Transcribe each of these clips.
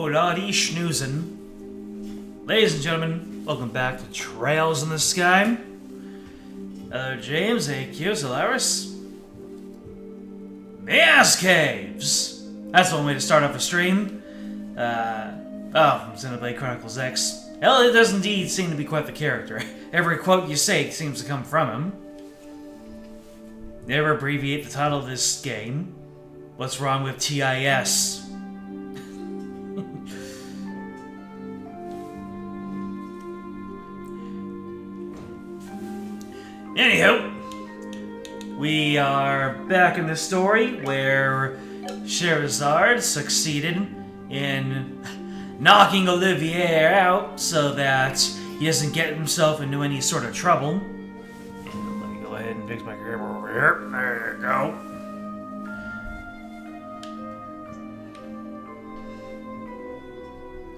Odadi schnoozin'. Ladies and gentlemen, welcome back to Trails in the Sky. James, AQ, Solaris. Mass Caves! That's one way to start off a stream. Xenoblade Chronicles X. Hell, it does indeed seem to be quite the character. Every quote you say seems to come from him. Never abbreviate the title of this game. What's wrong with TIS? Anywho, we are back in the story where Scheherazade succeeded in knocking Olivier out so that he doesn't get himself into any sort of trouble. And let me go ahead and fix my camera over here. There you go.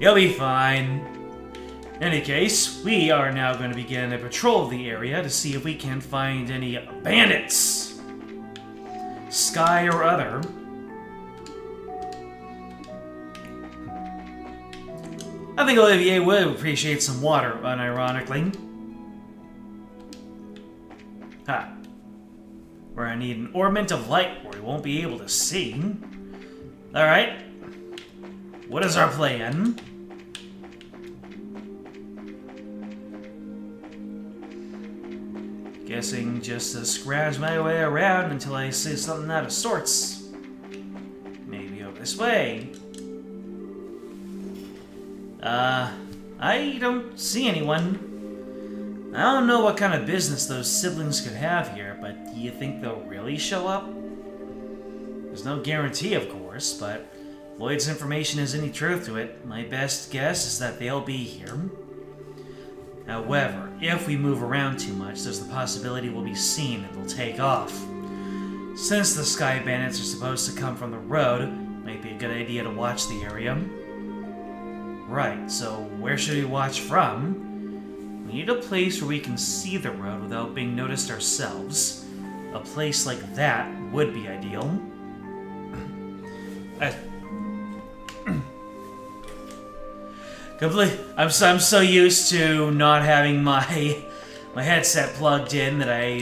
He'll be fine. In any case, we are now going to begin a patrol of the area to see if we can find any bandits, Sky or other. I think Olivier would appreciate some water, unironically. Ha. Where I need an ornament of light where he won't be able to see. Alright. What is our plan? Guessing just to scratch my way around until I see something out of sorts. Maybe over this way. I don't see anyone. I don't know what kind of business those siblings could have here, but do you think they'll really show up? There's no guarantee, of course, but if Lloyd's information has any truth to it, my best guess is that they'll be here. However, if we move around too much, there's the possibility we'll be seen and they'll take off. Since the Sky Bandits are supposed to come from the road, it might be a good idea to watch the area. Right, so where should we watch from? We need a place where we can see the road without being noticed ourselves. A place like that would be ideal. I'm so used to not having my headset plugged in that I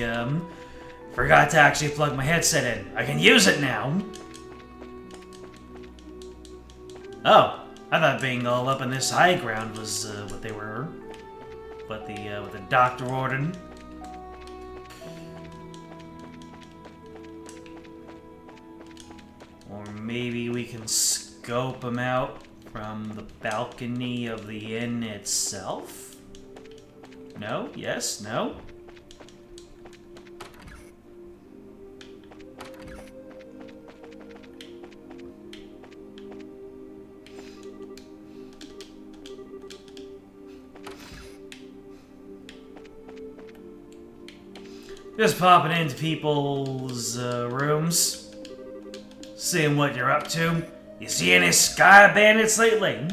forgot to actually plug my headset in. I can use it now. Oh, I thought being all up in this high ground was what they were, what the doctor ordered. Or maybe we can scope them out from the balcony of the inn itself? No? Yes? No? Just popping into people's rooms, seeing what you're up to. You see any Sky Bandits lately?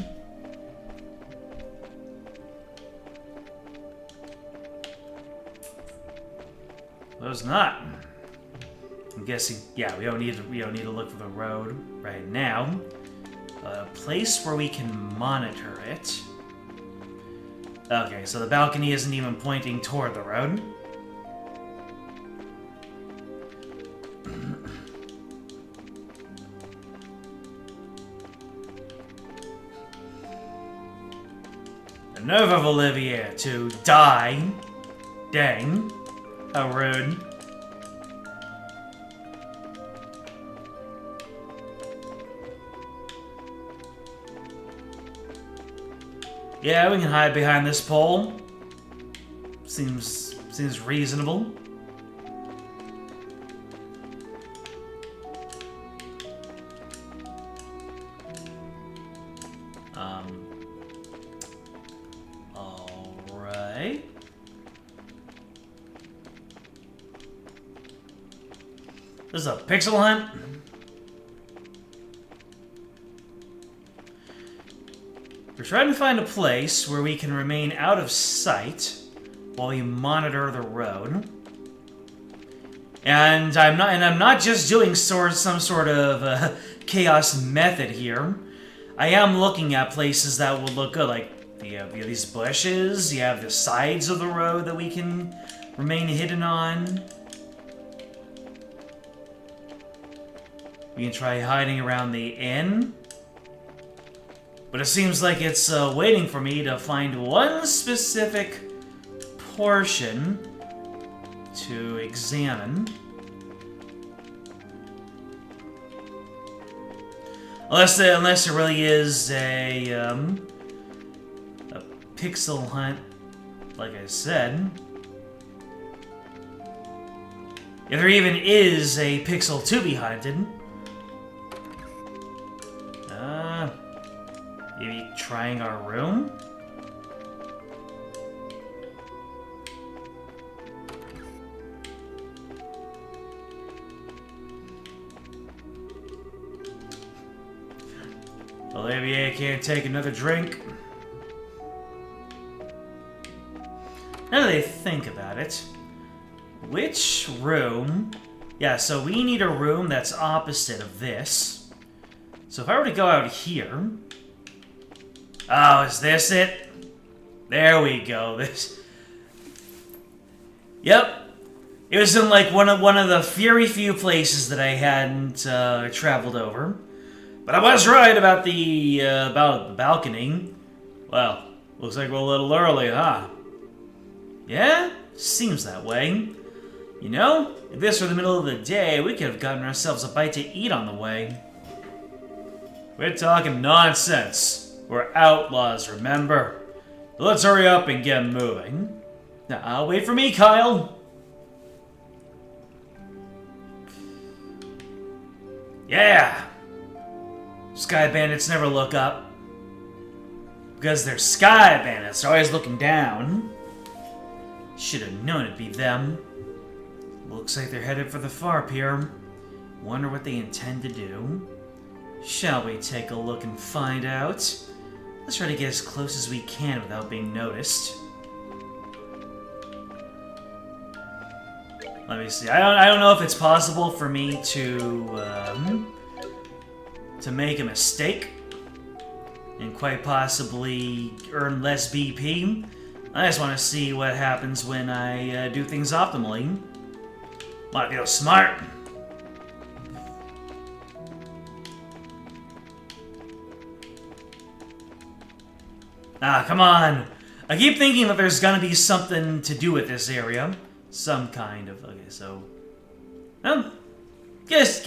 There's not. I'm guessing. Yeah, we don't need to look for the road right now. A place where we can monitor it. Okay, so the balcony isn't even pointing toward the road. The nerve of Olivier to die. Dang. How rude. Yeah, we can hide behind this pole. Seems reasonable. Alright. This is a pixel hunt? We're trying to find a place where we can remain out of sight while we monitor the road. And I'm not just doing some sort of chaos method here. I am looking at places that would look good, like you have these bushes, you have the sides of the road that we can remain hidden on. We can try hiding around the inn. But it seems like it's waiting for me to find one specific portion to examine. Unless it really is a pixel hunt, like I said. If there even is a pixel to be hunted. Maybe trying our room? Olivier can't take another drink. Now that I think about it, which room? Yeah, so we need a room that's opposite of this. So if I were to go out here... Oh, is this it? There we go. This. Yep. It was in like one of the very few places that I hadn't traveled over. But I was right about the balcony. Well, looks like we're a little early, huh? Yeah, seems that way. You know, if this were the middle of the day, we could have gotten ourselves a bite to eat on the way. We're talking nonsense. We're outlaws, remember? Let's hurry up and get moving. Now, wait for me, Kyle. Yeah! Sky bandits never look up. Because they're sky bandits, they're always looking down. Should have known it'd be them. Looks like they're headed for the far pier. Wonder what they intend to do. Shall we take a look and find out? Let's try to get as close as we can without being noticed. Let me see. I don't know if it's possible for me to make a mistake and quite possibly earn less BP. I just want to see what happens when I do things optimally. Want to feel smart. Ah, come on! I keep thinking that there's gonna be something to do with this area. Some kind of... Okay, so... Guess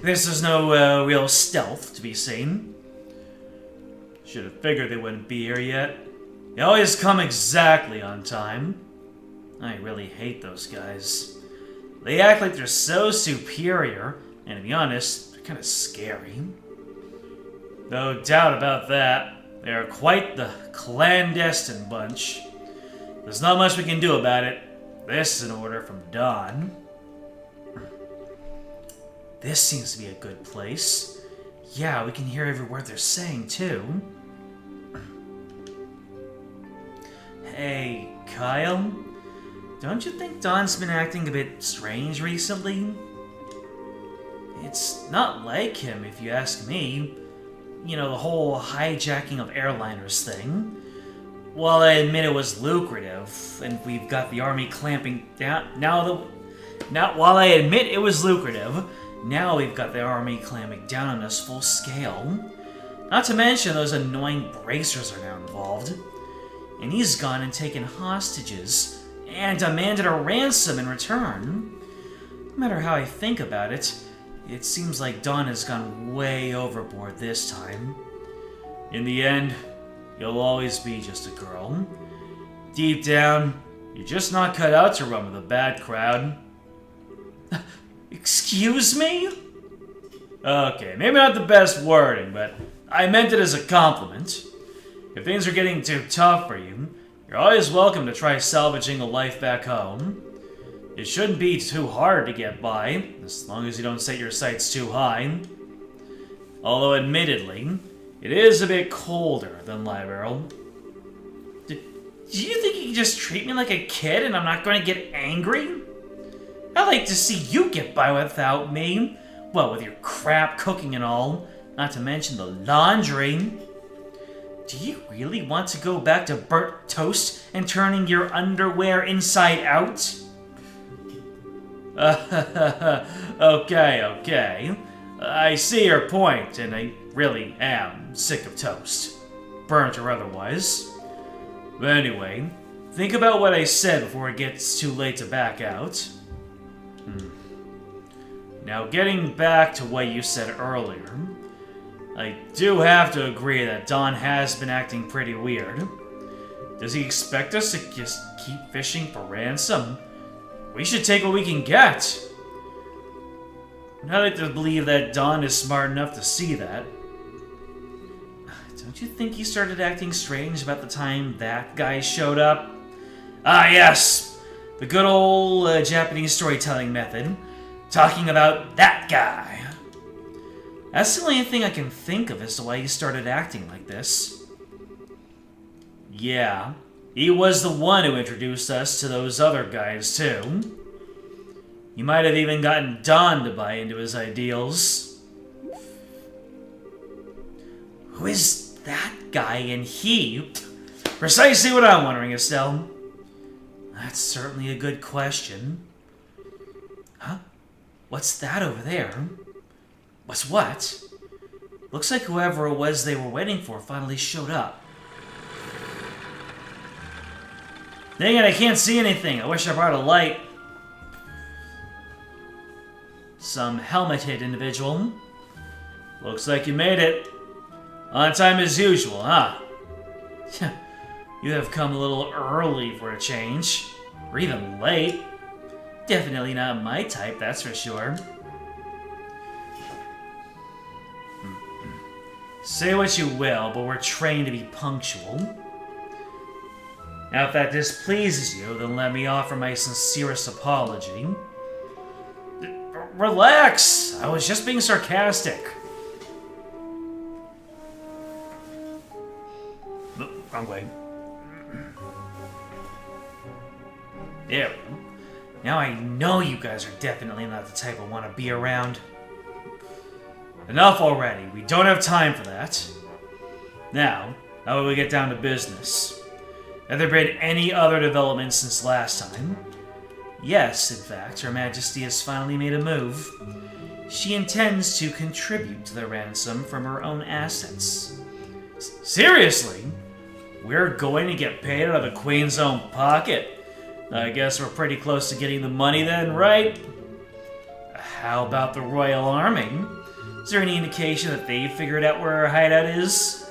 there's no real stealth to be seen. Should have figured they wouldn't be here yet. They always come exactly on time. I really hate those guys. They act like they're so superior, and to be honest, they're kind of scary. No doubt about that. They are quite the clandestine bunch. There's not much we can do about it. This is an order from Don. This seems to be a good place. Yeah, we can hear every word they're saying, too. Hey, Kyle? Don't you think Don's been acting a bit strange recently? It's not like him, if you ask me. You know, the whole hijacking of airliners thing. While I admit it was lucrative, and we've got the army clamping down... While I admit it was lucrative, now we've got the army clamping down on us full scale. Not to mention those annoying bracers are now involved. And he's gone and taken hostages, and demanded a ransom in return. No matter how I think about it, it seems like Dawn has gone way overboard this time. In the end, you'll always be just a girl. Deep down, you're just not cut out to run with a bad crowd. Excuse me? Okay, maybe not the best wording, but I meant it as a compliment. If things are getting too tough for you, you're always welcome to try salvaging a life back home. It shouldn't be too hard to get by, as long as you don't set your sights too high. Although, admittedly, it is a bit colder than Liberal. Do you think you can just treat me like a kid and I'm not going to get angry? I'd like to see you get by without me. Well, with your crap cooking and all. Not to mention the laundry. Do you really want to go back to burnt toast and turning your underwear inside out? Okay. I see your point, and I really am sick of toast. Burnt or otherwise. But anyway, think about what I said before it gets too late to back out. Now, getting back to what you said earlier, I do have to agree that Don has been acting pretty weird. Does he expect us to just keep fishing for ransom? We should take what we can get. I'd like to believe that Don is smart enough to see that. Don't you think he started acting strange about the time that guy showed up? Ah, yes! The good old Japanese storytelling method. Talking about that guy. That's the only thing I can think of as to why he started acting like this. Yeah, he was the one who introduced us to those other guys, too. He might have even gotten Don to buy into his ideals. Who is that guy and he? Precisely what I'm wondering, Estelle. That's certainly a good question. Huh? What's that over there? What's what? Looks like whoever it was they were waiting for finally showed up. Dang it, I can't see anything. I wish I brought a light. Some helmeted individual. Looks like you made it. On time as usual, huh? You have come a little early for a change. Or even late. Definitely not my type, that's for sure. Say what you will, but we're trained to be punctual. Now, if that displeases you, then let me offer my sincerest apology. Relax! I was just being sarcastic. Wrong way. There we go. Now I know you guys are definitely not the type I want to be around. Enough already. We don't have time for that. Now, how about we get down to business? Have there been any other developments since last time? Yes, in fact, Her Majesty has finally made a move. She intends to contribute to the ransom from her own assets. Seriously? We're going to get paid out of the Queen's own pocket? I guess we're pretty close to getting the money then, right? How about the Royal Army? Is there any indication that they've figured out where our hideout is?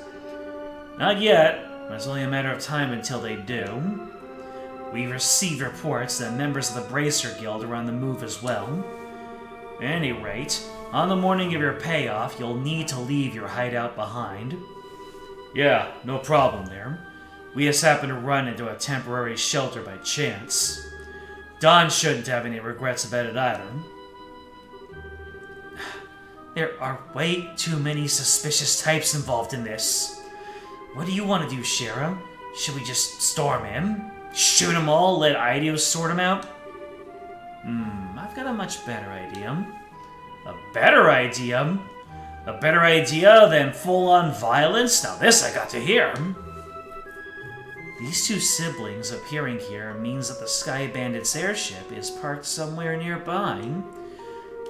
Not yet, but it's only a matter of time until they do. We've received reports that members of the Bracer Guild are on the move as well. At any rate, on the morning of your payoff, you'll need to leave your hideout behind. Yeah, no problem there. We just happened to run into a temporary shelter by chance. Don shouldn't have any regrets about it either. There are way too many suspicious types involved in this. What do you want to do, Shara? Should we just storm in? Shoot them all, let Idios sort them out? I've got a much better idea. A better idea? A better idea than full-on violence? Now this I got to hear. These two siblings appearing here means that the Sky Bandit's airship is parked somewhere nearby.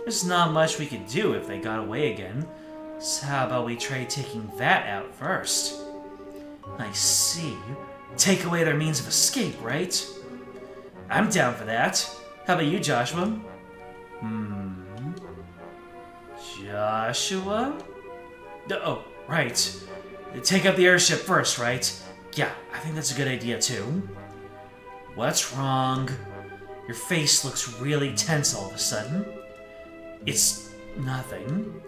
There's not much we could do if they got away again, so how about we try taking that out first? I see. Take away their means of escape, right? I'm down for that. How about you, Joshua? Joshua? Oh, right. Take out the airship first, right? Yeah, I think that's a good idea, too. What's wrong? Your face looks really tense all of a sudden. It's nothing.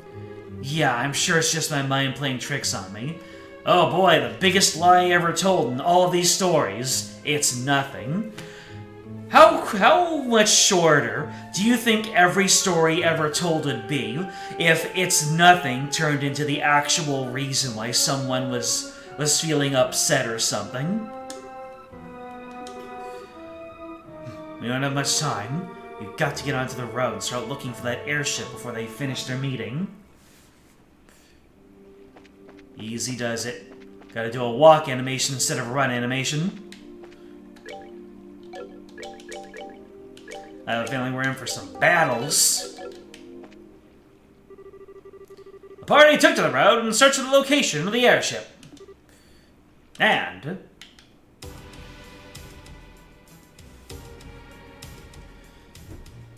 Yeah, I'm sure it's just my mind playing tricks on me. Oh boy, the biggest lie ever told in all of these stories. It's nothing. How much shorter do you think every story ever told would be if it's nothing turned into the actual reason why someone was feeling upset or something? We don't have much time. We've got to get onto the road and start looking for that airship before they finish their meeting. Easy does it. Gotta do a walk animation instead of a run animation. I have a feeling we're in for some battles. The party took to the road in search of the location of the airship. And...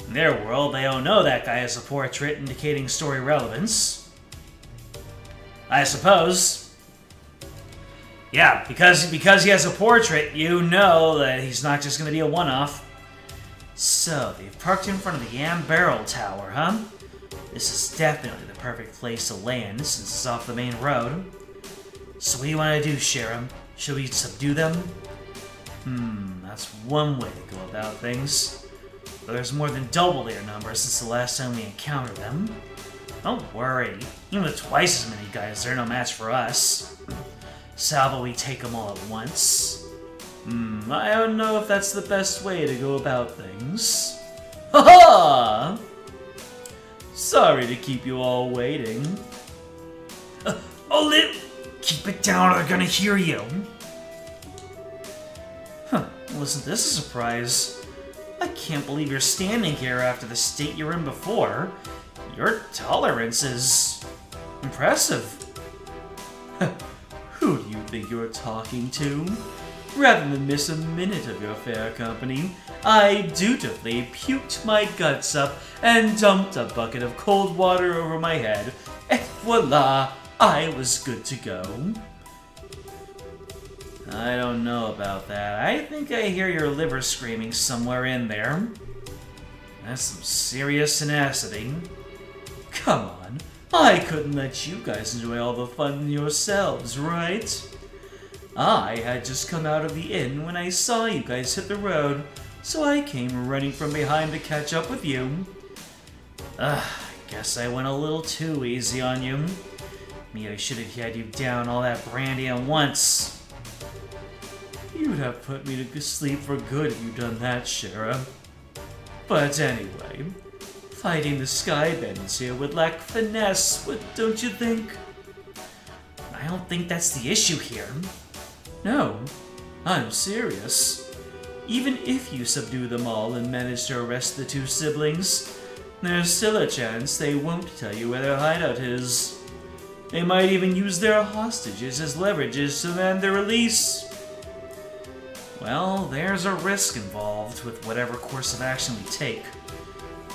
in their world, they don't know that guy has a portrait indicating story relevance. I suppose. Yeah, because he has a portrait, you know that he's not just going to be a one-off. So, they've parked in front of the Yam Barrel Tower, huh? This is definitely the perfect place to land since it's off the main road. So what do you want to do, Sharon? Should we subdue them? That's one way to go about things. But there's more than double their numbers since the last time we encountered them. Don't worry. Even with twice as many guys, they're no match for us. So how about we take them all at once? I don't know if that's the best way to go about things. Ha-ha! Sorry to keep you all waiting. Keep it down or they're gonna hear you. Well, isn't this a surprise? I can't believe you're standing here after the state you were in before. Your tolerance is... impressive. Who do you think you're talking to? Rather than miss a minute of your fair company, I dutifully puked my guts up and dumped a bucket of cold water over my head, and voila, I was good to go. I don't know about that. I think I hear your liver screaming somewhere in there. That's some serious tenacity. Come on, I couldn't let you guys enjoy all the fun yourselves, right? I had just come out of the inn when I saw you guys hit the road, so I came running from behind to catch up with you. I guess I went a little too easy on you. Maybe I should have had you down all that brandy at once. You'd have put me to sleep for good if you'd done that, Sheriff. But anyway, fighting the Skybenders here would lack finesse, don't you think? I don't think that's the issue here. No, I'm serious. Even if you subdue them all and manage to arrest the two siblings, there's still a chance they won't tell you where their hideout is. They might even use their hostages as leverages to demand their release. Well, there's a risk involved with whatever course of action we take.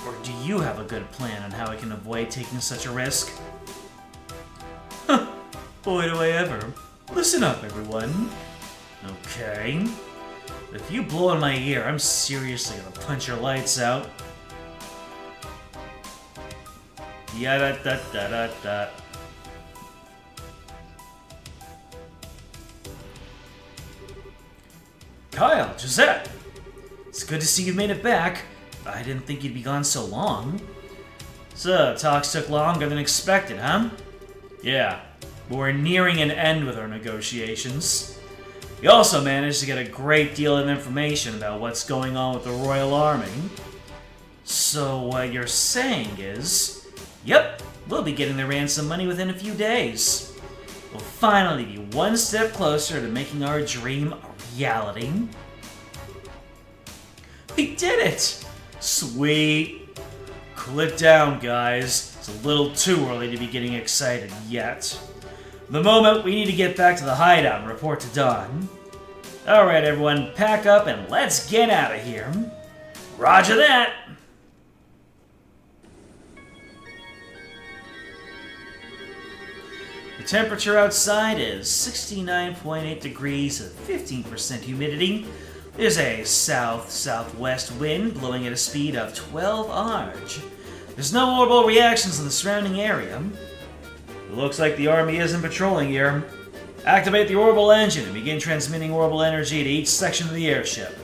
Or do you have a good plan on how I can avoid taking such a risk? Boy, do I ever. Listen up, everyone. Okay. If you blow in my ear, I'm seriously gonna punch your lights out. Ya-da-da-da-da-da. Kyle, Gisette! It's good to see you made it back. I didn't think you'd be gone so long. So, talks took longer than expected, huh? Yeah. But we're nearing an end with our negotiations. We also managed to get a great deal of information about what's going on with the Royal Army. So what you're saying is, yep, we'll be getting the ransom money within a few days. We'll finally be one step closer to making our dream a reality. We did it! Sweet. Cool it down, guys. It's a little too early to be getting excited yet. The moment, we need to get back to the hideout and report to Dawn. Alright everyone, pack up and let's get out of here. Roger that! The temperature outside is 69.8 degrees with 15% humidity. There's a south-southwest wind blowing at a speed of 12 Arj. There's no orbital reactions in the surrounding area. It looks like the army isn't patrolling here. Activate the orbital engine and begin transmitting orbital energy to each section of the airship.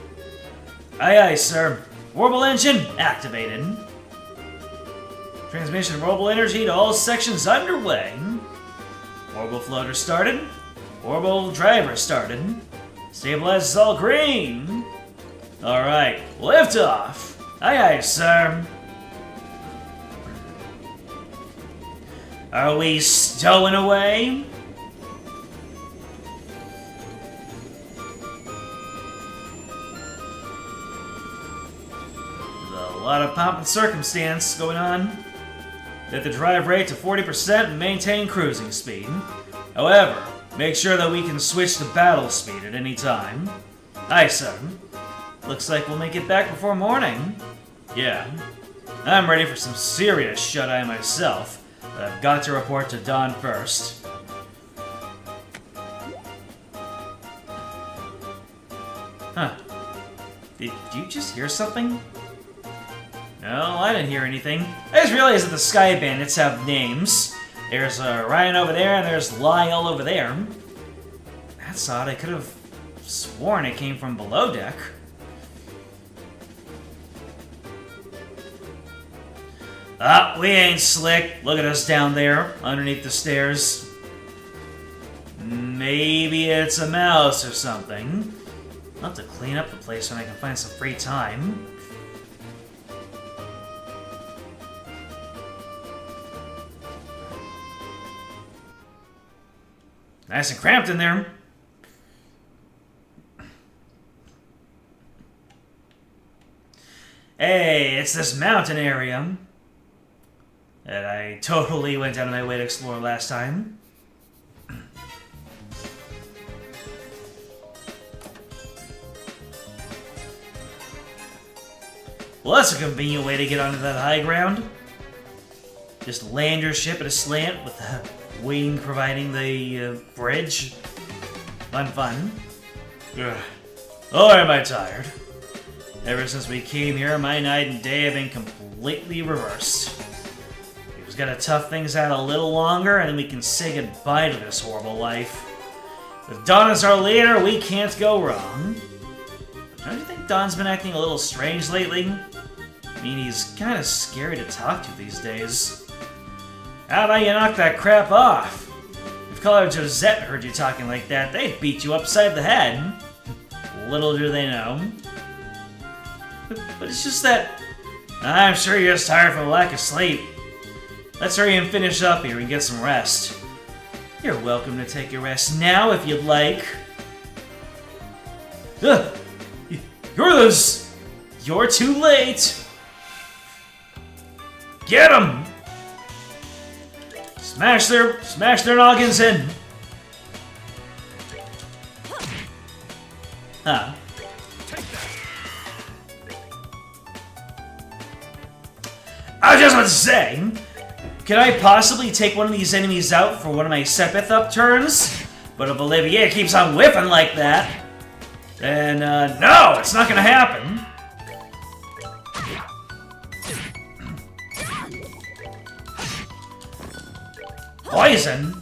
Aye aye, sir. Orbital engine activated. Transmission of orbital energy to all sections underway. Orbital floater started. Orbital driver started. Stabilizers all green. Alright, lift off. Aye aye, sir. Are we stowing away? A lot of pomp and circumstance going on. Get the drive rate to 40% and maintain cruising speed. However, make sure that we can switch to battle speed at any time. Aye, sir. Looks like we'll make it back before morning. Yeah. I'm ready for some serious shut-eye myself, but I've got to report to Dawn first. Huh. Did you just hear something? No, I didn't hear anything. I just realized that the Sky Bandits have names. There's Ryan over there, and there's Lyle over there. That's odd. I could have sworn it came from below deck. Ah, we ain't slick. Look at us down there, underneath the stairs. Maybe it's a mouse or something. I'll have to clean up the place when I can find some free time. Nice and cramped in there. Hey, it's this mountain area that I totally went out of my way to explore last time. Well, that's a convenient way to get onto that high ground. Just land your ship at a slant with the wing providing the bridge. Fun. Ugh. Oh, am I tired. Ever since we came here, my night and day have been completely reversed. We've just gotta tough things out a little longer, and then we can say goodbye to this horrible life. With Dawn as our leader, we can't go wrong. Don't you think Don's been acting a little strange lately? I mean, he's kinda scary to talk to these days. How about you knock that crap off? If Caller Josette heard you talking like that, they'd beat you upside the head. Little do they know. But it's just that... I'm sure you're just tired from a lack of sleep. Let's hurry and finish up here and get some rest. You're welcome to take your rest now if you'd like. You're too late! Get 'em! Smash their noggins in! Huh. I was just about to say, can I possibly take one of these enemies out for one of my Sepith upturns? But if Olivier keeps on whipping like that, then no, it's not gonna happen. Poison?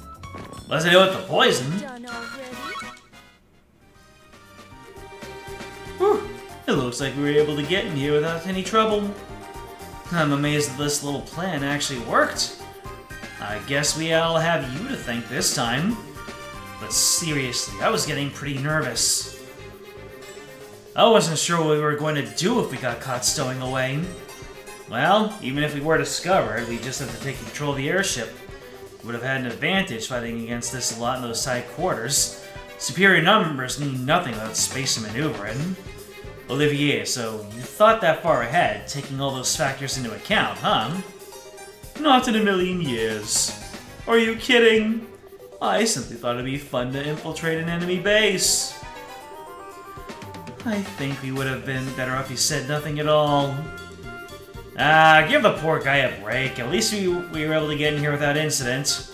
What's it do with the poison? Whew. It looks like we were able to get in here without any trouble. I'm amazed that this little plan actually worked. I guess we all have you to thank this time. But seriously, I was getting pretty nervous. I wasn't sure what we were going to do if we got caught stowing away. Well, even if we were discovered, we just have to take control of the airship. We would have had an advantage fighting against this a lot in those side quarters. Superior numbers mean nothing without space to maneuver in. Olivier, so you thought that far ahead, taking all those factors into account, huh? Not in a million years. Are you kidding? I simply thought it'd be fun to infiltrate an enemy base. I think we would have been better off if you said nothing at all. Give the poor guy a break. At least we were able to get in here without incident.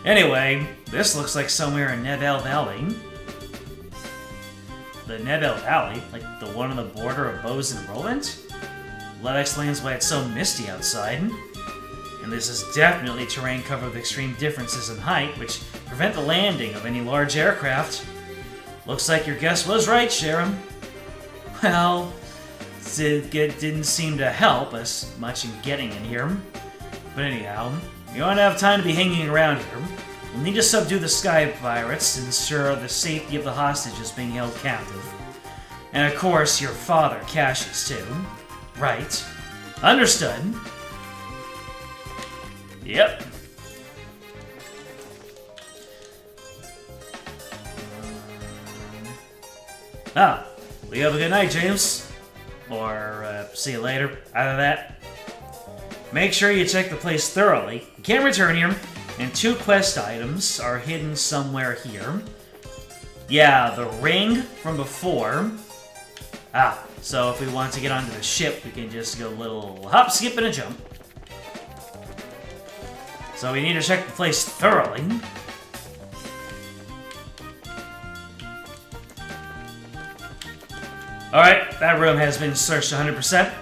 Anyway, this looks like somewhere in Nebel Valley. The Nebel Valley? Like the one on the border of Beau's enrollment? Well, that explains why it's so misty outside. And this is definitely terrain covered with extreme differences in height, which prevent the landing of any large aircraft. Looks like your guess was right, Sharon. Well, it didn't seem to help us much in getting in here. But anyhow, you don't have time to be hanging around here. We'll need to subdue the Sky Pirates to ensure the safety of the hostages being held captive. And of course, your father, Cassius, too. Right. Understood. Yep. We have a good night, James. or see you later. Either that. Make sure you check the place thoroughly. You can't return here, and 2 quest items are hidden somewhere here. Yeah, the ring from before. So if we want to get onto the ship, we can just go a little hop, skip, and a jump. So we need to check the place thoroughly. Alright, that room has been searched 100%.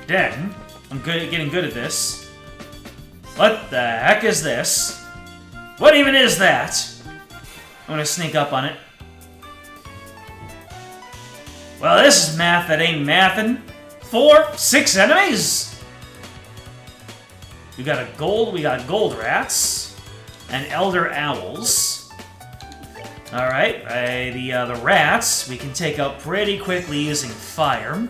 Then, I'm getting good at this. What the heck is this? What even is that? I'm gonna sneak up on it. Well, this is math that ain't mathin'. 4, 6 enemies! We got gold rats. And elder owls. Alright, the rats we can take out pretty quickly using fire.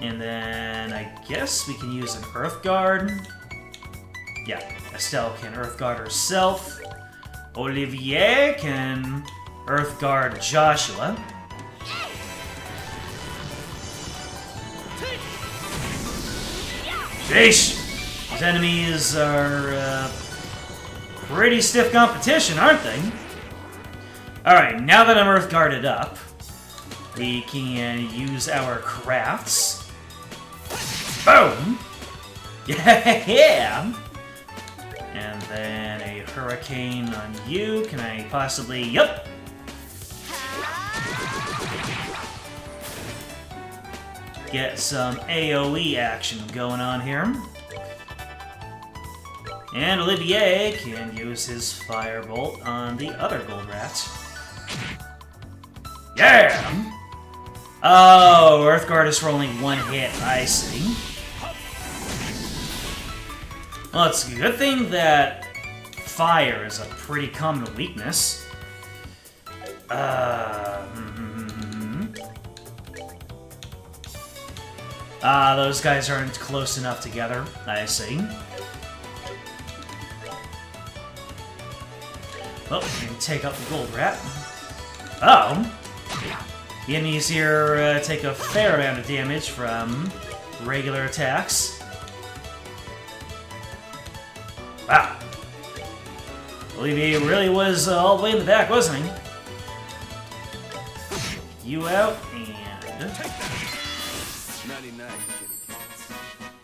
And then I guess we can use an Earth Guard. Yeah, Estelle can Earth Guard herself. Olivier can Earth Guard Joshua. Sheesh! These enemies are pretty stiff competition, aren't they? Alright, now that I'm Earth Guarded up, we can use our crafts. Boom! Yeah! And then a hurricane on you. Can I possibly... Yup! Get some AoE action going on here. And Olivier can use his firebolt on the other gold rat. Yeah! Oh, Earthguard is for only 1 hit, I see. Well, it's a good thing that fire is a pretty common weakness. Those guys aren't close enough together, I see. Well, we can take out the gold rat. Oh! The enemies here take a fair amount of damage from regular attacks. Wow. Olivier really was all the way in the back, wasn't he? You out, and...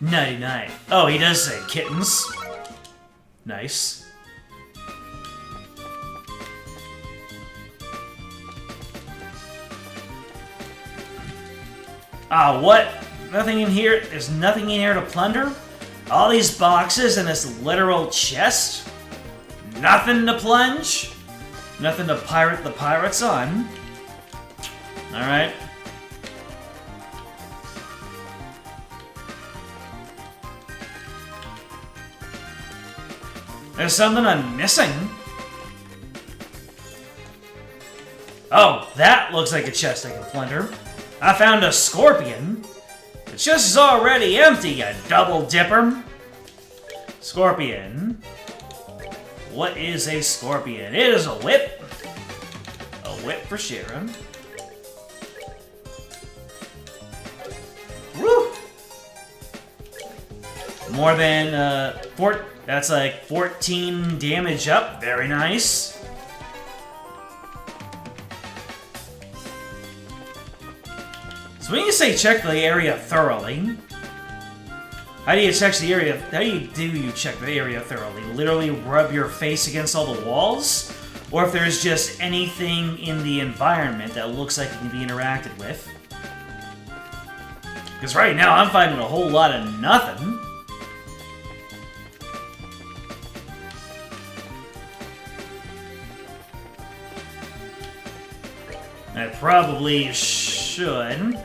99. Oh, he does say kittens. Nice. What? Nothing in here? There's nothing in here to plunder? All these boxes and this literal chest? Nothing to plunge? Nothing to pirate the pirates on? Alright. There's something I'm missing. Oh, that looks like a chest I can plunder. I found a scorpion. The chest is already empty, you double dipper. Scorpion. What is a scorpion? It is a whip. A whip for Sharon. Woo! More than, that's like 14 damage up. Very nice. So when you say check the area thoroughly, how do you check the area? How do you check the area thoroughly? Literally rub your face against all the walls? Or if there's just anything in the environment that looks like it can be interacted with? Because right now I'm finding a whole lot of nothing. I probably should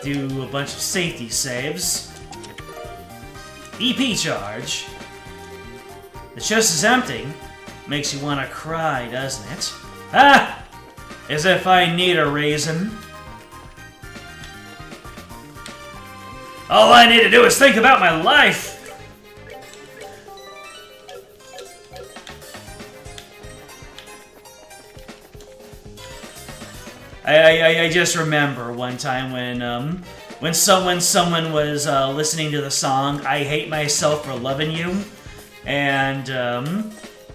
do a bunch of safety saves. EP charge. The chest is empty. Makes you want to cry, doesn't it? Ah! As if I need a reason. All I need to do is think about my life! I just remember one time when someone was listening to the song "I Hate Myself for Loving You," and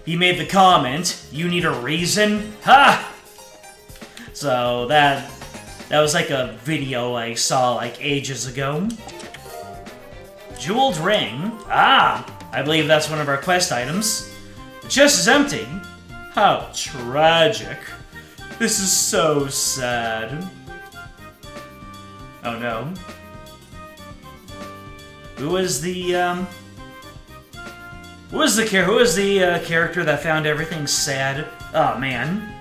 he made the comment, "You need a reason?" Ha! So that was like a video I saw like ages ago. Jeweled ring. Ah, I believe that's one of our quest items. The chest is empty. How tragic. This is so sad. Oh no. Who was the character that found everything sad? Oh man.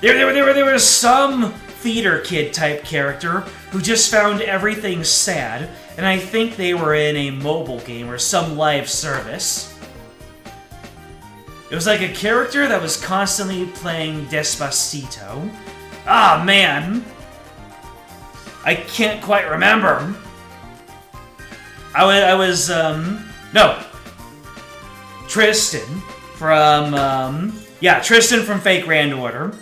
There was some theater kid type character who just found everything sad, and I think they were in a mobile game or some live service. It was like a character that was constantly playing Despacito. Ah, man! I can't quite remember. I was, no. Tristan from, Tristan from Fake Grand Order.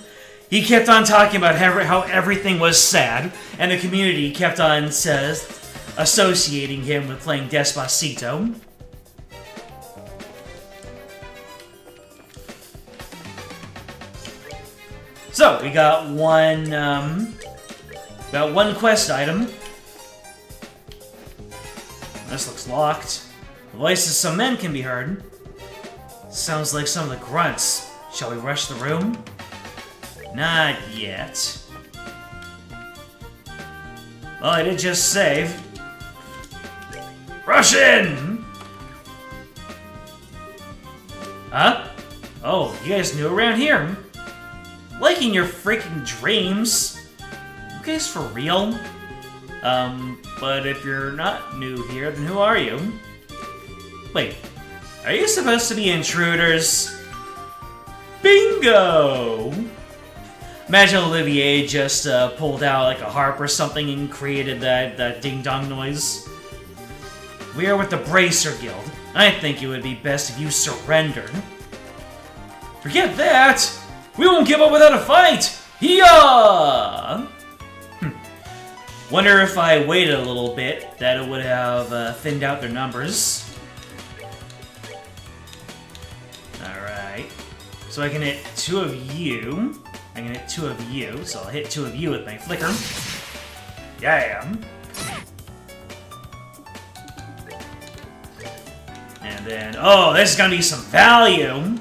He kept on talking about how everything was sad, and the community kept on associating him with playing Despacito. So, we got one quest item. This looks locked. The voices of some men can be heard. Sounds like some of the grunts. Shall we rush the room? Not yet. Well, I did just save. Rush in! Huh? Oh, you guys new around here? Liking your freaking dreams. You guys for real? But if you're not new here, then who are you? Wait, are you supposed to be intruders? Bingo! Imagine Olivier just pulled out like a harp or something and created that ding-dong noise. We are with the Bracer Guild. I think it would be best if you surrendered. Forget that! We won't give up without a fight! Yeah! Wonder if I waited a little bit, that it would have thinned out their numbers. Alright. So I can hit 2 of you. I can hit 2 of you, so I'll hit 2 of you with my flicker. Yeah. And then, oh, this is gonna be some value!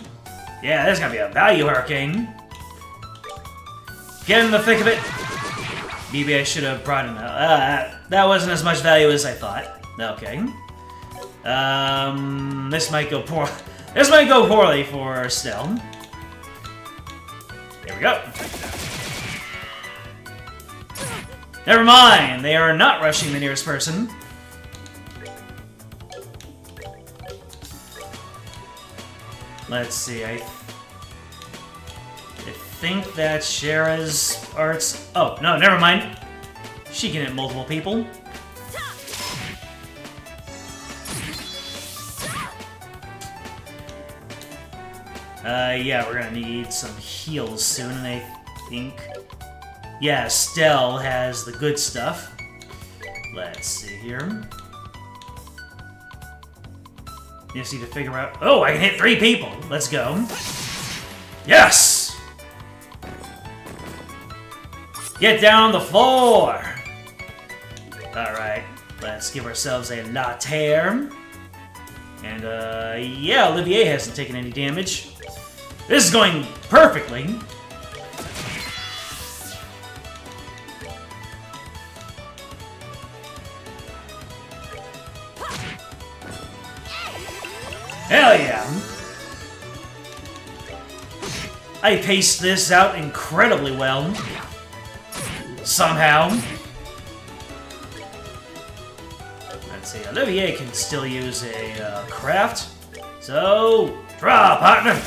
Yeah, there's gonna be a value hurricane. Get in the thick of it. Maybe I should have brought him out. That wasn't as much value as I thought. Okay. This might go poor. This might go poorly for Stell. Here we go. Never mind. They are not rushing the nearest person. Let's see. I think that's Shara's arts. Oh, no, never mind. She can hit multiple people. Yeah, we're gonna need some heals soon, and I think... Yeah, Stell has the good stuff. Let's see here. Just need to figure out... Oh, I can hit 3 people! Let's go. Yes! Get down on the floor! Alright, let's give ourselves a latte. And, yeah, Olivier hasn't taken any damage. This is going perfectly. Hell yeah! I paced this out incredibly well. Somehow. Let's see, Olivier can still use a craft. So, draw, partner!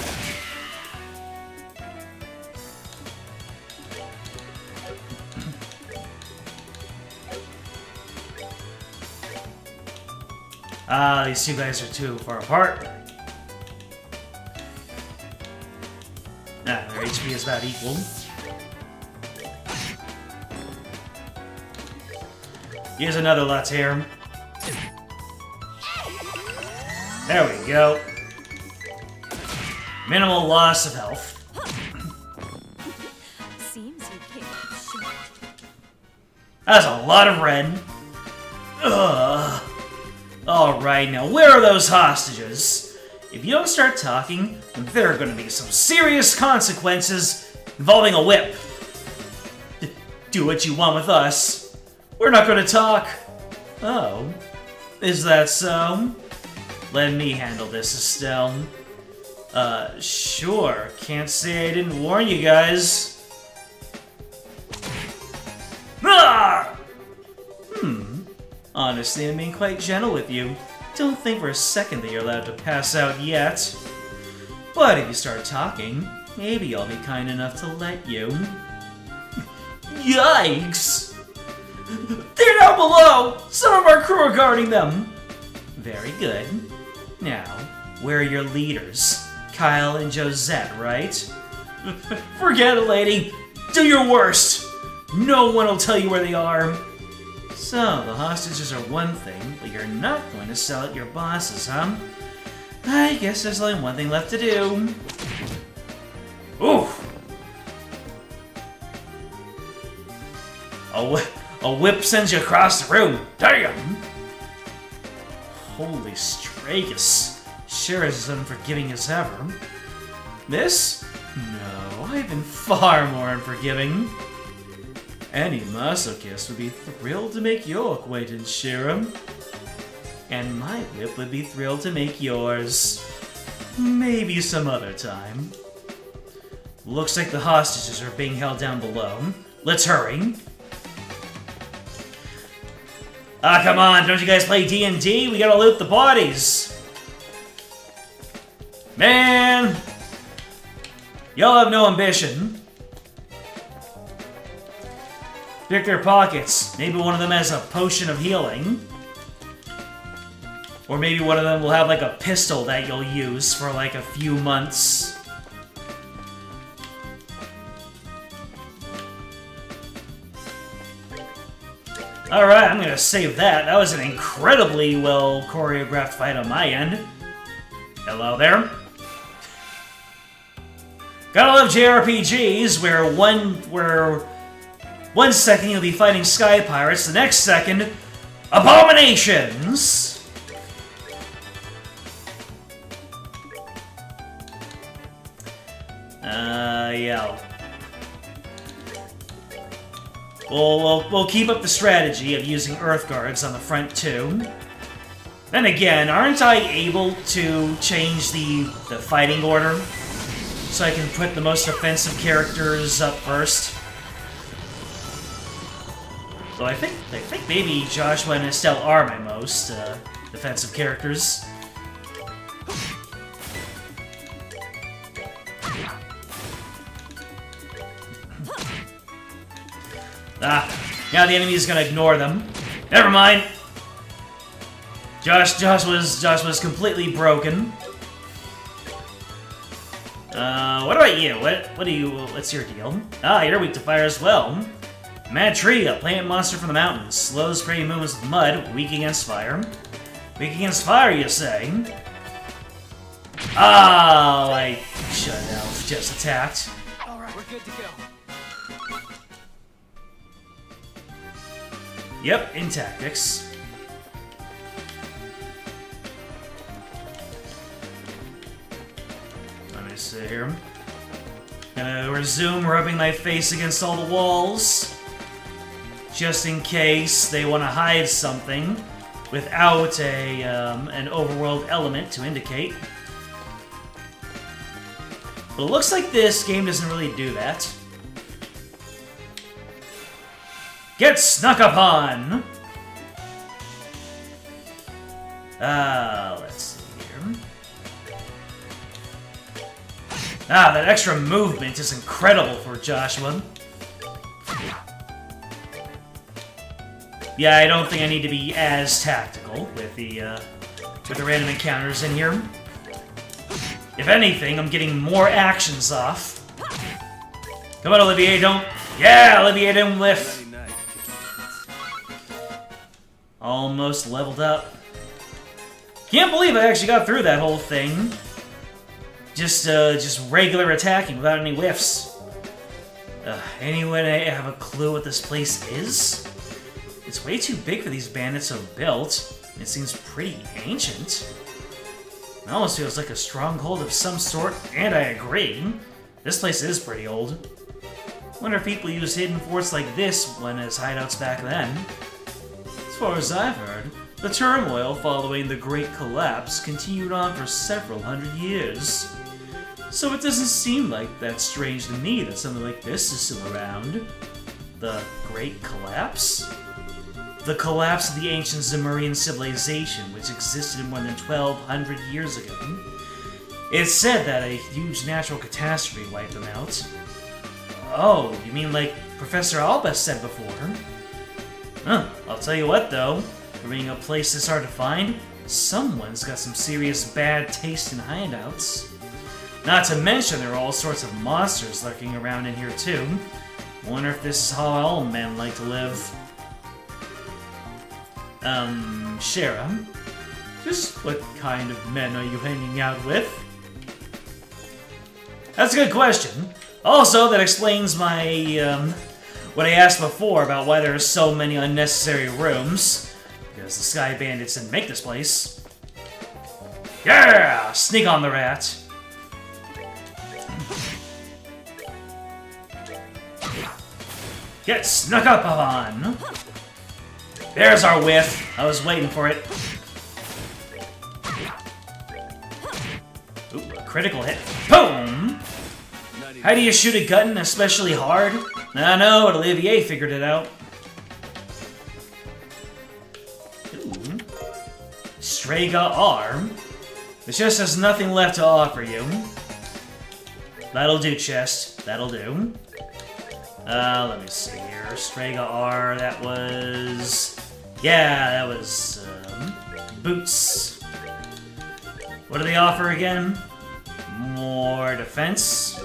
These two guys are too far apart. Ah, their HP is about equal. Here's another latte. There we go. Minimal loss of health. Seems you came up short. That's a lot of red. Ugh. Alright, now where are those hostages? If you don't start talking, there are going to be some serious consequences involving a whip. Do what you want with us. We're not going to talk. Oh. Is that so? Let me handle this, Estelle. Sure. Can't say I didn't warn you guys. Ah! Honestly, I'm being quite gentle with you. Don't think for a second that you're allowed to pass out yet. But if you start talking, maybe I'll be kind enough to let you. Yikes! They're down below! Some of our crew are guarding them! Very good. Now, where are your leaders? Kyle and Josette, right? Forget it, lady! Do your worst! No one will tell you where they are! So, the hostages are one thing, but you're not going to sell out your bosses, huh? I guess there's only one thing left to do. Oof! A whip sends you across the room. Damn! Holy Stragus. Sure is as unforgiving as ever. This? No, I've been far more unforgiving. Any masochist would be thrilled to make your acquaintance, Shira. And my whip would be thrilled to make yours. Maybe some other time. Looks like the hostages are being held down below. Let's hurry. Ah, come on, don't you guys play D&D? We gotta loot the bodies. Man! Y'all have no ambition. Pick their pockets. Maybe one of them has a potion of healing. Or maybe one of them will have like a pistol that you'll use for like a few months. Alright, I'm gonna save that. That was an incredibly well choreographed fight on my end. Hello there. Gotta love JRPGs where one second you'll be fighting sky pirates, the next second, abominations! Yeah. We'll keep up the strategy of using Earth Guards on the front too. Then again, aren't I able to change the fighting order? So I can put the most offensive characters up first? So I think maybe Joshua and Estelle are my most defensive characters. Ah, now the enemy is gonna ignore them. Never mind. Josh was completely broken. What about you? What's your deal? Ah, you're weak to fire as well. Mad Tree, a plant monster from the mountains. Slows prey movements with mud, weak against fire. Weak against fire, you say? Oh, I should have just attacked. Alright, we're good to go. Yep, in tactics. Let me see here. Gonna resume rubbing my face against all the walls. Just in case they want to hide something without an overworld element to indicate. But it looks like this game doesn't really do that. Get snuck upon! Let's see here. Ah, that extra movement is incredible for Joshua. Yeah, I don't think I need to be as tactical with the random encounters in here. If anything, I'm getting more actions off. Come on, Olivier, don't... Yeah, Olivier didn't whiff. Almost leveled up. Can't believe I actually got through that whole thing. Just regular attacking without any whiffs. Anyone have a clue what this place is? It's way too big for these bandits to have built. It seems pretty ancient. It almost feels like a stronghold of some sort, and I agree. This place is pretty old. Wonder if people used hidden forts like this one as hideouts back then. As far as I've heard, the turmoil following the Great Collapse continued on for several hundred years. So it doesn't seem like that strange to me that something like this is still around. The Great Collapse? The collapse of the ancient Zemurian civilization, which existed more than 1,200 years ago. It's said that a huge natural catastrophe wiped them out. Oh, you mean like Professor Albus said before? Huh, I'll tell you what though, for being a place this hard to find, someone's got some serious bad taste in hideouts. Not to mention there are all sorts of monsters lurking around in here too. Wonder if this is how all men like to live. Shara, just what kind of men are you hanging out with? That's a good question. Also, that explains my, what I asked before about why there are so many unnecessary rooms. Because the Sky Bandits didn't make this place. Yeah! Sneak on the rat. Get snuck up on! There's our whiff. I was waiting for it. Ooh, a critical hit. Boom! How do you shoot a gun, especially hard? I know, but Olivier figured it out. Ooh. Strega arm. It just has nothing left to offer you. That'll do, chest. That'll do. Let me see here. Strega R, that was... Yeah, that was, boots. What do they offer again? More defense.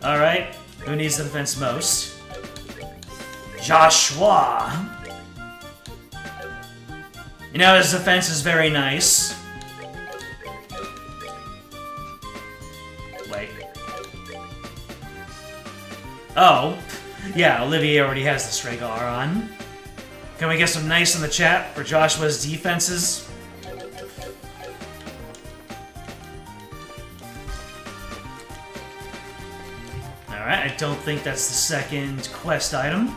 Alright, who needs the defense most? Joshua! You know, his defense is very nice. Wait. Oh. Yeah, Olivier already has the Strega R on. Can we get some nice in the chat for Joshua's defenses? Alright, I don't think that's the second quest item.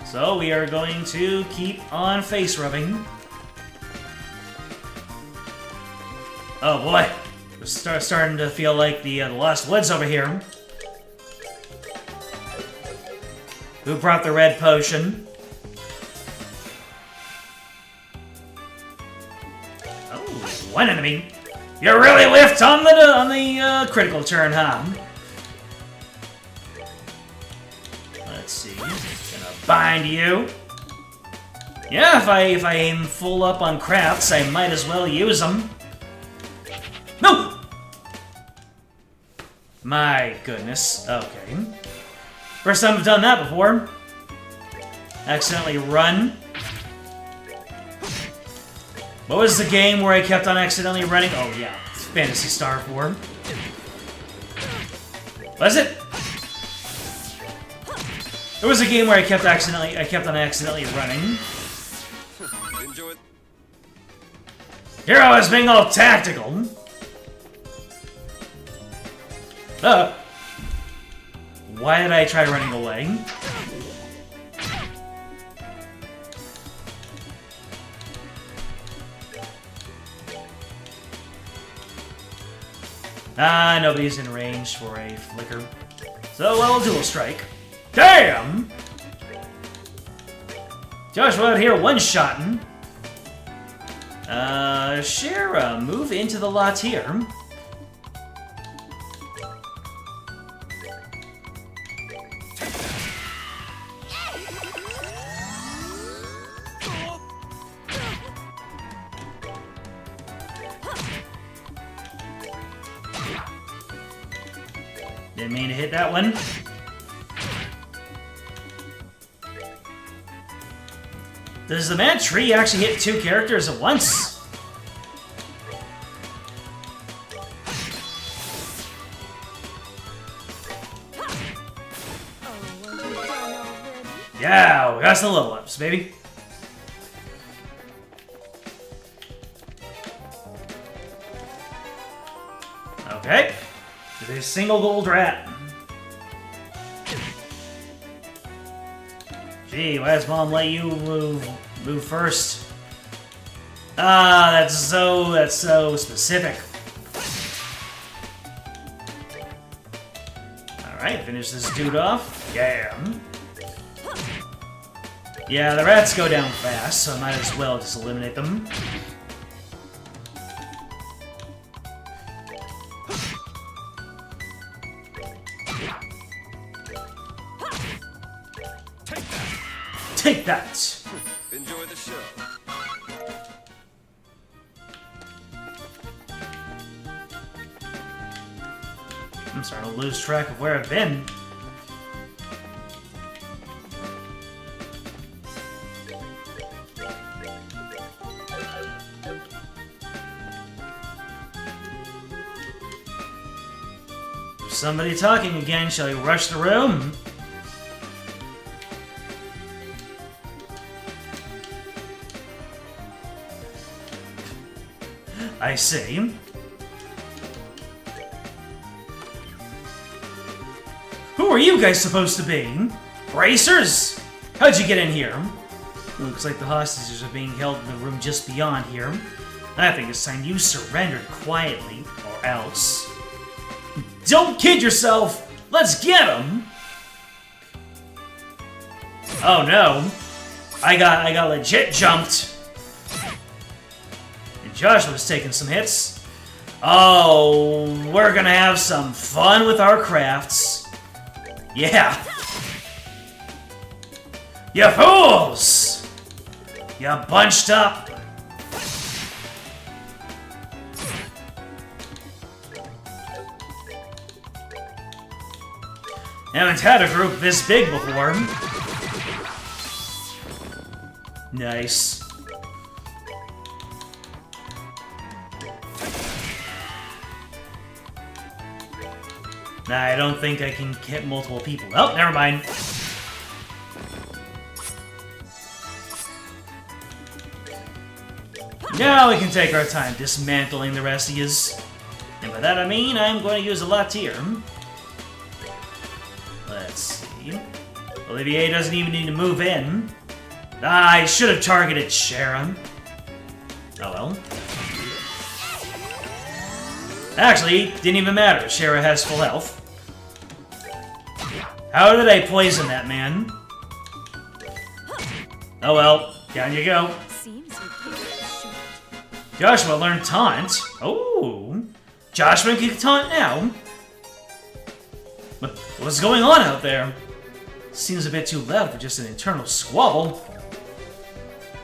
So we are going to keep on face rubbing. Oh boy, we're starting to feel like the Lost Woods over here. Who brought the red potion? Oh, one enemy. You really whiffed on the critical turn, huh? Let's see. Gonna bind you. Yeah, if I aim full up on crafts, I might as well use them. No! My goodness. Okay. First time I've done that before. Accidentally run. What was the game where I kept on accidentally running? Oh yeah, Phantasy Star 4. Was it? There was a game where I kept on accidentally running. Enjoy it. Here I was being all tactical. Why did I try running away? Nobody's in range for a flicker. So I'll dual strike. Damn! Joshua out here one-shotting. Shara, move into the lot here. Didn't mean to hit that one. Does the Mad Tree actually hit 2 characters at once? Yeah, we got some level ups, baby. Okay. With a single gold rat. Gee, why does Mom let you move first? Ah, that's so specific. Alright, finish this dude off. Yeah. Yeah, the rats go down fast, so I might as well just eliminate them. Take that! Enjoy the show. I'm starting to lose track of where I've been. There's somebody talking again. Shall we rush the room? I see. Who are you guys supposed to be? Bracers? How'd you get in here? Looks like the hostages are being held in the room just beyond here. I think it's time you surrendered quietly, or else. Don't kid yourself! Let's get them! Oh no. I got legit jumped. Joshua's taking some hits. Oh, we're gonna have some fun with our crafts. Yeah. You fools! You bunched up. Haven't had a group this big before. Nice. Nah, I don't think I can hit multiple people. Oh, never mind. Now we can take our time dismantling the rest of yous. And by that I mean I'm going to use a Latier. Let's see. Olivier doesn't even need to move in. Ah, I should have targeted Sharon. Oh well. Actually, didn't even matter. Shara has full health. How did I poison that man? Oh well, down you go. Seems you picked it short. Joshua learned taunt. Oh, Joshua can taunt now. What's going on out there? Seems a bit too loud for just an internal squabble.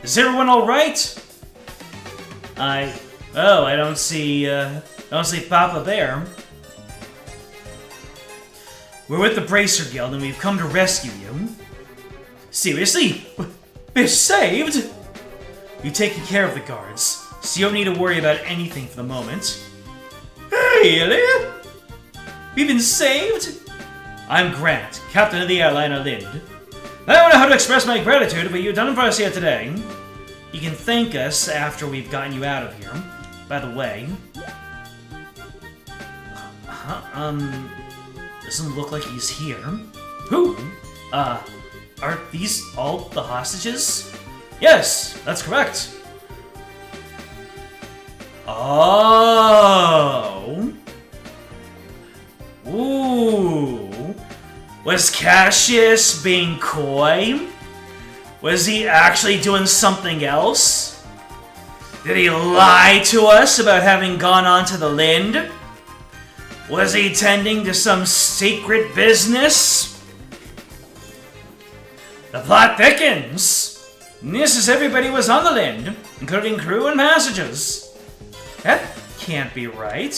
Is everyone all right? I don't see Papa Bear. We're with the Bracer Guild and we've come to rescue you. Seriously? We're saved? You've taken care of the guards, so you don't need to worry about anything for the moment. Hey, Elliot! We've been saved? I'm Grant, captain of the airliner Lind. I don't know how to express my gratitude, but you've done it for us here today. You can thank us after we've gotten you out of here. By the way... doesn't look like he's here. Who? Are these all the hostages? Yes, that's correct. Oh. Ooh. Was Cassius being coy? Was he actually doing something else? Did he lie to us about having gone on to the Lind? Was he tending to some secret business? The plot thickens. This is everybody was on the Lind, including crew and passengers. That can't be right.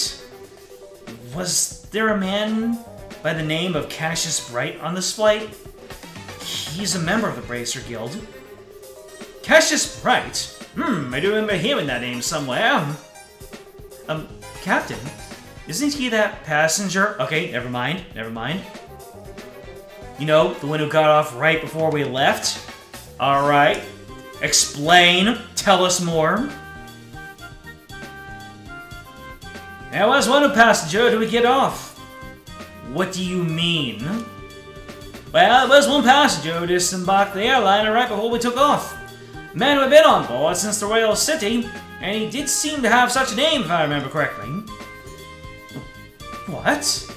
Was there a man by the name of Cassius Bright on this flight? He's a member of the Bracer Guild. Cassius Bright? I do remember hearing that name somewhere. Captain, isn't he that passenger? Okay, never mind. You know, the one who got off right before we left? Alright. Explain. Tell us more. There was one passenger who would get off. What do you mean? Well, there was one passenger who disembarked the airliner right before we took off. A man who had been on board since the Royal City, and he did seem to have such a name, if I remember correctly. What?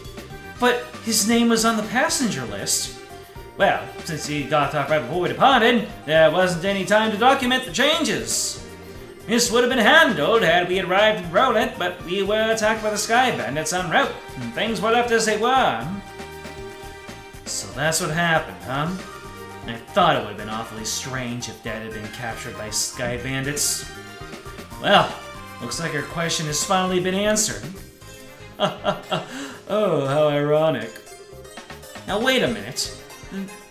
But his name was on the passenger list. Well, since he got off right before we departed, there wasn't any time to document the changes. This would have been handled had we arrived in Roland, but we were attacked by the Sky Bandits en route, and things were left as they were. So that's what happened, huh? I thought it would have been awfully strange if Dad had been captured by Sky Bandits. Well, looks like our question has finally been answered. Oh, how ironic. Now wait a minute.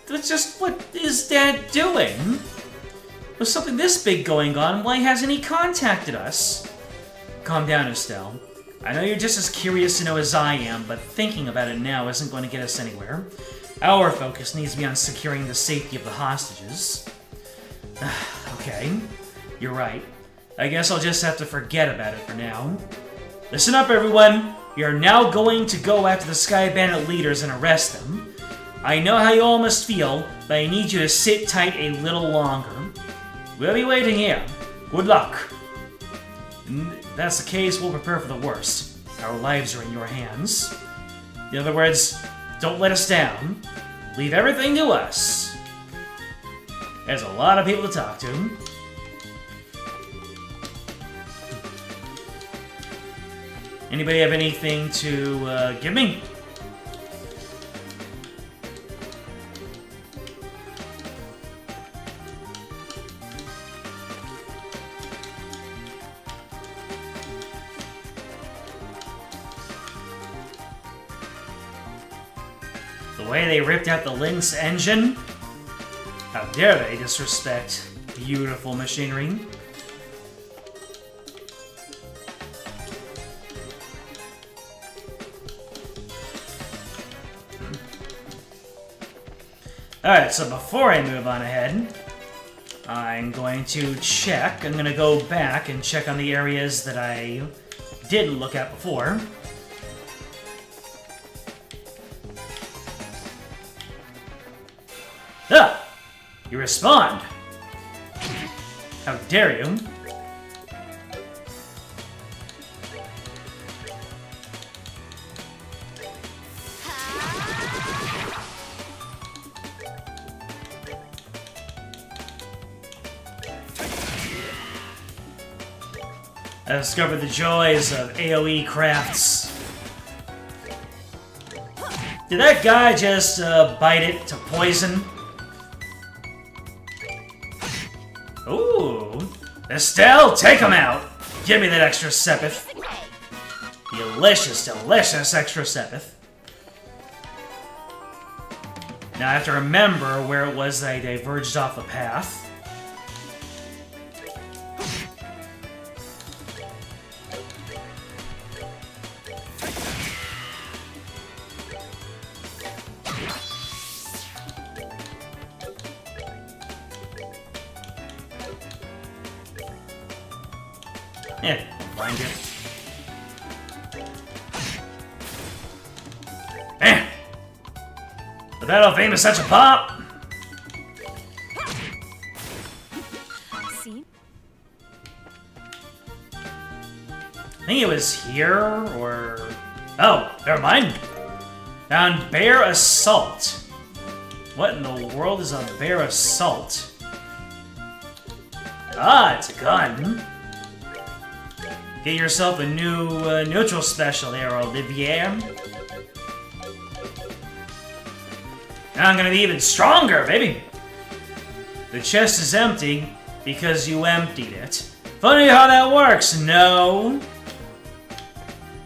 That's just what is Dad doing? With something this big going on, why hasn't he contacted us? Calm down, Estelle. I know you're just as curious to know as I am, but thinking about it now isn't going to get us anywhere. Our focus needs to be on securing the safety of the hostages. Okay, you're right. I guess I'll just have to forget about it for now. Listen up, everyone. We are now going to go after the Sky Bandit leaders and arrest them. I know how you all must feel, but I need you to sit tight a little longer. We'll be waiting here. Good luck. And if that's the case, we'll prepare for the worst. Our lives are in your hands. In other words, don't let us down. Leave everything to us. There's a lot of people to talk to. Anybody have anything to give me? The way they ripped out the Lynx engine? How dare they disrespect beautiful machinery? Alright, so before I move on ahead, I'm going to check. I'm going to go back and check on the areas that I didn't look at before. Ah! You respond! How dare you? I discovered the joys of AoE crafts. Did that guy just bite it to poison? Ooh. Estelle, take him out! Give me that extra sepith. Delicious, delicious extra sepith. Now I have to remember where it was that I diverged off the path. Yeah, find it. Eh! The battle of fame is such a pop! See? I think it was here, or... Oh, never mind. Found Bear Assault. What in the world is a Bear Assault? Ah, it's a gun. Get yourself a new neutral special there, Olivier. Now I'm gonna be even stronger, baby! The chest is empty because you emptied it. Funny how that works, no?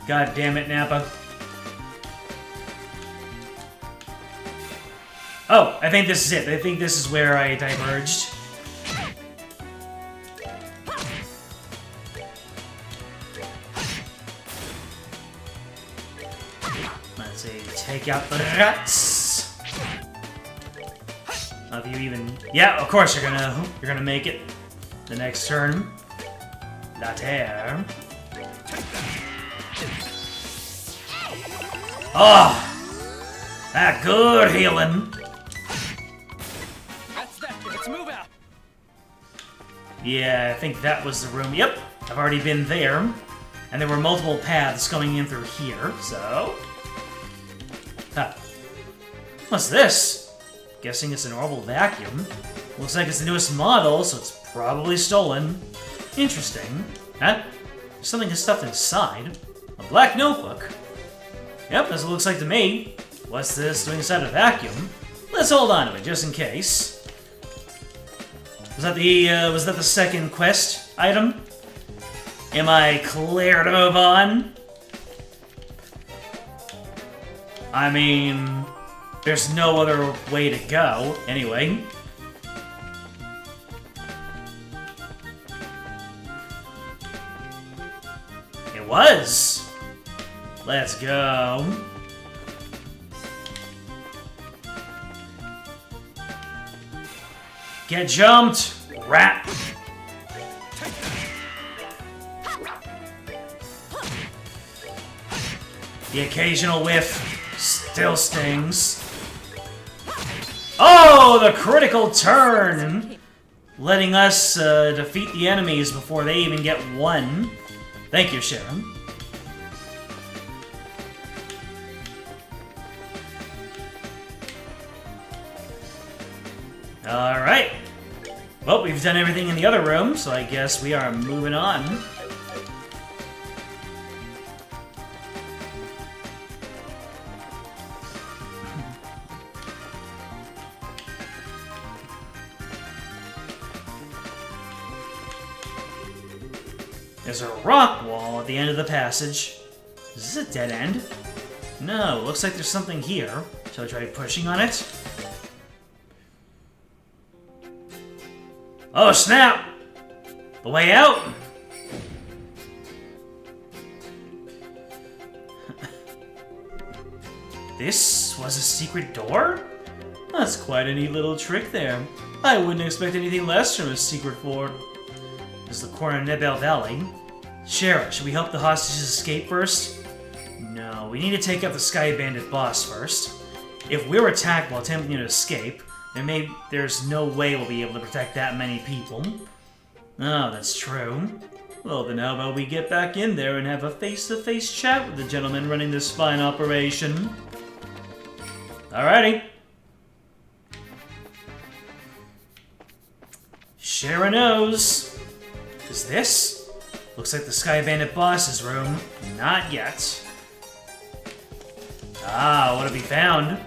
God damn it, Nappa. Oh, I think this is it. I think this is where I diverged. Let's see, take out the guts. If you even... Yeah, of course you're gonna make it. The next turn. Later. Oh! That good healing. That's that. Let's move out. Yeah, I think that was the room. Yep, I've already been there. And there were multiple paths going in through here, so... Huh. What's this? Guessing it's an orbital vacuum. Looks like it's the newest model, so it's probably stolen. Interesting. Huh? There's something stuffed inside. A black notebook. Yep, that's what it looks like to me. What's this doing inside a vacuum? Let's hold on to it, just in case. Was that the second quest item? Am I clear to move on? I mean, there's no other way to go, anyway. It was! Let's go. Get jumped! Rat! The occasional whiff still stings. Oh, the critical turn! Letting us defeat the enemies before they even get one. Thank you, Sharon. Alright. Well, we've done everything in the other room, so I guess we are moving on. There's a rock wall at the end of the passage. Is this a dead end? No, looks like there's something here. Shall I try pushing on it? Oh, snap! The way out? This was a secret door? That's quite a neat little trick there. I wouldn't expect anything less from a secret fort. This is the corner of Nebel Valley. Shara, should we help the hostages escape first? No, we need to take out the Sky Bandit boss first. If we're attacked while attempting to escape, there's no way we'll be able to protect that many people. Oh, that's true. Well, then how about we get back in there and have a face-to-face chat with the gentleman running this fine operation? Alrighty. Shara knows. Is this? Looks like the Sky Bandit boss's room. Not yet. Ah, what have we found?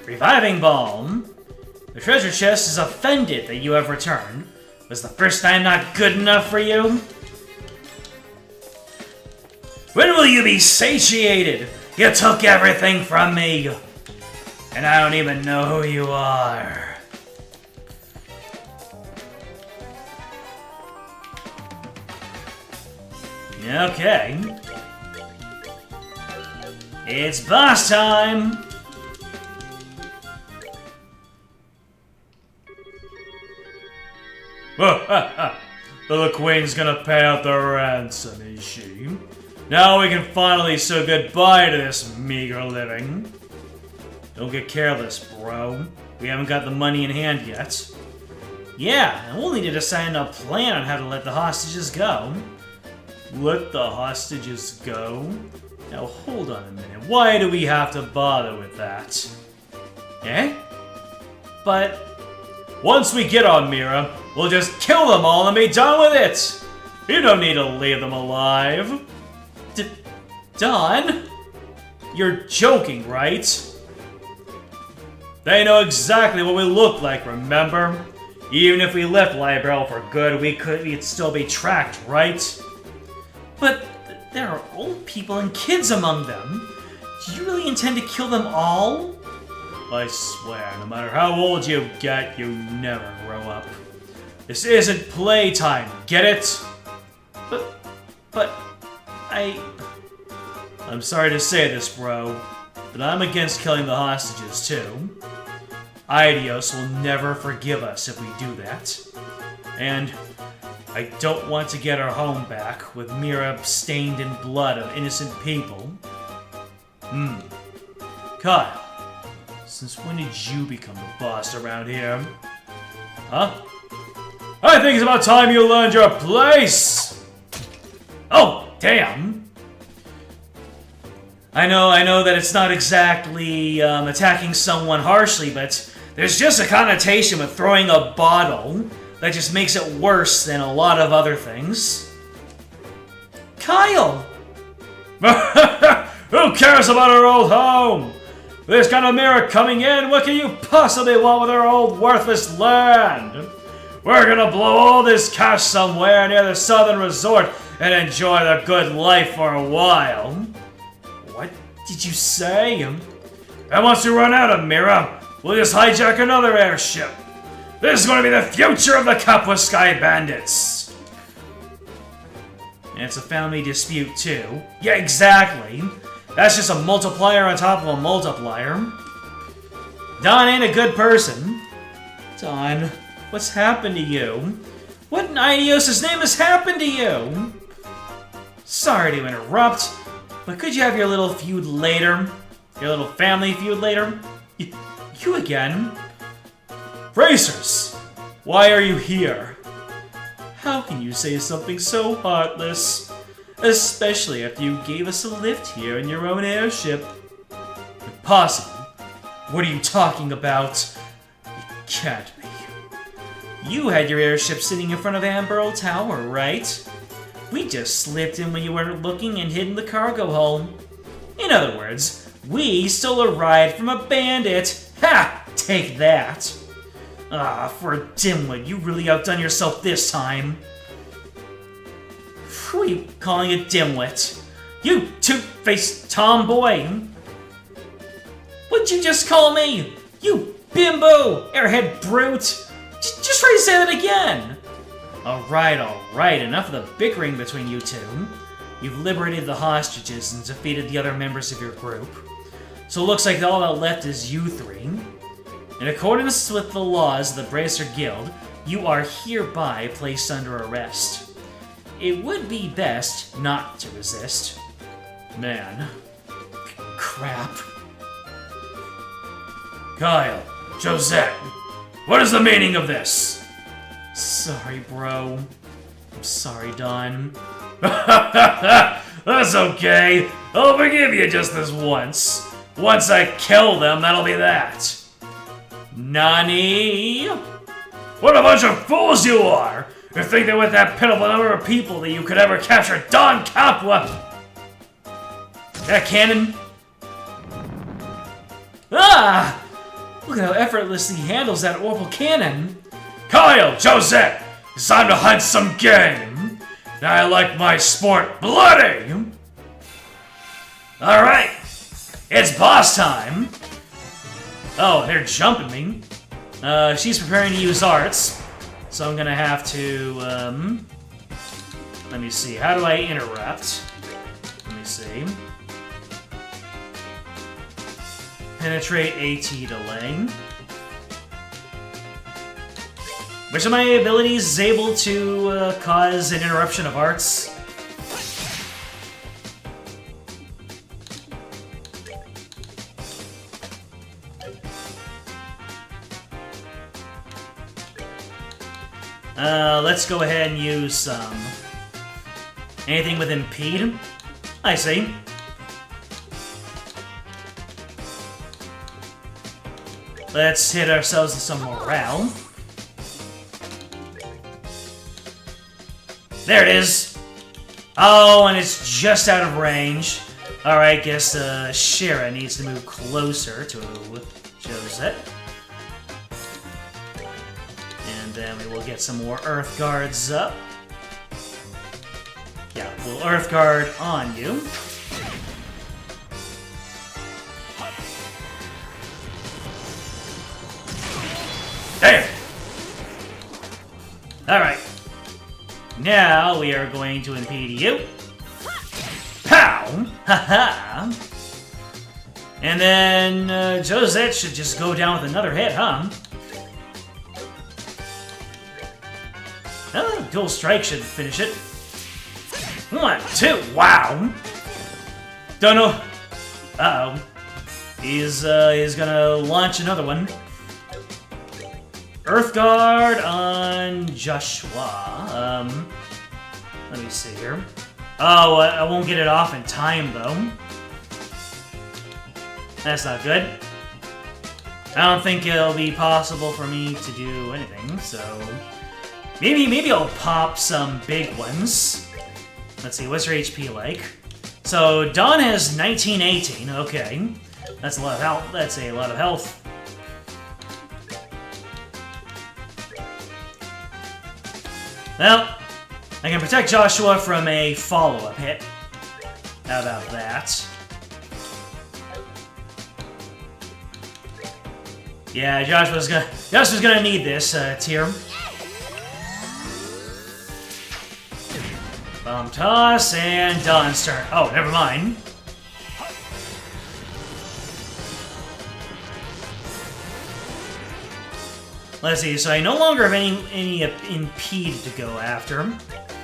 Reviving Balm. The treasure chest is offended that you have returned. Was the first time not good enough for you? When will you be satiated? You took everything from me. And I don't even know who you are. Okay. It's boss time! The Queen's gonna pay out the ransom, is she? Now we can finally say goodbye to this meager living. Don't get careless, bro. We haven't got the money in hand yet. Yeah, and we'll need to decide on a plan on how to let the hostages go. Let the hostages go? Now hold on a minute, why do we have to bother with that? Eh? But... once we get on Mira, we'll just kill them all and be done with it! You don't need to leave them alive. Don? You're joking, right? They know exactly what we look like, remember? Even if we left Librel for good, we'd still be tracked, right? But there are old people and kids among them. Do you really intend to kill them all? I swear, no matter how old you get, you never grow up. This isn't playtime, get it? But, I'm sorry to say this, bro, but I'm against killing the hostages, too. Aidios will never forgive us if we do that. And I don't want to get our home back with Mira stained in blood of innocent people. Kyle, since when did you become the boss around here? Huh? I think it's about time you learned your place! Oh, damn! I know that it's not exactly attacking someone harshly, but there's just a connotation with throwing a bottle that just makes it worse than a lot of other things. Kyle! Who cares about our old home? With this kind of mirror coming in, what can you possibly want with our old worthless land? We're gonna blow all this cash somewhere near the southern resort and enjoy the good life for a while. What did you say? And once we run out of Mira, we'll just hijack another airship. This is going to be the future of the Kapwa Sky Bandits. And it's a family dispute, too. Yeah, exactly. That's just a multiplier on top of a multiplier. Don ain't a good person. Don, what's happened to you? What in Aidios' name has happened to you? Sorry to interrupt, but could you have your little feud later? Your little family feud later? You again? Racers! Why are you here? How can you say something so heartless? Especially after you gave us a lift here in your own airship. Impossible. What are you talking about? It can't be. You had your airship sitting in front of Amberl Tower, right? We just slipped in when you weren't looking and hid in the cargo hold. In other words, we stole a ride from a bandit. Ha! Take that. Ah, for a dimwit, you really outdone yourself this time. Who are you calling a dimwit? You two-faced tomboy! What'd you just call me? You bimbo! Airhead brute! Just try to say that again! Alright, enough of the bickering between you two. You've liberated the hostages and defeated the other members of your group. So it looks like all that left is you three. In accordance with the laws of the Bracer Guild, you are hereby placed under arrest. It would be best not to resist. Man. Crap. Kyle, Josette, what is the meaning of this? Sorry, bro. I'm sorry, Don. That's okay. I'll forgive you just this once. Once I kill them, that'll be that. Nani? What a bunch of fools you are! You think that with that pitiful number of people that you could ever capture Don Kapwa? That cannon? Ah! Look at how effortlessly he handles that orbital cannon. Kyle, Josette, it's time to hunt some game. I like my sport bloody. Alright, it's boss time. Oh, they're jumping me. She's preparing to use arts, so I'm gonna have to, let me see, how do I interrupt? Let me see. Penetrate AT delay. Which of my abilities is able to cause an interruption of arts? Let's go ahead and use some... anything with impede? I see. Let's hit ourselves with some morale. There it is! Oh, and it's just out of range. Alright, guess Shira needs to move closer to Josette. And then we will get some more Earth Guards up. Yeah, we'll Earth Guard on you. Damn! Alright. Now we are going to impede you. Pow! Haha! And then Josette should just go down with another hit, huh? Oh, dual strike should finish it. 1, 2, wow! Don't know. Uh-oh. He's gonna launch another one. Earth Guard on Joshua. Let me see here. Oh, I won't get it off in time, though. That's not good. I don't think it'll be possible for me to do anything, so... Maybe I'll pop some big ones. Let's see, what's your HP like? So, Dawn has 1918, okay. That's a lot of health. That's a lot of health. Well, I can protect Joshua from a follow-up hit. How about that? Yeah, Joshua's gonna need this tier. Bomb toss and Dawn's turn. Oh, never mind. Let's see, so I no longer have any impede to go after.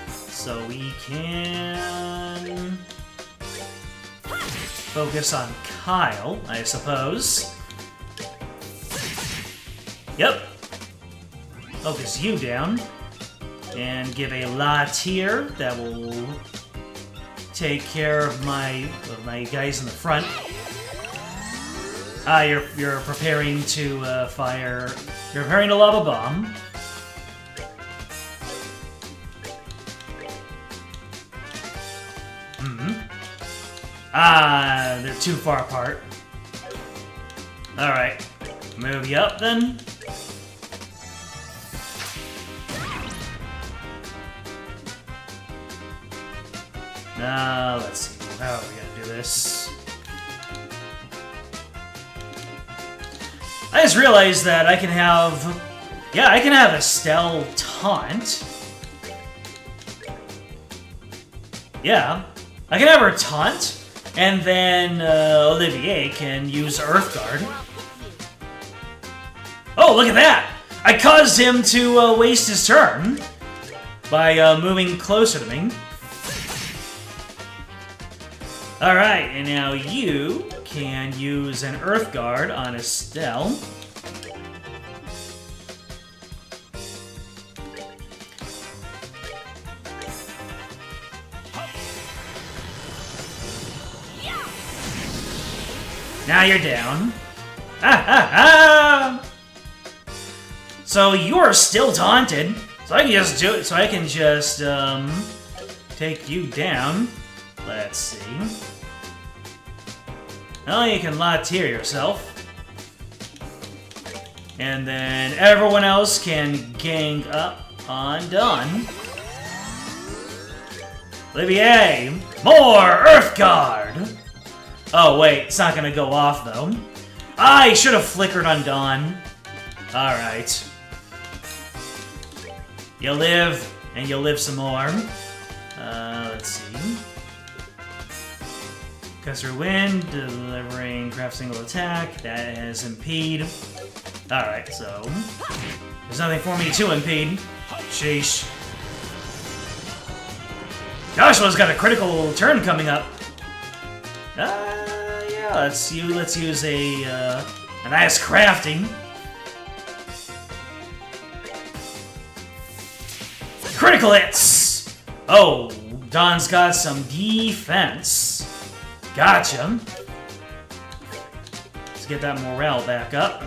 So we can focus on Kyle, I suppose. Yep. Focus you down. And give a La tier that will take care of my guys in the front. Ah, you're preparing to fire. You're preparing to lob a bomb. Ah, they're too far apart. All right, move you up then. Now let's see. How are we gonna do this? I just realized that I can have... Yeah, I can have Estelle taunt. Yeah. I can have her taunt, and then Olivier can use Earth Guard. Oh, look at that! I caused him to waste his turn by moving closer to me. Alright, and now you can use an Earth Guard on Estelle. Now you're down. So you're still taunted. So I can just do it. So I can just take you down. Let's see. Well, you can Latier yourself. And then everyone else can gang up on Dawn. Olivier! More Earth Guard! Oh, wait. It's not gonna go off, though. I should have flickered on Dawn. Alright. You live, and you'll live some more. Let's see. Custer Wind, delivering craft single attack. That has impede. Alright, so... there's nothing for me to impede. Sheesh. Joshua's got a critical turn coming up. Yeah, let's use a nice crafting. Critical hits! Oh, Dawn's got some defense. Gotcha. Let's get that morale back up.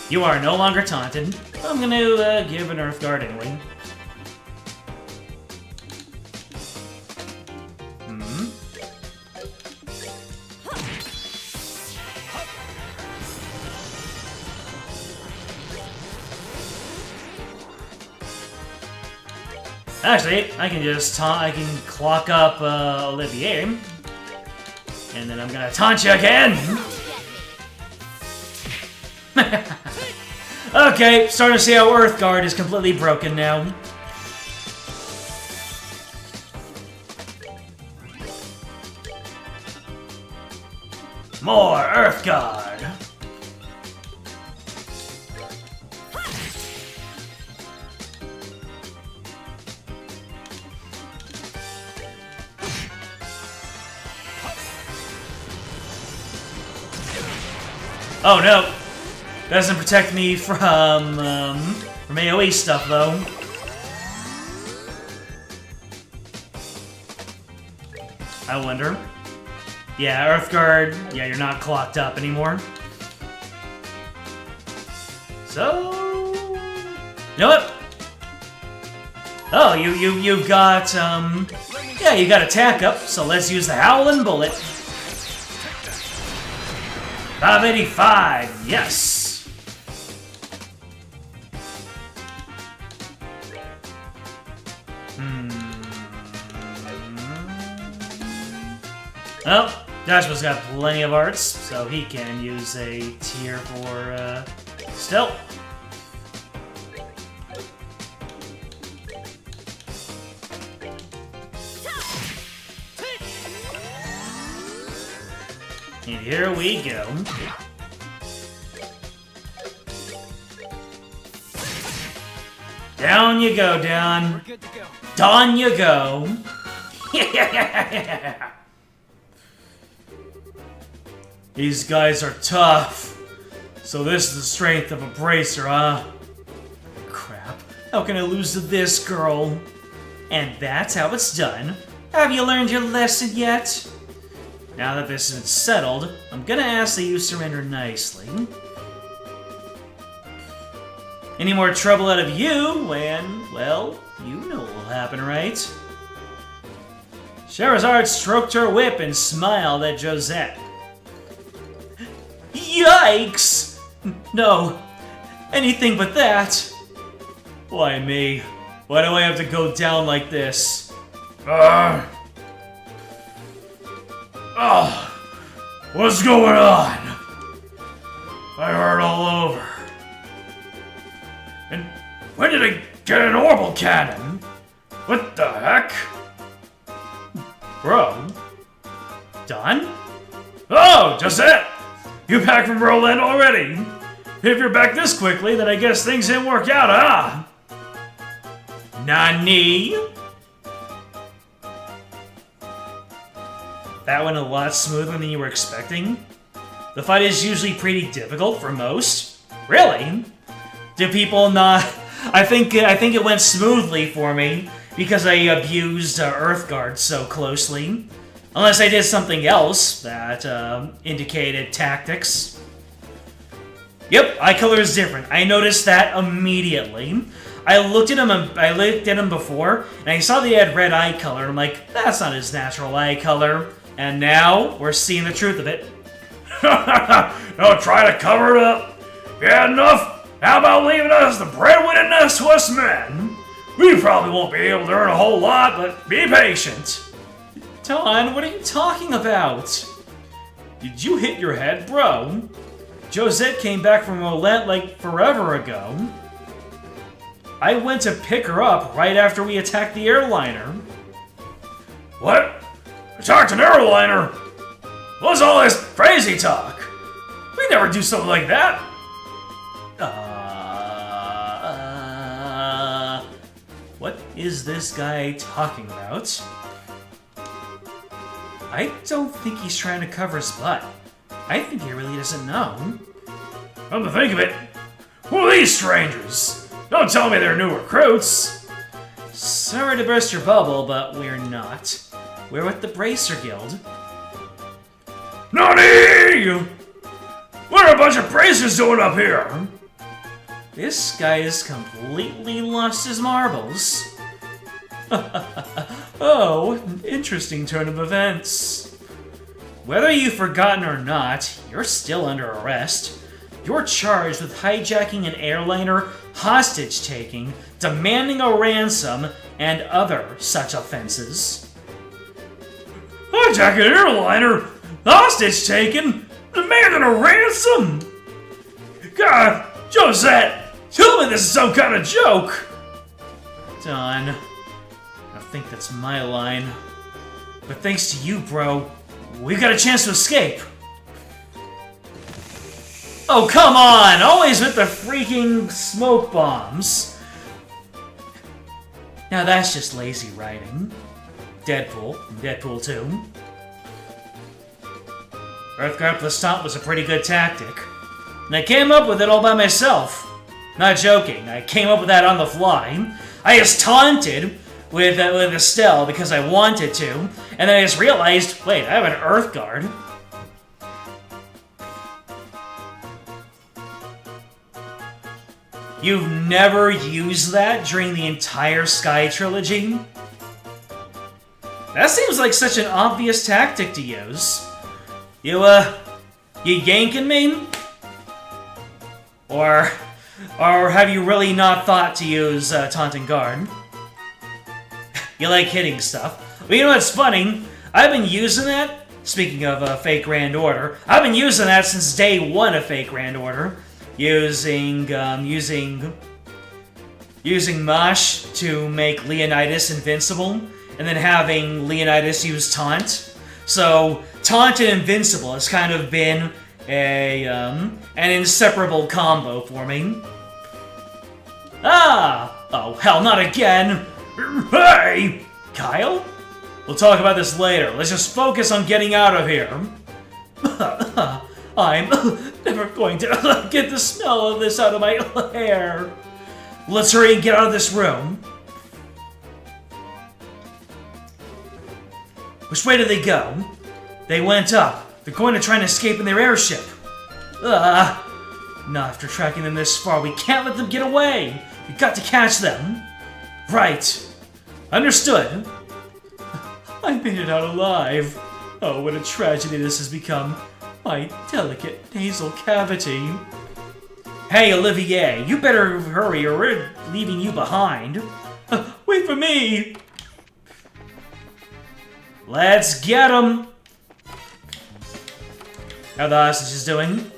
You are no longer taunted. I'm gonna give an Earth Guard anyway. Actually, I can just I can clock up Olivier, And then I'm gonna taunt you again! Okay, starting to see how Earthguard is completely broken now. More Earthguard! Oh no! Doesn't protect me from AoE stuff though. I wonder. Yeah, Earthguard, yeah, you're not clocked up anymore. So... You know what? Oh, you've got, yeah, you got attack up, so let's use the Howling Bullet. 585, yes! Well, Joshua's got plenty of arts, so he can use a tier for, stealth. And here we go. Down you go, Don. Down you go. These guys are tough. So this is the strength of a bracer, huh? Crap. How can I lose to this girl? And that's how it's done. Have you learned your lesson yet? Now that this is settled, I'm gonna ask that you surrender nicely. Any more trouble out of you, and, well, you know what will happen, right? Scheherazade stroked her whip and smiled at Josette. Yikes! No, anything but that. Why me? Why do I have to go down like this? What's going on? I hurt all over. And when did I get an orbital cannon? What the heck? Bro? Done? Oh, just it! You back from Roland already? If you're back this quickly, then I guess things didn't work out, huh? Nani? That went a lot smoother than you were expecting. The fight is usually pretty difficult for most. Really? Do people not... I think it went smoothly for me because I abused Earthguard so closely. Unless I did something else that indicated tactics. Yep, eye color is different. I noticed that immediately. I looked at him before, and I saw that he had red eye color. I'm like, that's not his natural eye color. And now we're seeing the truth of it. Don't try to cover it up. Yeah, enough. How about leaving us the breadwinner to us men? We probably won't be able to earn a whole lot, but be patient. Don, what are you talking about? Did you hit your head, bro? Josette came back from Roulette like forever ago. I went to pick her up right after we attacked the airliner. What? Attacked an airliner? What's all this crazy talk? We never do something like that. What is this guy talking about? I don't think he's trying to cover his butt. I think he really doesn't know. Come to think of it, who are these strangers? Don't tell me they're new recruits. Sorry to burst your bubble, but we're not. We're with the Bracer Guild. Nani! What are a bunch of bracers doing up here? This guy has completely lost his marbles. Oh, interesting turn of events. Whether you've forgotten or not, you're still under arrest. You're charged with hijacking an airliner, hostage-taking, demanding a ransom, and other such offenses. Hijack an airliner? Hostage taken? Demanding a ransom? God, Josette, tell me this is some kind of joke! Done. I think that's my line. But thanks to you, bro, we've got a chance to escape. Oh, come on! Always with the freaking smoke bombs. Now that's just lazy writing. Deadpool, and Deadpool 2. Earthguard plus stomp was a pretty good tactic. And I came up with it all by myself. Not joking, I came up with that on the fly. I just taunted with Estelle because I wanted to, and then I just realized, wait, I have an Earthguard. You've never used that during the entire Sky trilogy? That seems like such an obvious tactic to use. You yanking me? Or have you really not thought to use Taunting Guard? You like hitting stuff. But you know what's funny? I've been using that, speaking of Fake Grand Order, I've been using that since day one of Fake Grand Order. Using Mosh to make Leonidas invincible, and then having Leonidas use Taunt. So, Taunt and Invincible has kind of been an inseparable combo for me. Oh, hell, not again! Hey! Kyle? We'll talk about this later. Let's just focus on getting out of here. I'm never going to get the smell of this out of my hair. Let's hurry and get out of this room. Which way did they go? They went up. They're going to try and escape in their airship. Not after tracking them this far. We can't let them get away. We've got to catch them. Right. Understood. I made it out alive. Oh, what a tragedy this has become. My delicate nasal cavity. Hey, Olivier, you better hurry or we're leaving you behind. Wait for me! Let's get him! How are the hostages doing?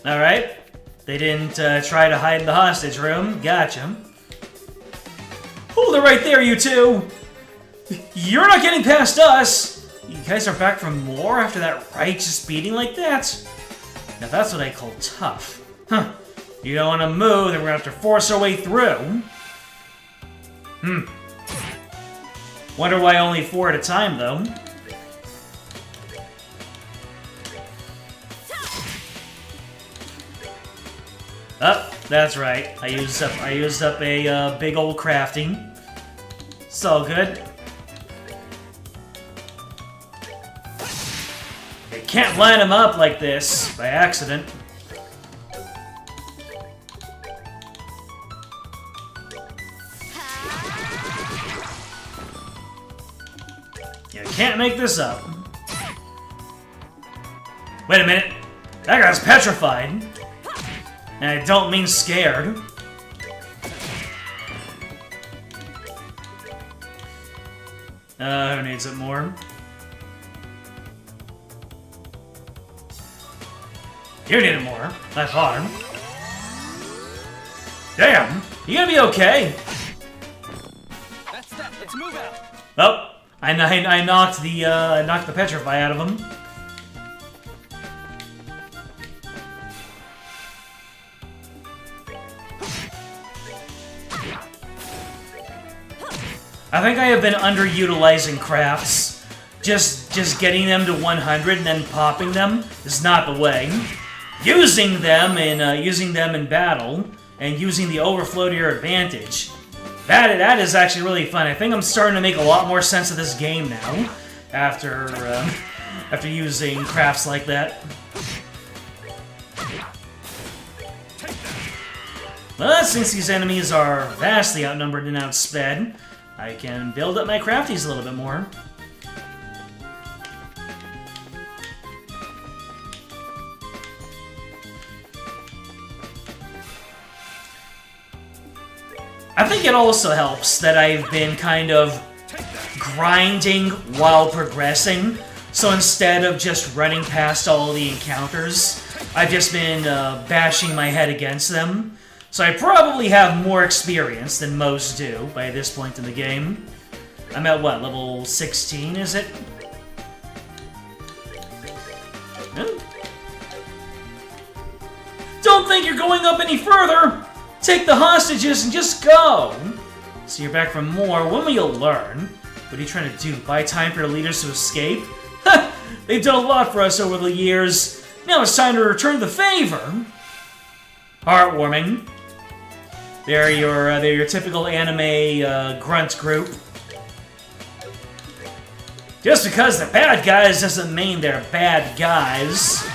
Alright. They didn't try to hide in the hostage room. Gotcha. Hold it right there, you two! You're not getting past us! You guys are back for more after that righteous beating like that? Now that's what I call tough. Huh. You don't want to move, then we're gonna have to force our way through. Wonder why only 4 at a time, though. Oh, that's right. I used up a big old crafting. It's all good. You can't line them up like this by accident. You can't make this up. Wait a minute. That guy's petrified. And I don't mean scared. Who needs it more? You need it more. By far. Damn! You gonna be okay? That's that. Let's move out. Oh, I knocked the petrify out of him. I think I have been underutilizing crafts. Just getting them to 100 and then popping them is not the way. Using them in battle and using the overflow to your advantage. That is actually really fun. I think I'm starting to make a lot more sense of this game now after using crafts like that. Well, since these enemies are vastly outnumbered and outsped, I can build up my crafties a little bit more. I think it also helps that I've been kind of grinding while progressing. So instead of just running past all the encounters, I've just been bashing my head against them. So I probably have more experience than most do by this point in the game. I'm at what, level 16, is it? Oh. Don't think you're going up any further! Take the hostages and just go! So you're back for more. When will you learn? What are you trying to do? Buy time for your leaders to escape? Ha! They've done a lot for us over the years. Now it's time to return the favor. Heartwarming. They're your typical anime grunt group. Just because they're bad guys doesn't mean they're bad guys.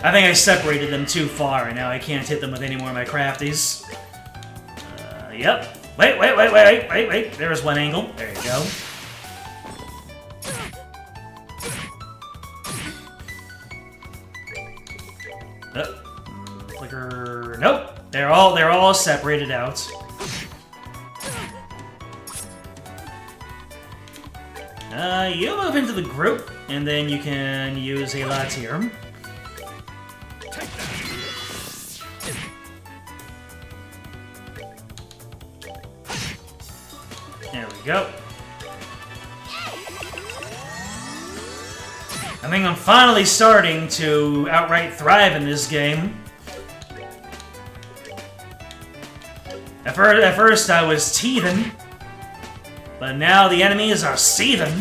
I think I separated them too far, and now I can't hit them with any more of my crafties. Yep. Wait. There's one angle. There you go. Clicker. Nope. They're all separated out. You move into the group, and then you can use a latir. There we go. I think I'm finally starting to outright thrive in this game. At first I was teething, but now the enemies are seething.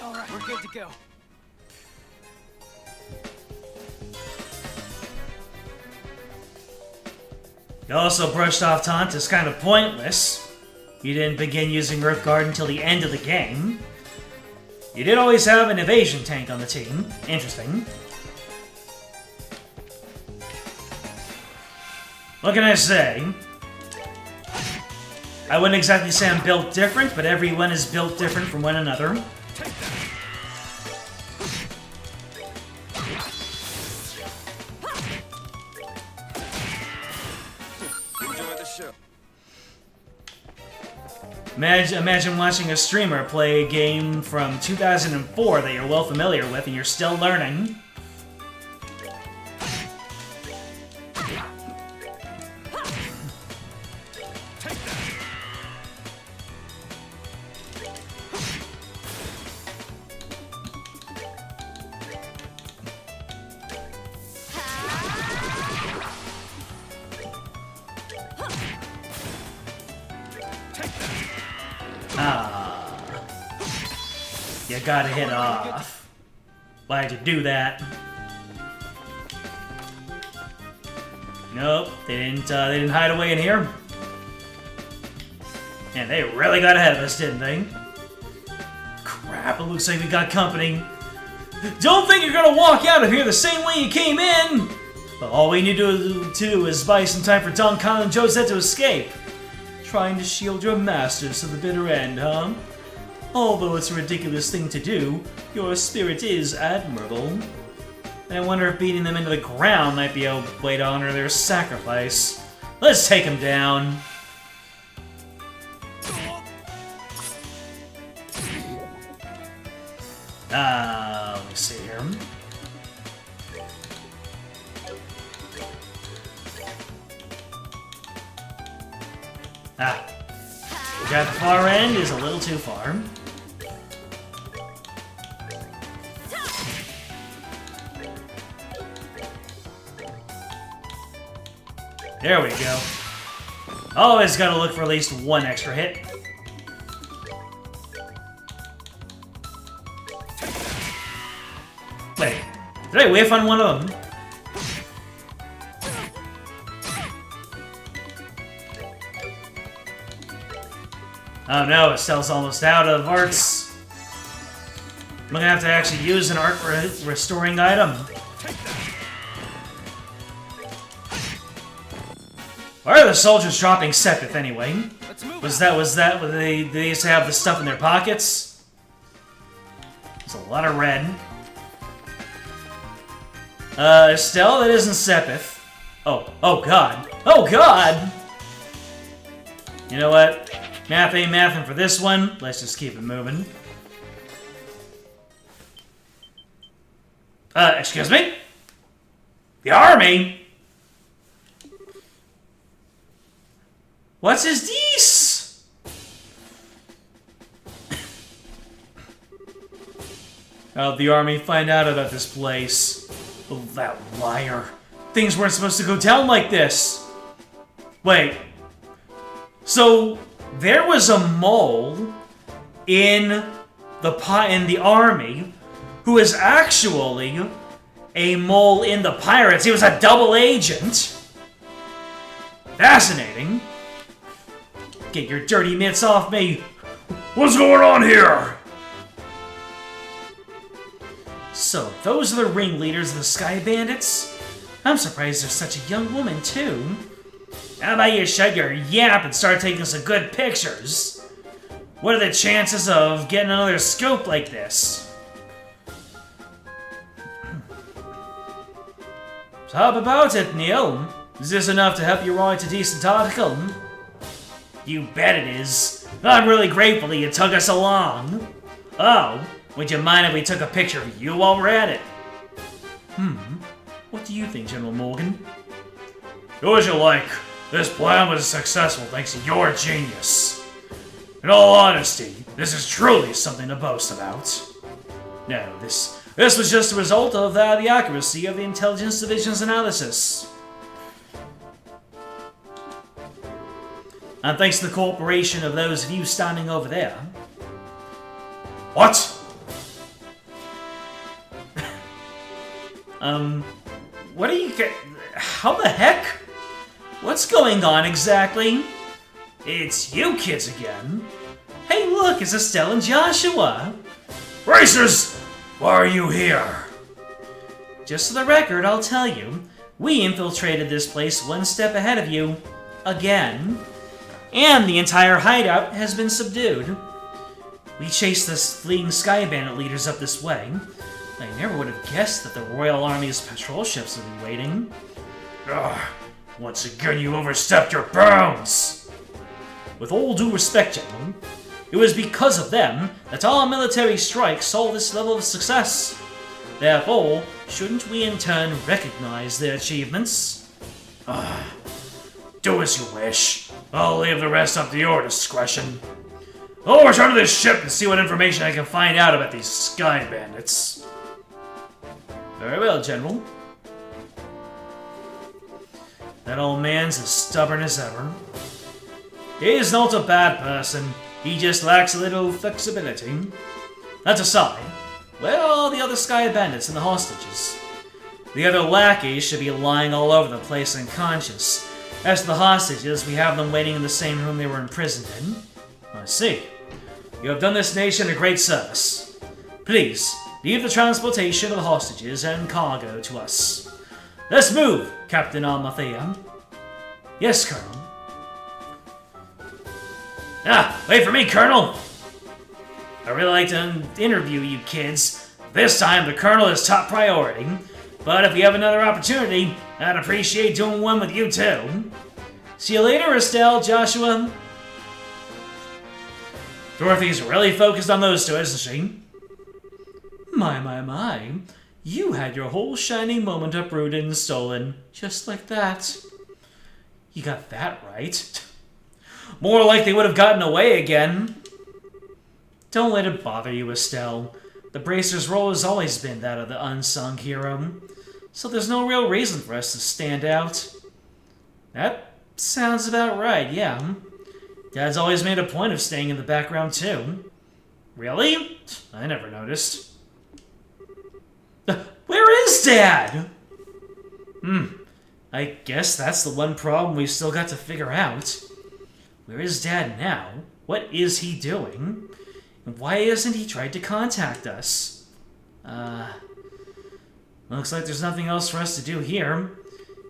Alright, we're good to go. You also brushed off taunt as kind of pointless. You didn't begin using Earthguard until the end of the game. You did always have an evasion tank on the team. Interesting. What can I say? I wouldn't exactly say I'm built different, but everyone is built different from one another. Imagine watching a streamer play a game from 2004 that you're well familiar with and you're still learning. You gotta hit off. Why'd you do that? Nope, they didn't hide away in here. And they really got ahead of us, didn't they? Crap, it looks like we got company. Don't think you're gonna walk out of here the same way you came in! But all we need to do is buy some time for Don Khan and Josette to escape. Trying to shield your masters to the bitter end, huh? Although it's a ridiculous thing to do, your spirit is admirable. And I wonder if beating them into the ground might be a way to honor their sacrifice. Let's take them down. Let me see here. The guy at the far end is a little too far. There we go. Always gotta look for at least one extra hit. Wait, did I whiff on one of them? Oh no, Estelle's almost out of arts. I'm gonna have to actually use an art restoring item. Why are the soldiers dropping Sepith anyway? Was that they used to have the stuff in their pockets? There's a lot of red. Estelle, that isn't Sepith. Oh god. Oh god! You know what? Math ain't mathin' for this one. Let's just keep it moving. Excuse me? The army? What's his dees? How'd the army find out about this place? Oh, that liar. Things weren't supposed to go down like this. Wait. So, there was a mole in the army who is actually a mole in the pirates. He was a double agent. Fascinating. Get your dirty mitts off me. What's going on here? So, those are the ringleaders of the Sky Bandits? I'm surprised there's such a young woman, too. How about you shut your yap and start taking some good pictures? What are the chances of getting another scoop like this? So how about it, Neil? Is this enough to help you write a decent article? You bet it is. I'm really grateful that you took us along. Oh, would you mind if we took a picture of you while we're at it? What do you think, General Morgan? Do as you like. This plan was successful thanks to your genius. In all honesty, this is truly something to boast about. No, this was just a result of the accuracy of the Intelligence Division's analysis. And thanks to the cooperation of those of you standing over there. What? What are you how the heck? What's going on exactly? It's you kids again. Hey look, it's Estelle and Joshua. Racers! Why are you here? Just for the record, I'll tell you, we infiltrated this place one step ahead of you. Again. And the entire hideout has been subdued. We chased the fleeing Sky Bandit leaders up this way. I never would have guessed that the Royal Army's patrol ships would be waiting. Ugh, once again you overstepped your bounds! With all due respect, General, it was because of them that our military strike saw this level of success. Therefore, shouldn't we in turn recognize their achievements? Do as you wish. I'll leave the rest up to your discretion. I'll return to this ship and see what information I can find out about these Sky Bandits. Very well, General. That old man's as stubborn as ever. He's not a bad person. He just lacks a little flexibility. That aside, where are all the other Sky Bandits and the hostages? The other lackeys should be lying all over the place unconscious. As to the hostages, we have them waiting in the same room they were imprisoned in. I see. You have done this nation a great service. Please, leave the transportation of the hostages and cargo to us. Let's move, Captain Almathea. Yes, Colonel. Wait for me, Colonel! I'd really like to interview you kids. This time, the Colonel is top priority. But if we have another opportunity, I'd appreciate doing one with you too. See you later, Estelle, Joshua. Dorothy's really focused on those two, isn't she? My. You had your whole shining moment uprooted and stolen, just like that. You got that right. More like they would have gotten away again. Don't let it bother you, Estelle. The Bracer's role has always been that of the unsung hero, so there's no real reason for us to stand out. That sounds about right, yeah. Dad's always made a point of staying in the background, too. Really? I never noticed. Where is Dad? I guess that's the one problem we've still got to figure out. Where is Dad now? What is he doing? And why hasn't he tried to contact us? Looks like there's nothing else for us to do here.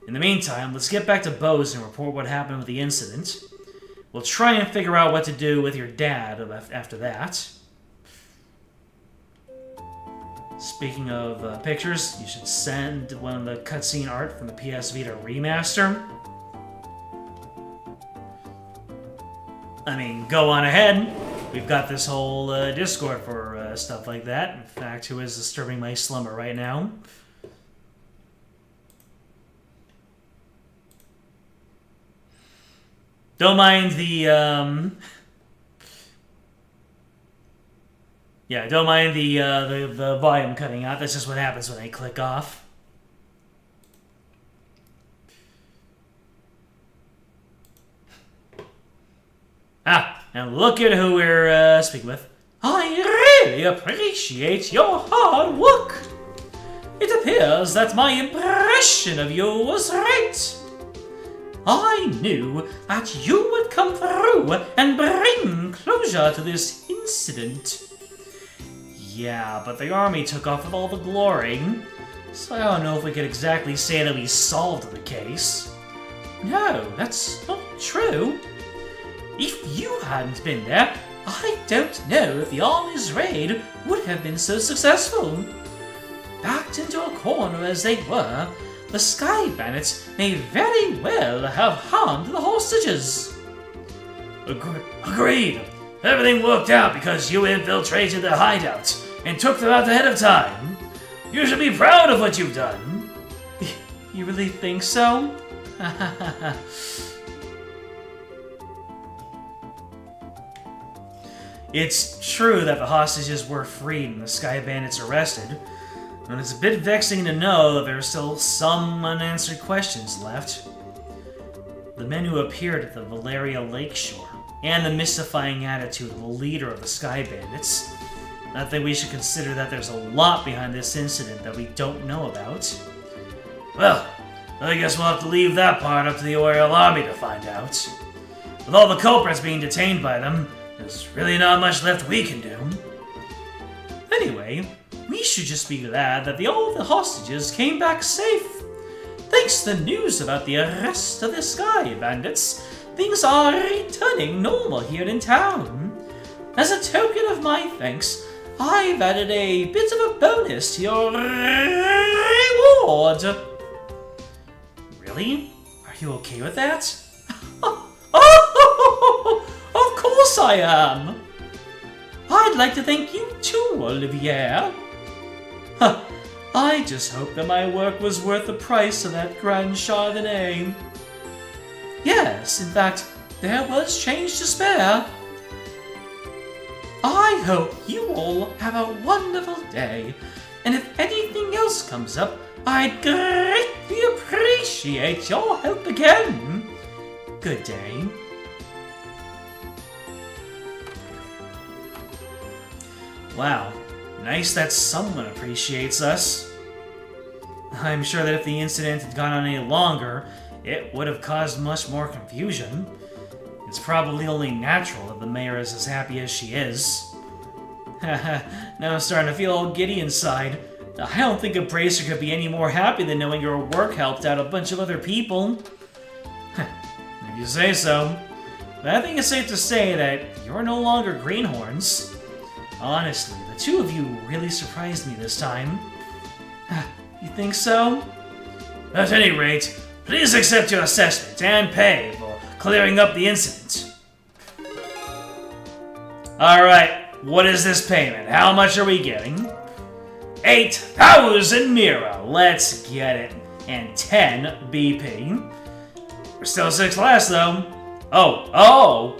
In the meantime, let's get back to Bose and report what happened with the incident. We'll try and figure out what to do with your dad after that. Speaking of pictures, you should send one of the cutscene art from the PS Vita remaster. I mean, go on ahead. We've got this whole Discord for stuff like that. In fact, who is disturbing my slumber right now? Don't mind the, yeah, don't mind the volume cutting out. That's just what happens when I click off. Ah, and look at who we're speaking with. I really appreciate your hard work. It appears that my impression of you was right. I knew that you would come through and bring closure to this incident. Yeah, but the army took off with all the glory, so I don't know if we could exactly say that we solved the case. No, that's not true. If you hadn't been there, I don't know if the army's raid would have been so successful. Backed into a corner as they were, the Sky Bandits may very well have harmed the hostages. Agreed. Everything worked out because you infiltrated the hideout and took them out ahead of time. You should be proud of what you've done. You really think so? It's true that the hostages were freed and the Sky Bandits arrested, and it's a bit vexing to know that there are still some unanswered questions left. The men who appeared at the Valeria Lakeshore, and the mystifying attitude of the leader of the Sky Bandits. I think we should consider that there's a lot behind this incident that we don't know about. Well, I guess we'll have to leave that part up to the Oriel Army to find out. With all the culprits being detained by them, there's really not much left we can do. Anyway, we should just be glad that all the hostages came back safe. Thanks to the news about the arrest of the Sky Bandits, things are returning normal here in town. As a token of my thanks, I've added a bit of a bonus to your reward. Really? Are you okay with that? Oh, of course I am. I'd like to thank you too, Olivier. I just hope that my work was worth the price of that Grand Chardonnay. Yes, in fact, there was change to spare. I hope you all have a wonderful day, and if anything else comes up, I'd greatly appreciate your help again. Good day. Wow, nice that someone appreciates us. I'm sure that if the incident had gone on any longer, it would have caused much more confusion. It's probably only natural that the mayor is as happy as she is. Now I'm starting to feel all giddy inside. I don't think a bracer could be any more happy than knowing your work helped out a bunch of other people. If you say so. But I think it's safe to say that you're no longer greenhorns. Honestly, the two of you really surprised me this time. You think so? At any rate, please accept your assessment and pay for clearing up the incident. Alright, what is this payment? How much are we getting? 8,000 Mira, let's get it. And 10 BP. We're still 6 less though. Oh!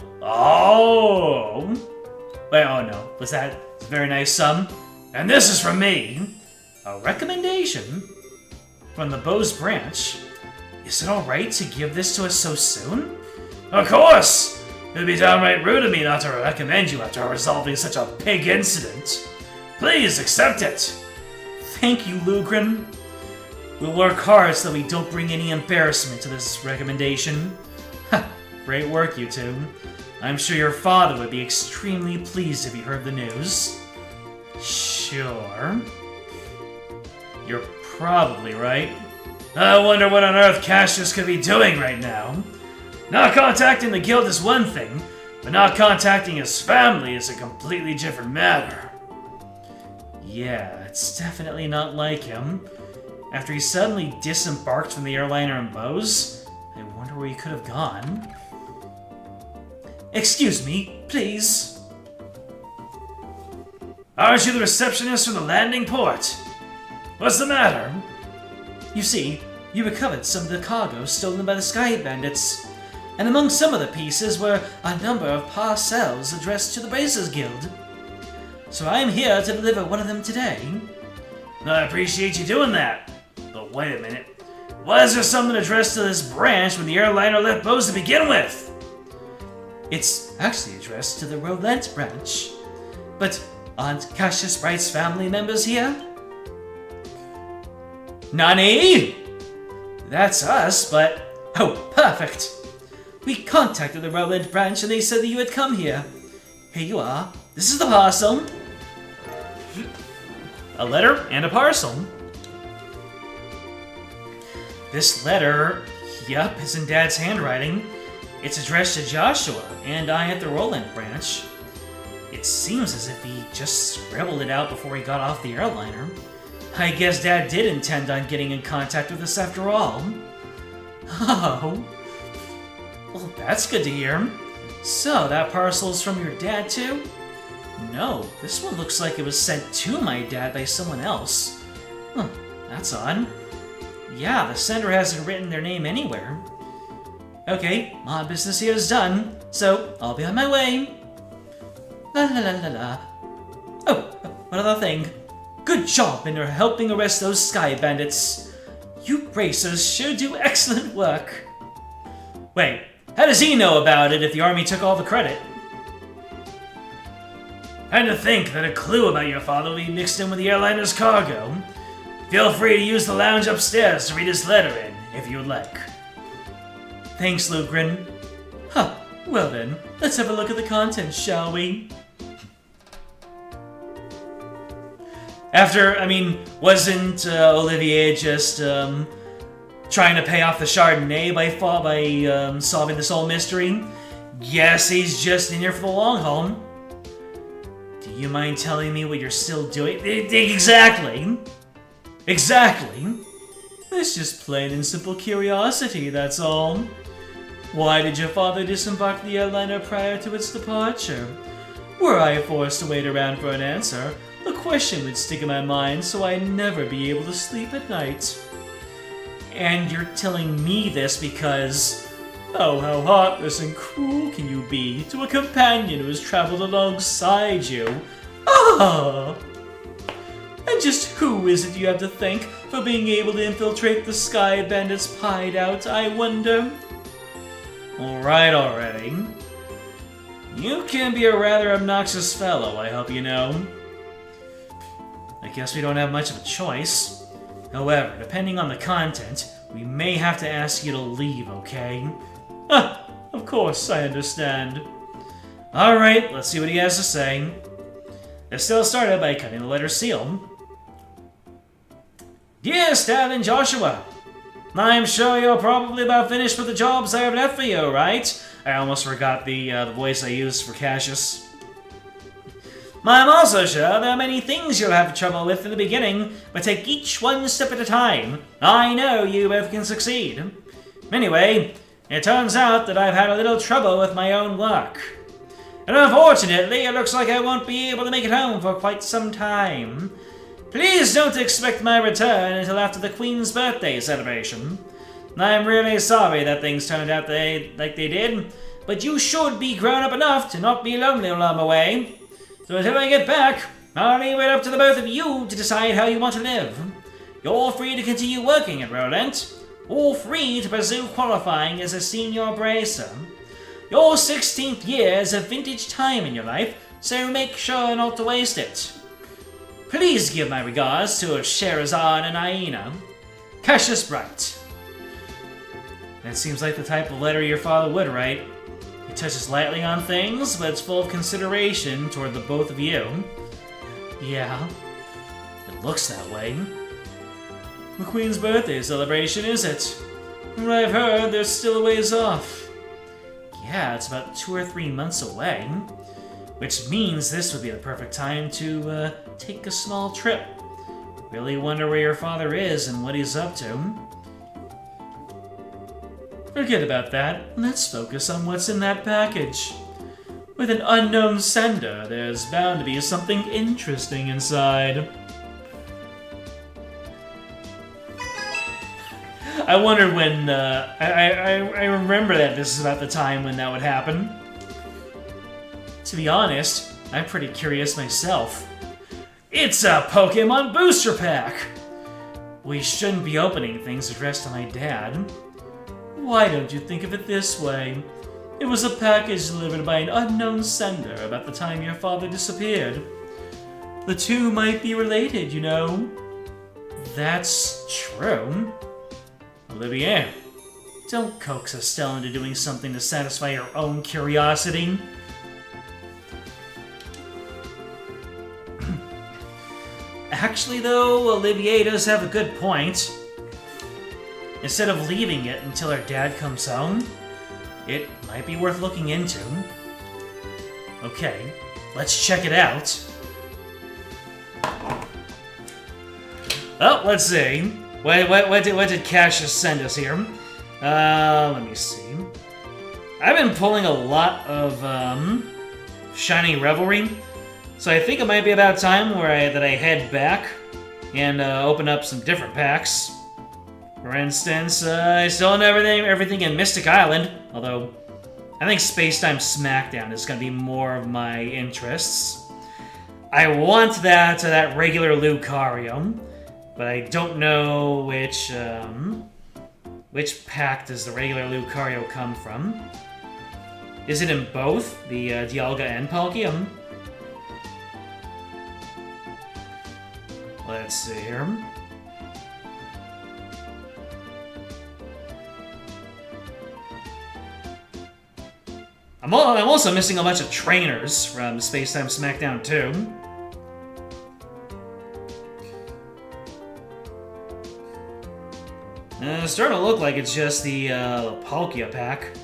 Wait, oh no, was that a very nice sum? And this is from me. A recommendation from the Bose branch. Is it alright to give this to us so soon? Of course! It would be downright rude of me not to recommend you after resolving such a big incident. Please accept it. Thank you, Lugrin. We'll work hard so that we don't bring any embarrassment to this recommendation. Great work, you two. I'm sure your father would be extremely pleased if he heard the news. Sure. You're probably right. I wonder what on earth Cassius could be doing right now. Not contacting the guild is one thing, but not contacting his family is a completely different matter. Yeah, it's definitely not like him. After he suddenly disembarked from the airliner in Bose, I wonder where he could have gone. Excuse me, please. Aren't you the receptionist from the landing port? What's the matter? You see, you recovered some of the cargo stolen by the Sky Bandits, and among some of the pieces were a number of parcels addressed to the Bracers Guild. So I am here to deliver one of them today. I appreciate you doing that. But wait a minute. Why is there something addressed to this branch when the airliner left Bose to begin with? It's actually addressed to the Rolent branch. But aren't Cassius Bright's family members here? Nani? That's us, but... Oh, perfect. We contacted the Rolent branch and they said that you had come here. Here you are. This is the parcel. A letter and a parcel. This letter, yup, is in Dad's handwriting. It's addressed to Joshua and I at the Rolent branch. It seems as if he just scribbled it out before he got off the airliner. I guess Dad did intend on getting in contact with us after all. Oh. Well, that's good to hear. So, that parcel's from your dad too? No, this one looks like it was sent to my dad by someone else. Huh, that's odd. Yeah, the sender hasn't written their name anywhere. Okay, my business here is done, so I'll be on my way. La la la la la. Oh, one other thing. Good job in helping arrest those Sky Bandits. You Bracers sure do excellent work. Wait, how does he know about it if the army took all the credit? And to think that a clue about your father will be mixed in with the airliner's cargo. Feel free to use the lounge upstairs to read his letter in, if you'd like. Thanks, Lugrin. Huh, well then, let's have a look at the contents, shall we? Wasn't Olivier just, trying to pay off the Chardonnay by solving this whole mystery? Guess he's just in here for the long haul. Do you mind telling me what you're still doing? Exactly! Exactly! It's just plain and simple curiosity, that's all. Why did your father disembark the airliner prior to its departure? Were I forced to wait around for an answer, the question would stick in my mind so I'd never be able to sleep at night. And you're telling me this because... Oh, how heartless and cruel can you be to a companion who has traveled alongside you? Ah! And just who is it you have to thank for being able to infiltrate the Sky Bandits' hideout, I wonder? Alright already. You can be a rather obnoxious fellow, I hope you know. I guess we don't have much of a choice. However, depending on the content, we may have to ask you to leave, okay? Of course, I understand. Alright, let's see what he has to say. Estelle started by cutting the letter seal. Dear Stan and Joshua, I'm sure you're probably about finished with the jobs I have left for you, right? I almost forgot the voice I used for Cassius. I'm also sure there are many things you'll have trouble with in the beginning, but take each one step at a time. I know you both can succeed. Anyway, it turns out that I've had a little trouble with my own work. And unfortunately, it looks like I won't be able to make it home for quite some time. Please don't expect my return until after the Queen's birthday celebration. I'm really sorry that things turned out like they did, but you should be grown up enough to not be lonely while I'm away. So until I get back, I'll leave it up to the both of you to decide how you want to live. You're free to continue working at Rolent, or free to pursue qualifying as a senior bracer. Your 16th year is a vintage time in your life, so make sure not to waste it. Please give my regards to Sherazan and Aina. Cassius Bright. That seems like the type of letter your father would write. He touches lightly on things, but it's full of consideration toward the both of you. Yeah, it looks that way. The Queen's birthday celebration, is it? From what I've heard, there's still a ways off. Yeah, it's about 2 or 3 months away. which means this would be the perfect time to take a small trip. Really wonder where your father is and what he's up to. Forget about that. Let's focus on what's in that package. With an unknown sender, there's bound to be something interesting inside. I wondered when, I remember that this is about the time when that would happen. To be honest, I'm pretty curious myself. It's a Pokemon Booster Pack! We shouldn't be opening things addressed to my dad. Why don't you think of it this way? It was a package delivered by an unknown sender about the time your father disappeared. The two might be related, you know. That's true. Olivier, don't coax Estelle into doing something to satisfy your own curiosity. Actually, though, Olivier does have a good point. Instead of leaving it until her dad comes home, it might be worth looking into. Okay, let's check it out. Oh, let's see. What did Cassius send us here? Let me see. I've been pulling a lot of Shining Revelry, so I think it might be about time that I head back and open up some different packs. For instance, I still own everything in Mystic Island, although I think Space-Time Smackdown is going to be more of my interests. I want that regular Lucario, but I don't know which pack does the regular Lucario come from. Is it in both, the Dialga and Palkia? Let's see here. I'm also missing a bunch of trainers from Space-Time Smackdown 2. It's starting to look like it's just the Palkia pack.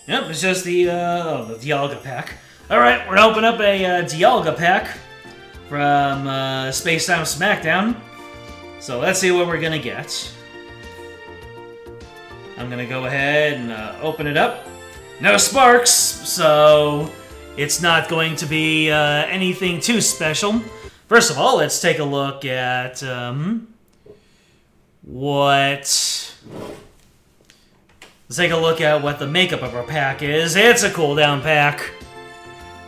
Yep, it's just the Dialga pack. Alright, we're gonna open up a Dialga pack from Space-Time Smackdown. So let's see what we're gonna get. I'm gonna go ahead and open it up. No sparks, so it's not going to be anything too special. First of all, let's take a look at what the makeup of our pack is. It's a cooldown pack.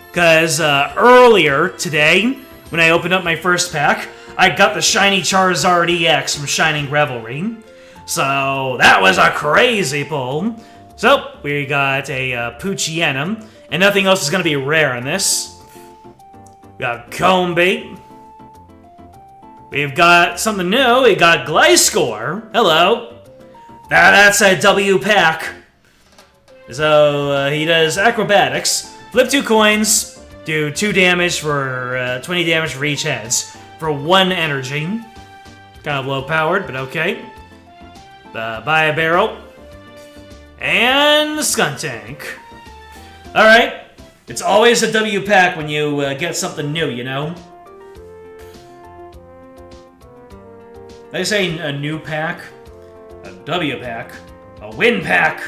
Because earlier today, when I opened up my first pack, I got the Shiny Charizard EX from Shining Revelry. So that was a crazy pull. So we got a Poochyena, and nothing else is going to be rare in this. We got Combate. We've got something new. We got Gliscor. Hello. That's a W pack. So he does Acrobatics. Flip 2 coins. Do 2 damage for 20 damage for each heads. For 1 energy. Kind of low powered, but okay. Buy a barrel. And the Skuntank. Alright. It's always a W pack when you get something new, you know? They say a new pack, a W pack, a win pack.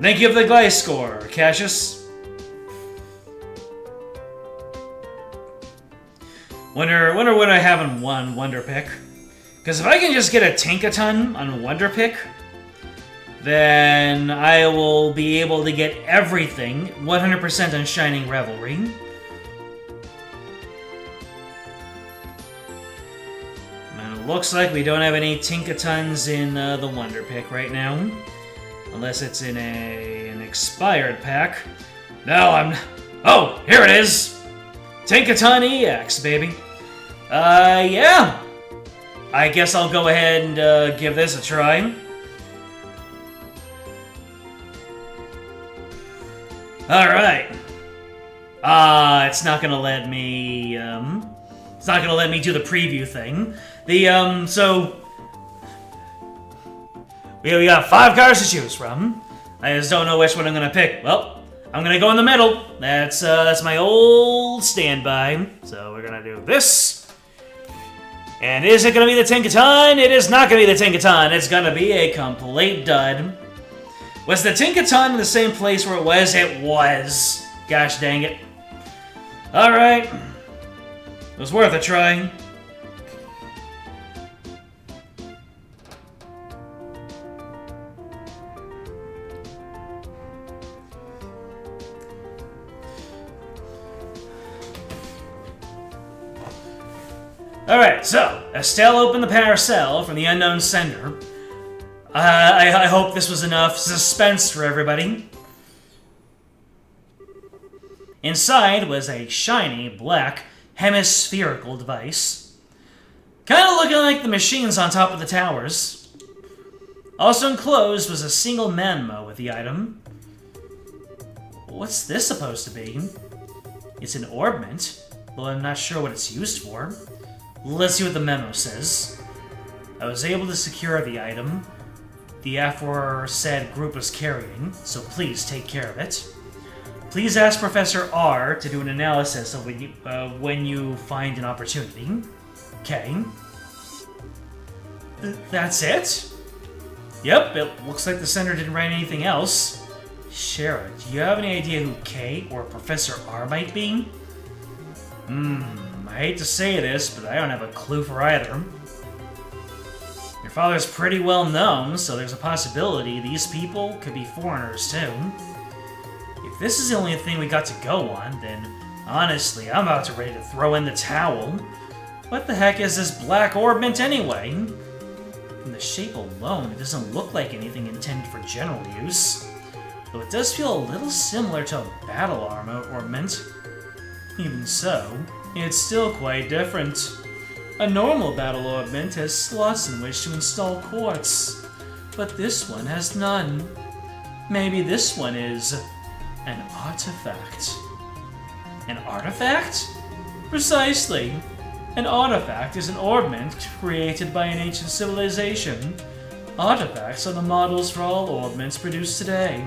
Thank you for the Gliscor, Cassius. Wonder what I have in one Wonder Pick. Because if I can just get a Tinkaton on Wonder Pick, then I will be able to get everything 100% on Shining Revelry. And it looks like we don't have any Tinkatons in the Wonder Pick right now. Unless it's in an expired pack. No, Oh, here it is! Tinkaton EX, baby. Yeah. I guess I'll go ahead and give this a try. Alright. It's not gonna let me, it's not gonna let me do the preview thing. So, We got 5 cars to choose from. I just don't know which one I'm gonna pick. Well, I'm gonna go in the middle. That's my old standby. So we're gonna do this. And is it gonna be the Tinkaton? It is not gonna be the Tinkaton. It's gonna be a complete dud. Was the Tinkaton in the same place where it was? It was. Gosh dang it. Alright. It was worth a try. Alright, so, Estelle opened the paracel from the unknown sender. I hope this was enough suspense for everybody. Inside was a shiny, black, hemispherical device. Kinda looking like the machines on top of the towers. Also enclosed was a single memo with the item. What's this supposed to be? It's an orbment, though I'm not sure what it's used for. Let's see what the memo says. I was able to secure the item the aforesaid group was carrying, so please take care of it. Please ask Professor R to do an analysis of when you find an opportunity. Okay. That's it? Yep, it looks like the center didn't write anything else. Shara, do you have any idea who K or Professor R might be? I hate to say this, but I don't have a clue for either. Your father's pretty well known, so there's a possibility these people could be foreigners too. If this is the only thing we got to go on, then honestly, I'm about to ready to throw in the towel. What the heck is this black orbment anyway? From the shape alone, it doesn't look like anything intended for general use. Though it does feel a little similar to a battle armor orbment. Even so, it's still quite different. A normal battle orbment has slots in which to install quartz, but this one has none. Maybe this one is an artifact. An artifact? Precisely. An artifact is an orbment created by an ancient civilization. Artifacts are the models for all orbments produced today.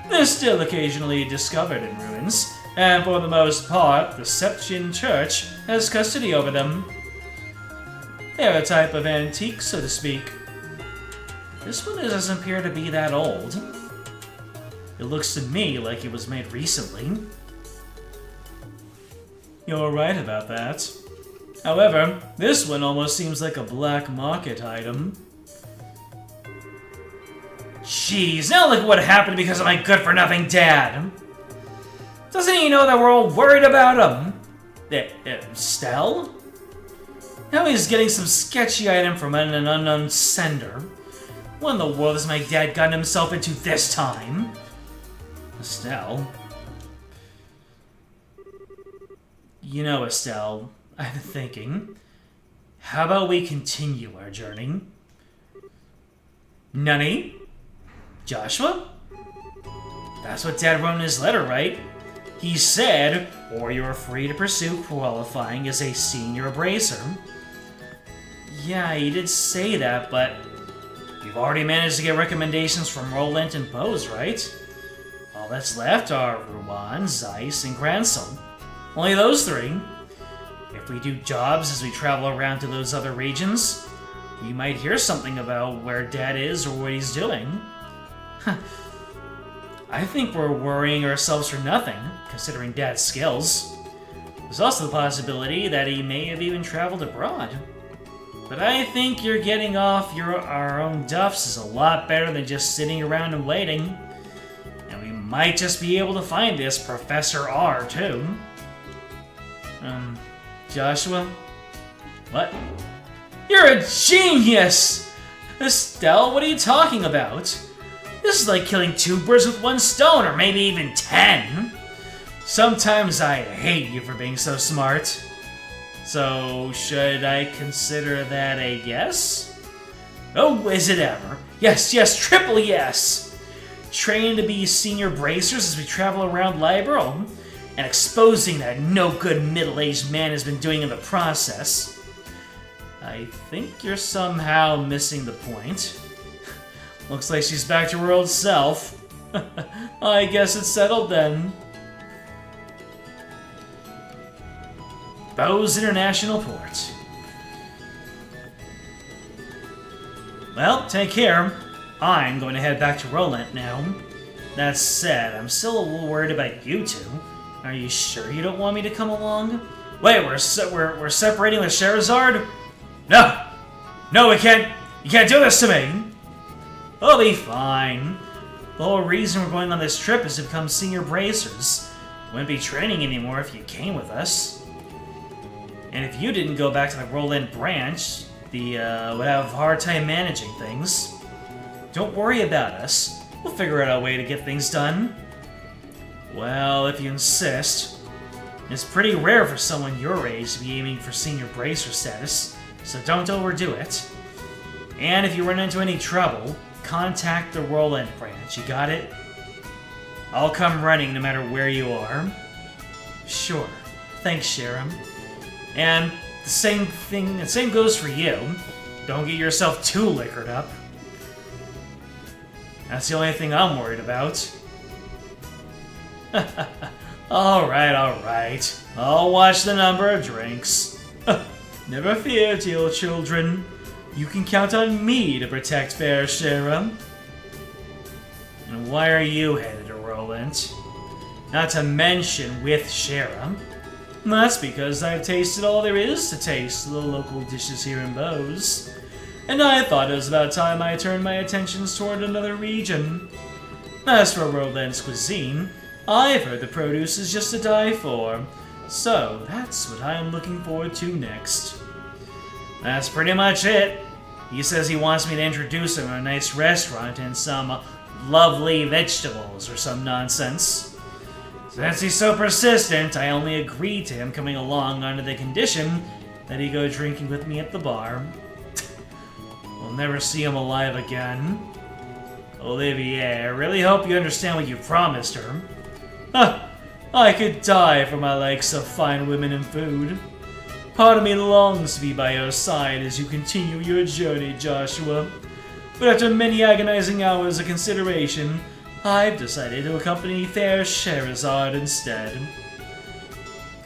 They're still occasionally discovered in ruins, and for the most part, the Septian Church has custody over them. They're a type of antique, so to speak. This one doesn't appear to be that old. It looks to me like it was made recently. You're right about that. However, this one almost seems like a black market item. Jeez, now look what happened because of my good-for-nothing dad. Doesn't he know that we're all worried about him? Stell? Now he's getting some sketchy item from an unknown sender. What in the world has my dad gotten himself into this time? Estelle? You know, Estelle, I've been thinking. How about we continue our journey? Nani? Joshua? That's what Dad wrote in his letter, right? He said, or you're free to pursue qualifying as a senior bracer. Yeah, he did say that, but you've already managed to get recommendations from Roland and Bose, right? All that's left are Ruan, Zeiss, and Gransel. Only those 3. If we do jobs as we travel around to those other regions, we might hear something about where Dad is or what he's doing. I think we're worrying ourselves for nothing, considering Dad's skills. There's also the possibility that he may have even traveled abroad. But I think you're getting off our own duffs is a lot better than just sitting around and waiting. And we might just be able to find this Professor R, too. Joshua? What? You're a genius! Estelle, what are you talking about? This is like killing 2 birds with 1 stone, or maybe even 10. Sometimes I hate you for being so smart. So, should I consider that a yes? Oh, is it ever? Yes, yes, triple yes! Training to be senior bracers as we travel around Libero, and exposing that no-good middle-aged man has been doing in the process. I think you're somehow missing the point. Looks like she's back to her old self. I guess it's settled then. Bose International Port. Well, take care. I'm going to head back to Roland now. That said, I'm still a little worried about you two. Are you sure you don't want me to come along? Wait, we're separating with Sherazard? No! No, we can't! You can't do this to me! We'll be fine. The whole reason we're going on this trip is to become senior bracers. Wouldn't be training anymore if you came with us. And if you didn't go back to the Roland branch, would have a hard time managing things. Don't worry about us. We'll figure out a way to get things done. Well, if you insist. It's pretty rare for someone your age to be aiming for senior bracer status, so don't overdo it. And if you run into any trouble, contact the Roland branch, you got it? I'll come running no matter where you are. Sure. Thanks, Sharon. And the same goes for you. Don't get yourself too liquored up. That's the only thing I'm worried about. Alright. I'll watch the number of drinks. Never fear, dear children. You can count on me to protect Fair Shara. And why are you headed to Roland? Not to mention with Shara. That's because I've tasted all there is to taste of the local dishes here in Bose. And I thought it was about time I turned my attentions toward another region. As for Roland's cuisine, I've heard the produce is just to die for. So that's what I'm looking forward to next. That's pretty much it. He says he wants me to introduce him to a nice restaurant and some lovely vegetables or some nonsense. Since he's so persistent, I only agreed to him coming along under the condition that he go drinking with me at the bar. We'll never see him alive again. Olivier, I really hope you understand what you promised her. I could die for my likes of fine women and food. Part of me longs to be by your side as you continue your journey, Joshua. But after many agonizing hours of consideration, I've decided to accompany fair Sherazard instead.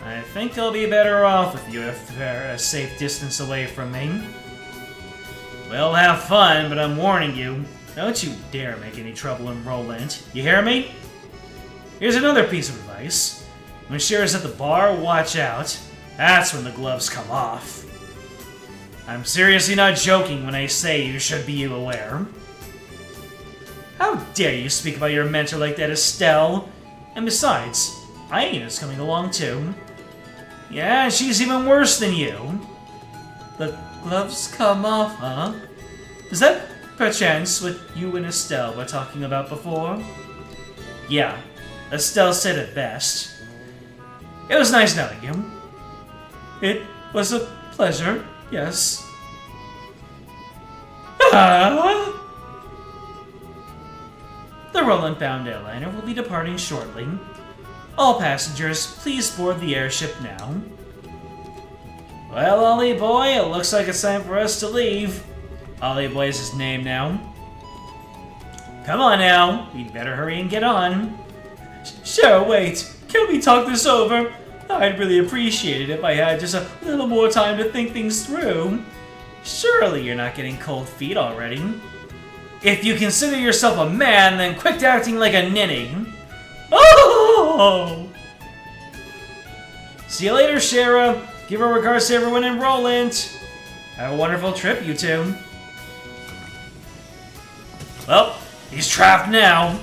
I think I'll be better off with you if they're a safe distance away from me. We'll have fun, but I'm warning you, don't you dare make any trouble in Roland. You hear me? Here's another piece of advice. When Shara's at the bar, watch out. That's when the gloves come off. I'm seriously not joking when I say you should be aware. How dare you speak about your mentor like that, Estelle? And besides, Aina's coming along too. Yeah, she's even worse than you. The gloves come off, huh? Is that perchance what you and Estelle were talking about before? Yeah, Estelle said it best. It was nice knowing you. It was a pleasure, yes. The Roland-bound airliner will be departing shortly. All passengers, please board the airship now. Well, Ollie boy, it looks like it's time for us to leave. Ollie boy is his name now. Come on now, we'd better hurry and get on. Sure, wait. Can we talk this over? I'd really appreciate it if I had just a little more time to think things through. Surely you're not getting cold feet already. If you consider yourself a man, then quit acting like a ninny. Oh! See you later, Shara. Give our regards to everyone in Roland. Have a wonderful trip, you two. Well, he's trapped now.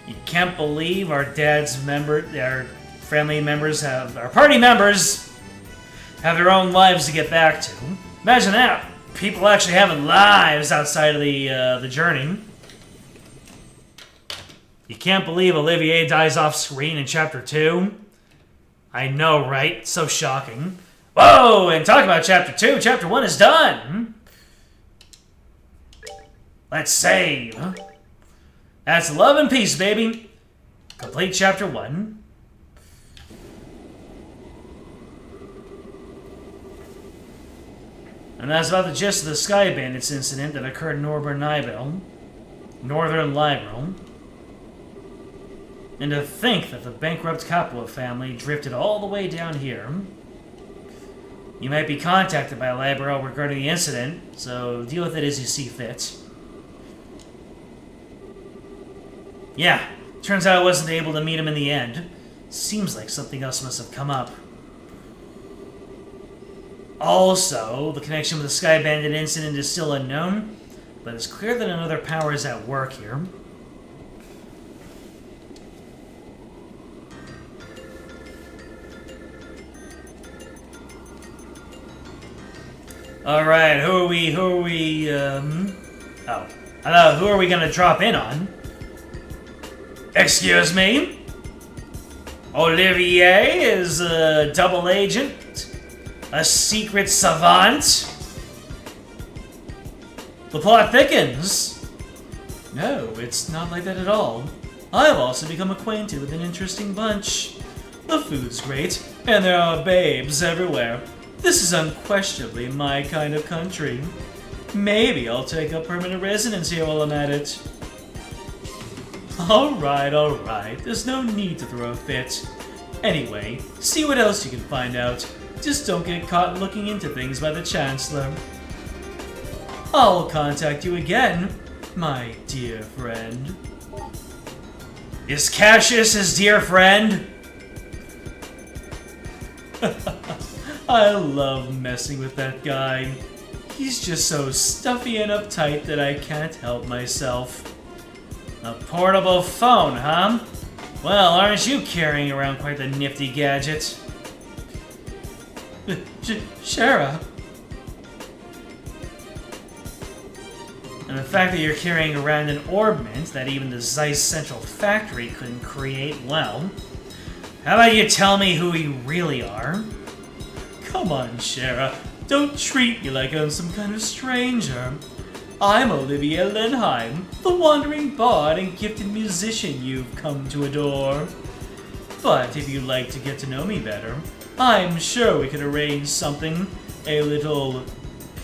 You can't believe our family members our party members have their own lives to get back to. Imagine that. People actually having lives outside of the journey. You can't believe Olivier dies off screen in Chapter 2? I know, right? So shocking. Whoa! And talk about Chapter 2, Chapter 1 is done! Let's save. That's love and peace, baby. Complete Chapter 1. And that's about the gist of the Sky Bandits incident that occurred in Northern Libro. And to think that the bankrupt Capua family drifted all the way down here. You might be contacted by Libro regarding the incident, so deal with it as you see fit. Yeah, turns out I wasn't able to meet him in the end. Seems like something else must have come up. Also, the connection with the Sky Bandit incident is still unknown, but it's clear that another power is at work here. Alright, who are we, who are we gonna drop in on? Excuse me? Olivier is a double agent? A secret savant? The plot thickens. No, it's not like that at all. I've also become acquainted with an interesting bunch. The food's great, and there are babes everywhere. This is unquestionably my kind of country. Maybe I'll take up permanent residence here while I'm at it. Alright. There's no need to throw a fit. Anyway, see what else you can find out. Just don't get caught looking into things by the Chancellor. I'll contact you again, my dear friend. Is Cassius his dear friend? I love messing with that guy. He's just so stuffy and uptight that I can't help myself. A portable phone, huh? Well, aren't you carrying around quite the nifty gadget? Shara. And the fact that you're carrying around an orbment that even the Zeiss Central Factory couldn't create, well... How about you tell me who you really are? Come on, Shara. Don't treat me like I'm some kind of stranger. I'm Olivia Lenheim, the wandering bard and gifted musician you've come to adore. But if you'd like to get to know me better, I'm sure we could arrange something. A little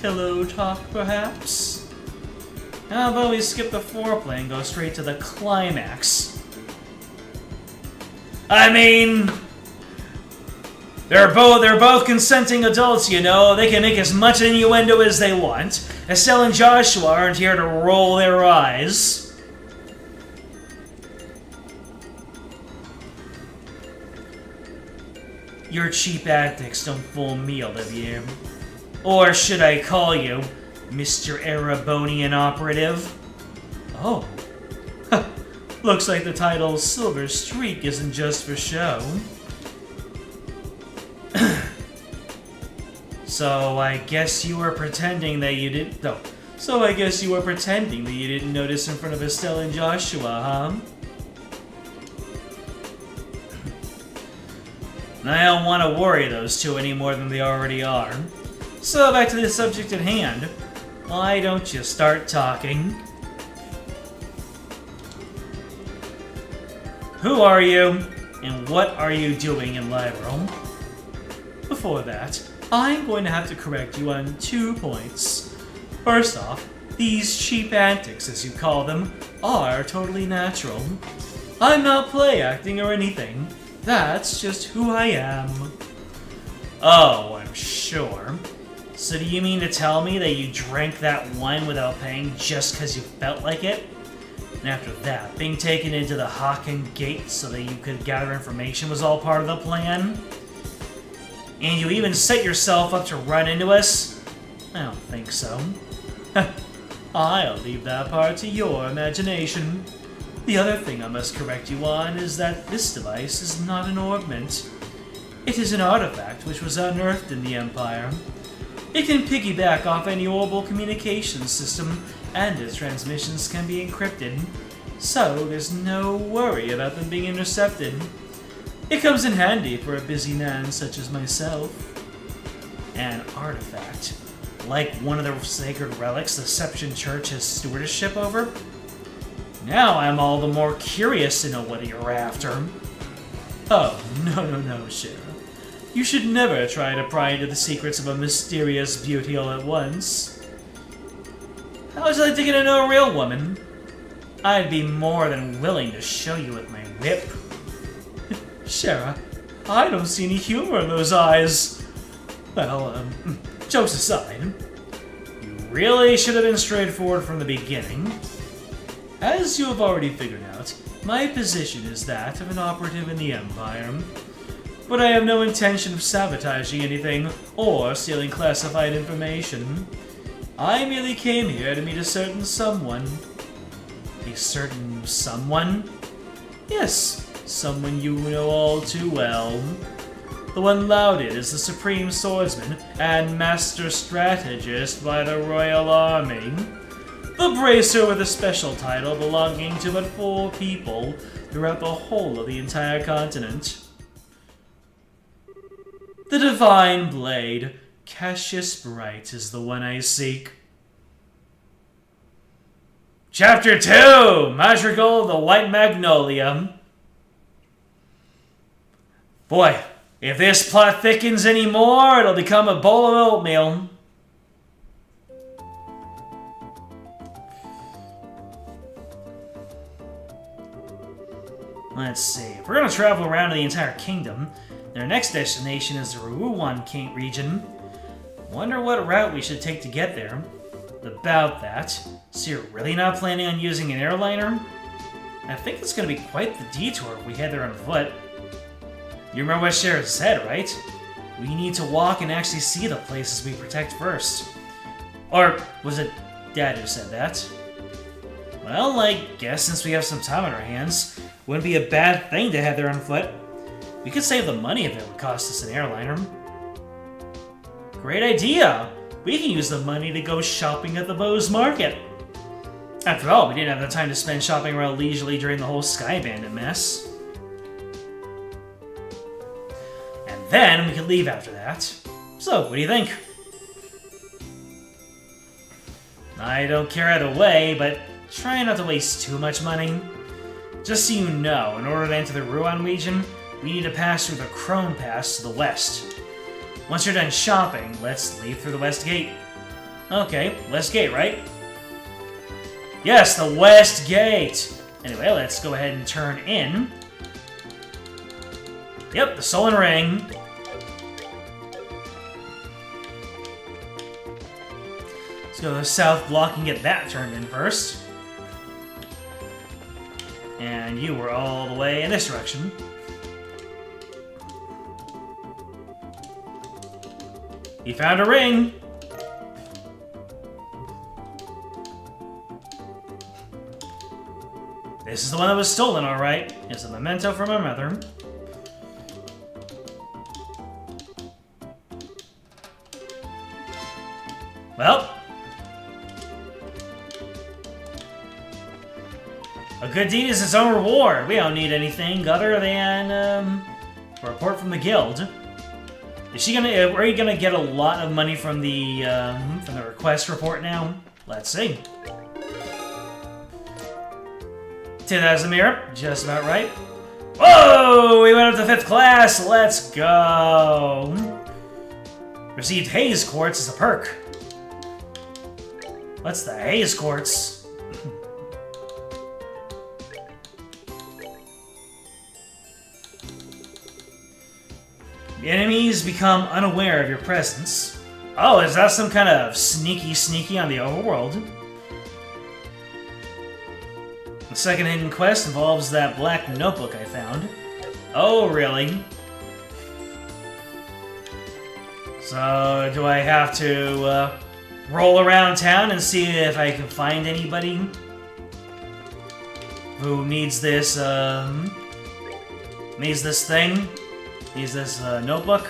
pillow talk, perhaps? How about we skip the foreplay and go straight to the climax? I mean... They're both consenting adults, you know. They can make as much innuendo as they want. Estelle and Joshua aren't here to roll their eyes. Your cheap antics don't fool me, Olivier. Or should I call you Mr. Erebonian Operative? Oh. Looks like the title Silver Streak isn't just for show. So I guess you were pretending that you didn't... No. So I guess you were pretending that you didn't notice in front of Estelle and Joshua, huh? I don't want to worry those two any more than they already are. So back to the subject at hand. Why don't you start talking? Who are you, and what are you doing in Libro? Before that, I'm going to have to correct you on 2 points. First off, these cheap antics, as you call them, are totally natural. I'm not play acting or anything. That's just who I am. Oh, I'm sure. So do you mean to tell me that you drank that wine without paying just because you felt like it? And after that, being taken into the Haken Gate so that you could gather information was all part of the plan? And you even set yourself up to run into us? I don't think so. I'll leave that part to your imagination. The other thing I must correct you on is that this device is not an orbment. It is an artifact which was unearthed in the Empire. It can piggyback off any orbital communications system, and its transmissions can be encrypted, so there's no worry about them being intercepted. It comes in handy for a busy man such as myself. An artifact, like one of the sacred relics the Seption Church has stewardship over? Now I'm all the more curious to know what you're after. Oh, no, Shara. You should never try to pry into the secrets of a mysterious beauty all at once. How would you like to get to know a real woman? I'd be more than willing to show you with my whip. Shara, I don't see any humor in those eyes. Well, jokes aside, you really should have been straightforward from the beginning. As you have already figured out, my position is that of an operative in the Empire. But I have no intention of sabotaging anything or stealing classified information. I merely came here to meet a certain someone. A certain someone? Yes, someone you know all too well. The one lauded as the supreme swordsman and master strategist by the Royal Army. The bracer with a special title belonging to but 4 people throughout the whole of the entire continent. The Divine Blade, Cassius Bright, is the one I seek. Chapter 2! Madrigal of the White Magnolia. Boy, if this plot thickens any more, it'll become a bowl of oatmeal. Let's see. If we're going to travel around to the entire kingdom, their next destination is the Ruwan King region. Wonder what route we should take to get there. About that, so you're really not planning on using an airliner? I think it's going to be quite the detour if we head there on foot. You remember what Shara said, right? We need to walk and actually see the places we protect first. Or was it Dad who said that? Well, I guess since we have some time on our hands, wouldn't be a bad thing to head there on foot. We could save the money if it would cost us an airliner. Great idea! We can use the money to go shopping at the Bose Market. After all, we didn't have the time to spend shopping around leisurely during the whole Sky Bandit mess. And then we could leave after that. So, what do you think? I don't care either way, but try not to waste too much money. Just so you know, in order to enter the Ruan region, we need to pass through the Crone Pass to the west. Once you're done shopping, let's leave through the West Gate. Okay, West Gate, right? Yes, the West Gate! Anyway, let's go ahead and turn in. Yep, the Sullen Ring. Let's go to the south block and get that turned in first. And you were all the way in this direction. You found a ring! This is the one that was stolen, alright. It's a memento from my mother. Well. A good deed is its own reward. We don't need anything other than a report from the guild. Is she gonna? Are you gonna get a lot of money from the request report now? Let's see. 10,000 mirror, just about right. Whoa! We went up to 5th class. Let's go. Received Haze Quartz as a perk. What's the Haze Quartz? The enemies become unaware of your presence. Oh, is that some kind of sneaky on the overworld? The second hidden quest involves that black notebook I found. Oh, really? So, do I have to roll around town and see if I can find anybody who needs this thing? Needs this notebook?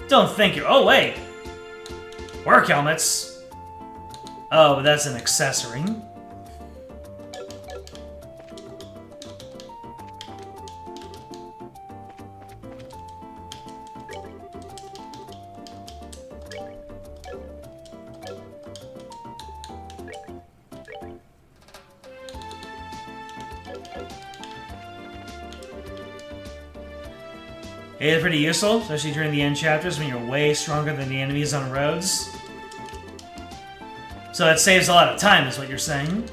Don't think you're... Oh, wait! Work helmets! Oh, but that's an accessory. It's pretty useful, especially during the end chapters when you're way stronger than the enemies on roads. So that saves a lot of time, is what you're saying.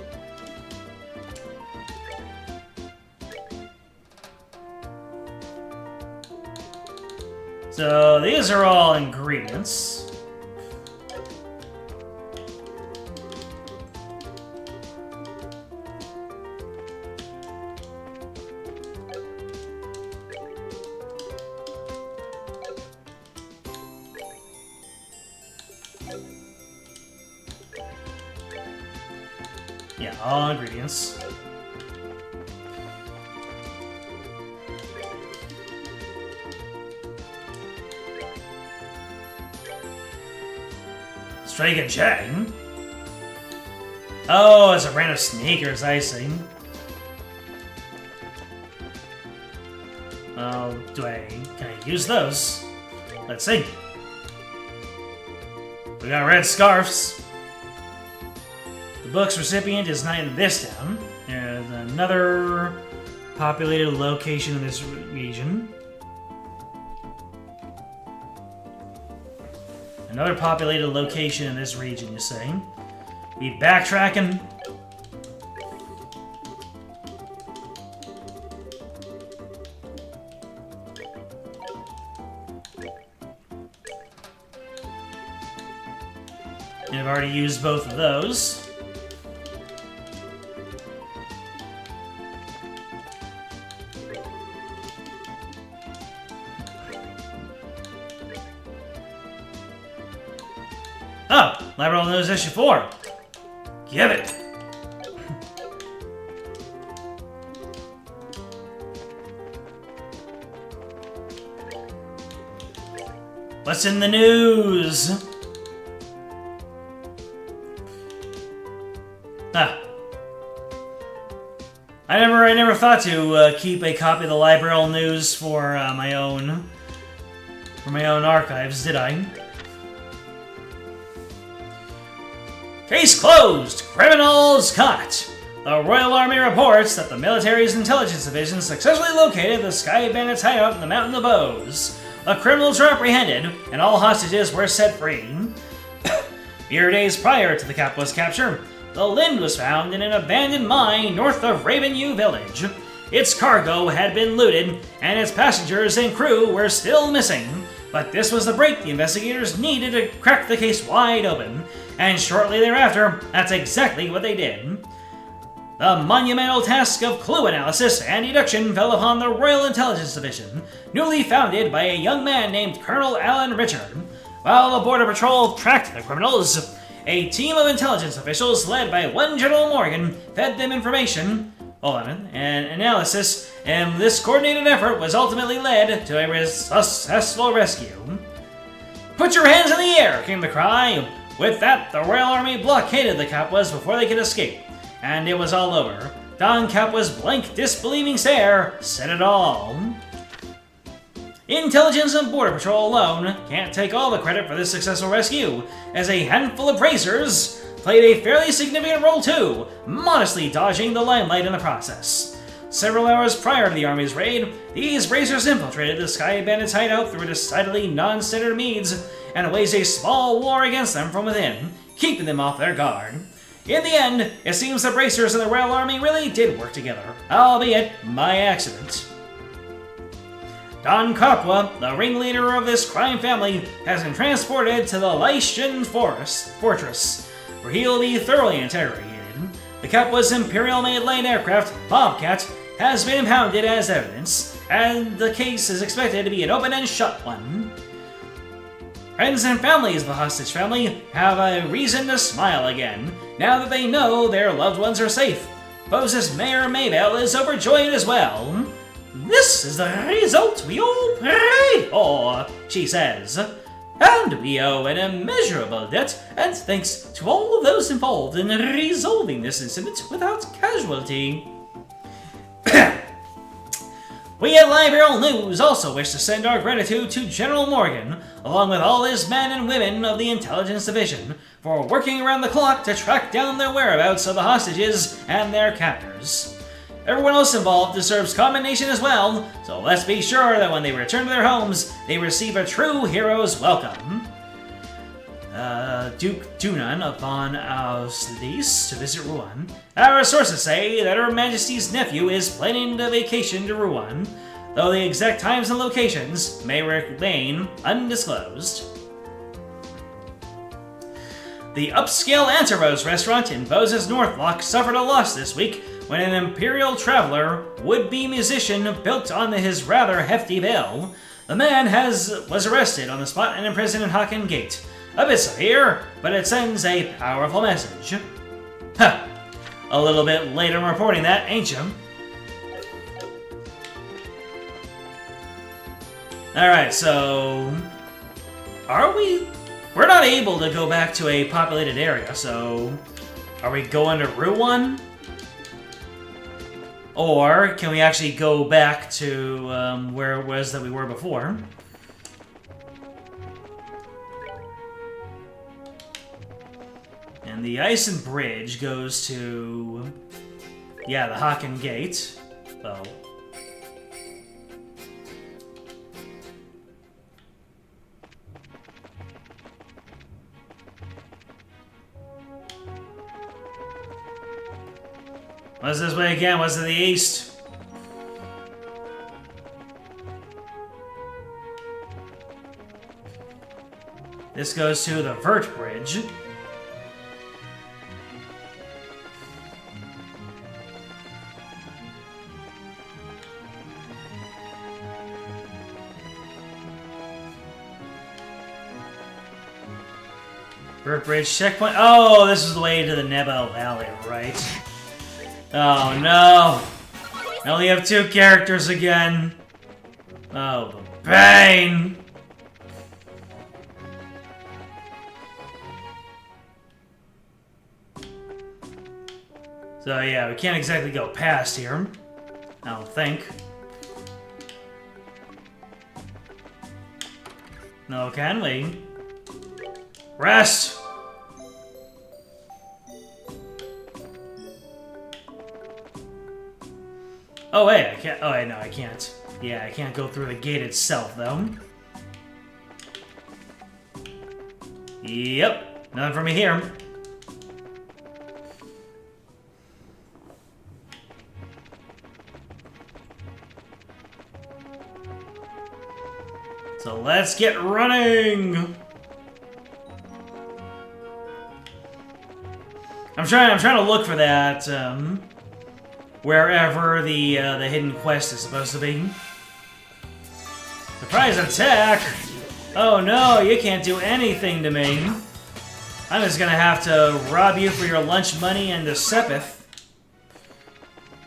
So these are all ingredients. Yeah, all ingredients. Strike a chain? Oh, it's a brand of sneakers, I see. Well, can I use those? Let's see. We got red scarves. The book's recipient is not in this town. There's another populated location in this region. Another populated location in this region, you say? Be backtracking? And I've already used both of those. Oh, Lateral News Issue 4. Give it! What's in the news? I never thought to keep a copy of the Library News for my own archives, did I? Case closed! Criminals caught! The Royal Army reports that the military's intelligence division successfully located the Sky Bandits hideout in the Mountain of Bows. The criminals were apprehended, and all hostages were set free. Mere days prior to the Capwa's capture, the Lind was found in an abandoned mine north of Ravenview Village. Its cargo had been looted, and its passengers and crew were still missing. But this was the break the investigators needed to crack the case wide open, and shortly thereafter, that's exactly what they did. The monumental task of clue analysis and deduction fell upon the Royal Intelligence Division, newly founded by a young man named Colonel Alan Richard. While the Border Patrol tracked the criminals, a team of intelligence officials led by one General Morgan fed them information and analysis, and this coordinated effort was ultimately led to a successful rescue. "Put your hands in the air!" came the cry. With that, the Royal Army blockaded the Capwas before they could escape, and it was all over. Don Capwa's blank, disbelieving stare said it all. Intelligence and Border Patrol alone can't take all the credit for this successful rescue, as a handful of racers played a fairly significant role too, modestly dodging the limelight in the process. Several hours prior to the Army's raid, these racers infiltrated the Sky Bandits' hideout through decidedly non-standard means and waged a small war against them from within, keeping them off their guard. In the end, it seems the racers and the Royal Army really did work together, albeit by accident. Don Capua, the ringleader of this crime family, has been transported to the Lycian Fortress, where he will be thoroughly interrogated. The Capua's Imperial-made light aircraft, Bobcat, has been impounded as evidence, and the case is expected to be an open and shut one. Friends and families of the hostage family have a reason to smile again, now that they know their loved ones are safe. Bose's Mayor Maybell is overjoyed as well. "This is the result we all prayed for," she says. "And we owe an immeasurable debt, and thanks to all of those involved in resolving this incident without casualty." We at Library News also wish to send our gratitude to General Morgan, along with all his men and women of the Intelligence Division, for working around the clock to track down the whereabouts of the hostages and their captors. Everyone else involved deserves commendation as well, so let's be sure that when they return to their homes, they receive a true hero's welcome. Duke Dunan upon Auslis to visit Rouen. Our sources say that Her Majesty's nephew is planning a vacation to Rouen, though the exact times and locations may remain undisclosed. The upscale Anterose restaurant in Bose's Northlock suffered a loss this week when an Imperial traveler, would-be musician, built on his rather hefty bill. The man was arrested on the spot and imprisoned in Haken Gate. A bit severe, but it sends a powerful message. Ha! A little bit late in reporting that, ain't you? Alright, so... We're not able to go back to a populated area, so... Are we going to Rouen? Or can we actually go back to where it was that we were before? And the Ison Bridge goes to... yeah, the Haken Gate. Oh. What's this way again? What's to the east? This goes to the Vert Bridge. Vert Bridge checkpoint. Oh, this is the way to the Nebo Valley, right? Oh no! I only have 2 characters again. Oh, the pain! So yeah, we can't exactly go past here. I don't think. No, can we? Rest! Oh wait, I can't. Oh wait, no, I can't. Yeah, I can't go through the gate itself, though. Yep, nothing for me here. So let's get running. I'm trying to look for that. Wherever the hidden quest is supposed to be. Surprise attack! Oh no, you can't do anything to me. I'm just gonna have to rob you for your lunch money and a sepith.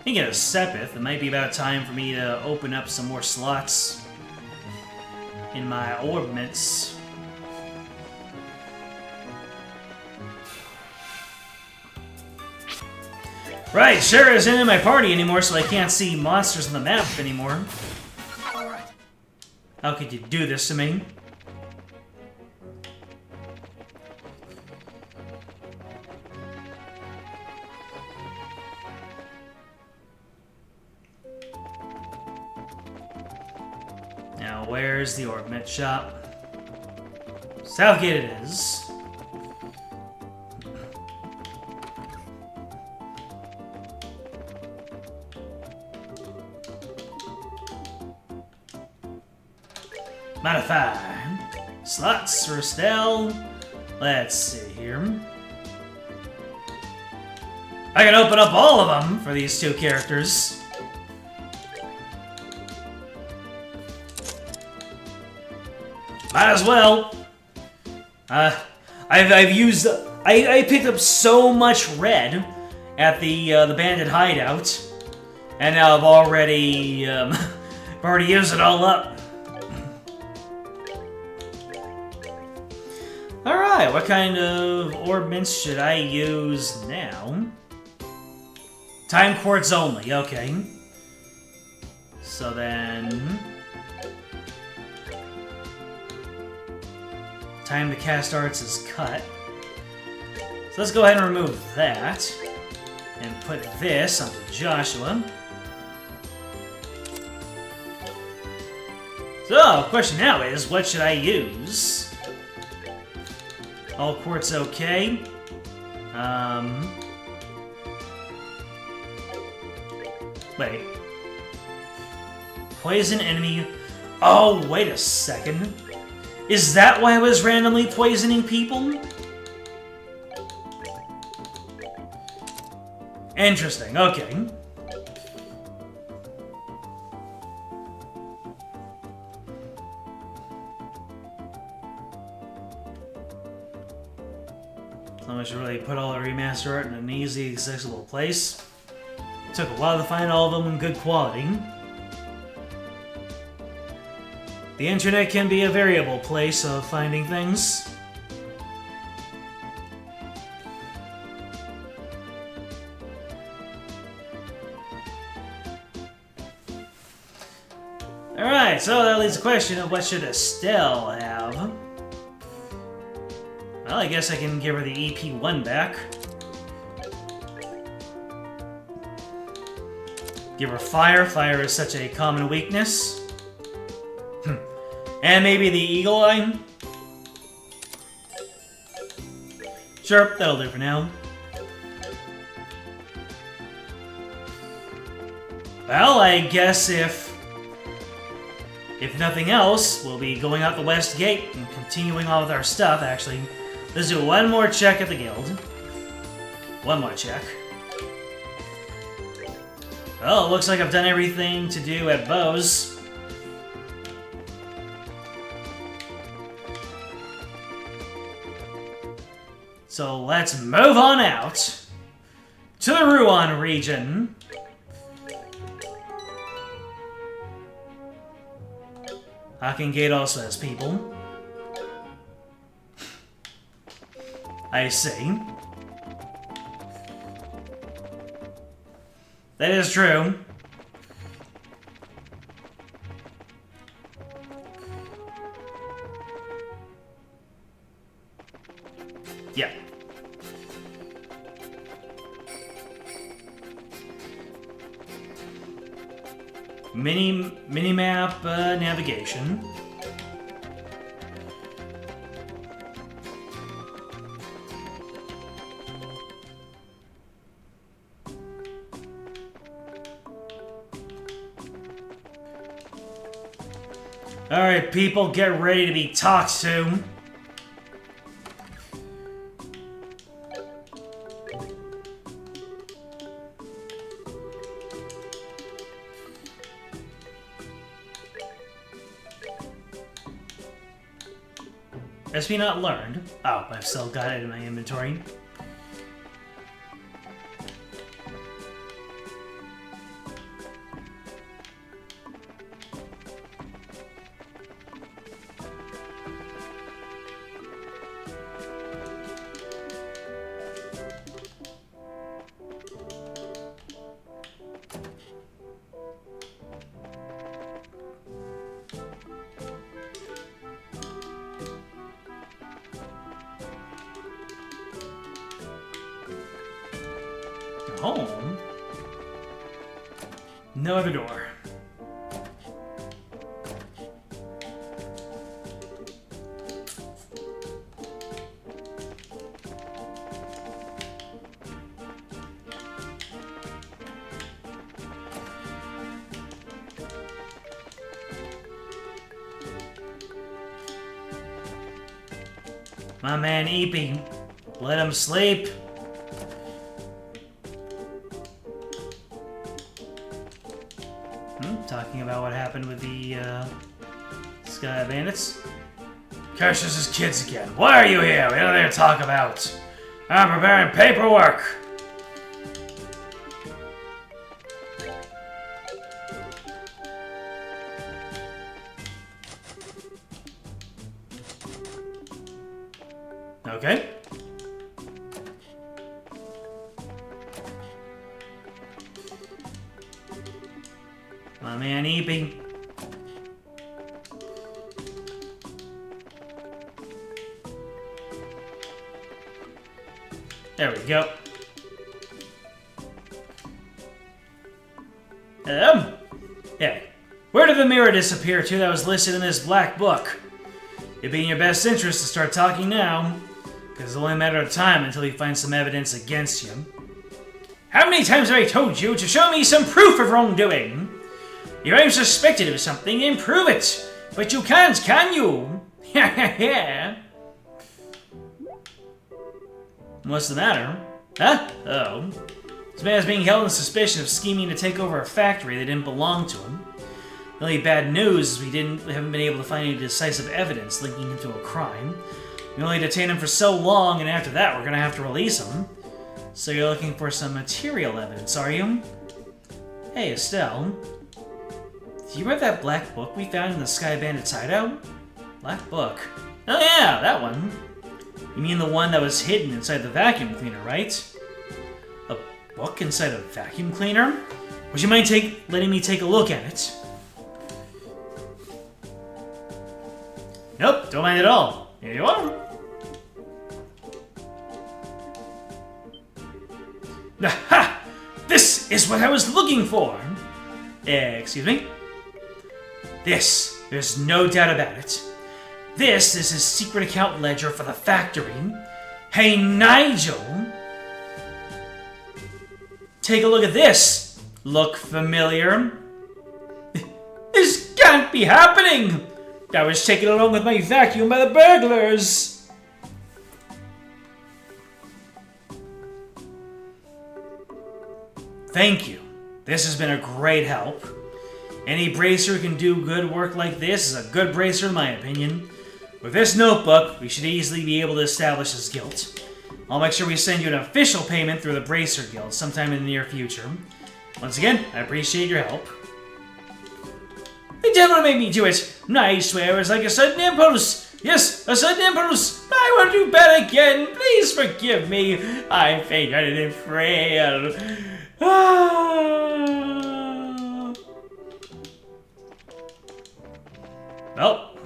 You get a sepith, it might be about time for me to open up some more slots in my orbments. Right, Shara isn't in my party anymore, so I can't see monsters on the map anymore. Alright. How could you do this to me? Now, where's the Orbment shop? Southgate it is. Modify. Slots for Estelle. Let's see here. I can open up all of them for these 2 characters. Might as well. I've used. I picked up so much red at the bandit hideout, and now I've already used it all up. Alright, what kind of orbments should I use now? Time quartz only, okay. So then... time to cast arts is cut. So let's go ahead and remove that. And put this onto Joshua. So, question now is, what should I use? All quartz okay. Wait. Poison enemy... Oh, wait a second. Is that why I was randomly poisoning people? Interesting, okay. So I should really put all the remaster art in an easy, accessible place. It took a while to find all of them in good quality. The internet can be a variable place of finding things. Alright, so that leaves the question of what should Estelle have? Well, I guess I can give her the EP1 back. Give her fire. Fire is such a common weakness. And maybe the eagle eye? Sure, that'll do for now. Well, I guess if nothing else, we'll be going out the west gate and continuing on with our stuff, actually. Let's do one more check at the guild. One more check. Well, it looks like I've done everything to do at Bose. So let's move on out to the Ruan region. Hocking Gate also has people. I see. That is true. Yeah. Minimap navigation. Alright, people, get ready to be talked to. SP not learned. Oh, I've still got it in my inventory. Home? No other door. My man Eepy, let him sleep. Talking about what happened with the Sky Bandits. Curses his kids again. Why are you here? We have nothing to talk about. I'm preparing paperwork. Okay. My man Eepy. There we go. Hey, where did did the mirror disappear to that was listed in this black book? It'd be in your best interest to start talking now, because it's only a matter of time until we find some evidence against you. How many times have I told you to show me some proof of wrongdoing? If I'm suspected of something, then prove it! But you can't, can you? Yeah. What's the matter? Huh? Oh. This man is being held in suspicion of scheming to take over a factory that didn't belong to him. The only bad news is we haven't been able to find any decisive evidence linking him to a crime. We only detained him for so long, and after that we're gonna have to release him. So you're looking for some material evidence, are you? Hey, Estelle. Do you read that black book we found in the Sky Bandit's hideout? Black book? Oh yeah, that one. You mean the one that was hidden inside the vacuum cleaner, right? A book inside a vacuum cleaner? Would you mind letting me take a look at it? Nope, don't mind at all. Here you are. Aha! This is what I was looking for! Excuse me? This, there's no doubt about it. This is his secret account ledger for the factory. Hey, Nigel! Take a look at this! Look familiar? This can't be happening! I was taken along with my vacuum by the burglars! Thank you. This has been a great help. Any bracer who can do good work like this is a good bracer in my opinion. With this notebook, we should easily be able to establish his guilt. I'll make sure we send you an official payment through the Bracer Guild sometime in the near future. Once again, I appreciate your help. The devil made me do it! I swear it was like a sudden impulse! Yes, a sudden impulse! I want to do bad again! Please forgive me! I'm faint-hearted and frail. Well,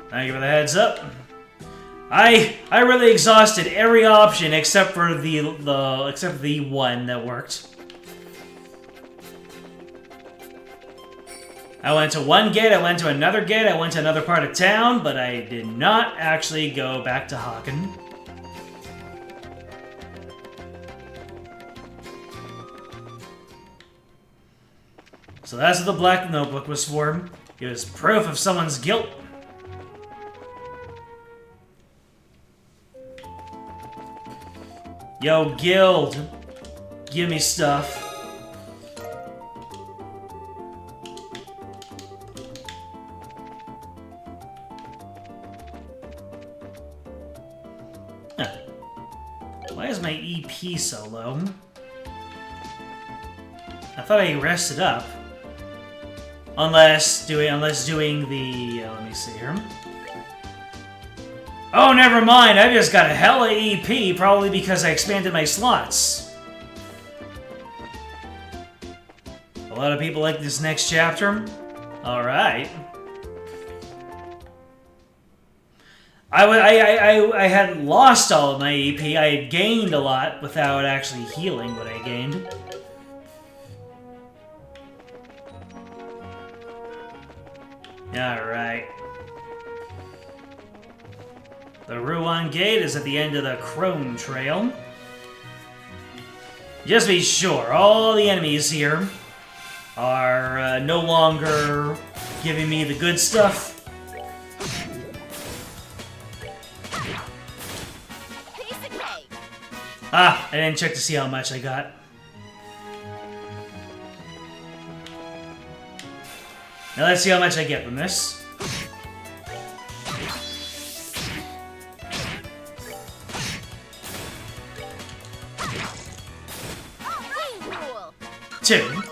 thank you for the heads up. I really exhausted every option except for the one that worked. I went to one gate, I went to another gate, I went to another part of town, but I did not actually go back to Haken. So that's what the black notebook was for. It was proof of someone's guilt. Yo, Guild, give me stuff. Huh. Why is my EP so low? I thought I rested up. Unless doing the, let me see here. Oh, never mind, I just got a hella EP, probably because I expanded my slots. A lot of people like this next chapter? Alright. I had lost all of my EP, I had gained a lot without actually healing what I gained. Alright. The Ruan Gate is at the end of the Crone Trail. Just be sure, all the enemies here are no longer giving me the good stuff. Ah, I didn't check to see how much I got. Now let's see how much I get from this. Two.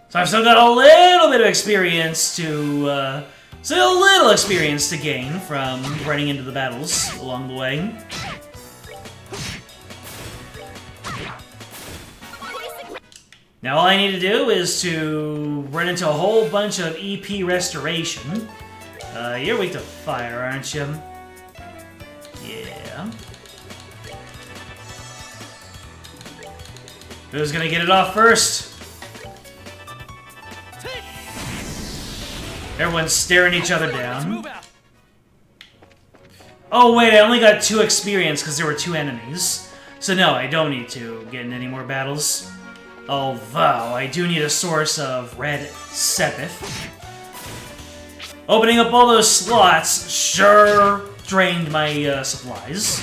So I've still got a little bit of experience to, still a little experience to gain from running into the battles along the way. Now all I need to do is to run into a whole bunch of EP restoration. You're weak to fire, aren't you? Yeah. Who's gonna get it off first? Everyone's staring each other Let's down. move out. Oh wait, I only got 2 experience because there were 2 enemies. So no, I don't need to get in any more battles. Although, I do need a source of red sepith. Opening up all those slots sure drained my supplies.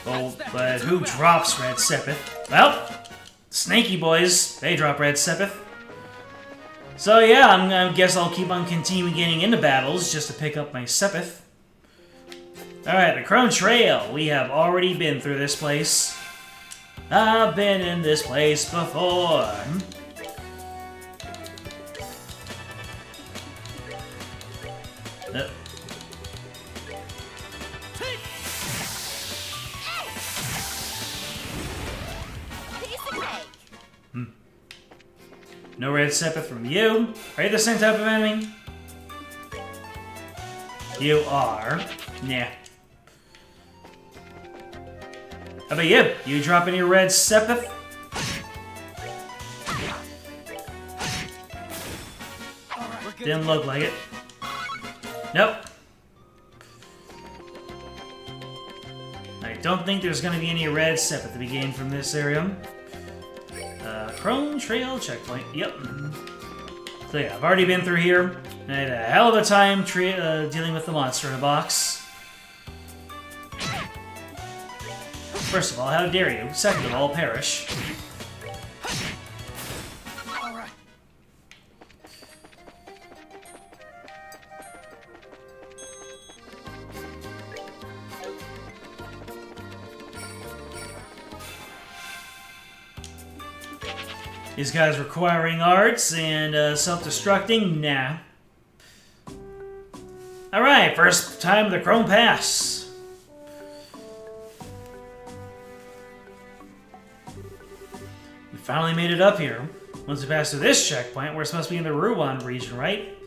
Oh, but who drops red sepith? Well, snaky boys, they drop red sepith. So yeah, I guess I'll keep on continuing getting into battles just to pick up my sepith. Alright, the Crone Trail. We have already been through this place. I've been in this place before. Piece of cake. No red sepith from you. Are you the same type of enemy? You are. Yeah. How about you? You drop any red sepith? We're good. Didn't look like it. Nope. I don't think there's going to be any red sepith to be gained from this area. Crone Trail checkpoint. Yep. So yeah, I've already been through here. And I had a hell of a time dealing with the monster in a box. First of all, how dare you? Second of all, perish. All right. These guys requiring arts and self-destructing? Nah. Alright, first time of the Crone Pass. We finally made it up here. Once we pass through this checkpoint, we're supposed to be in the Ruan region, right?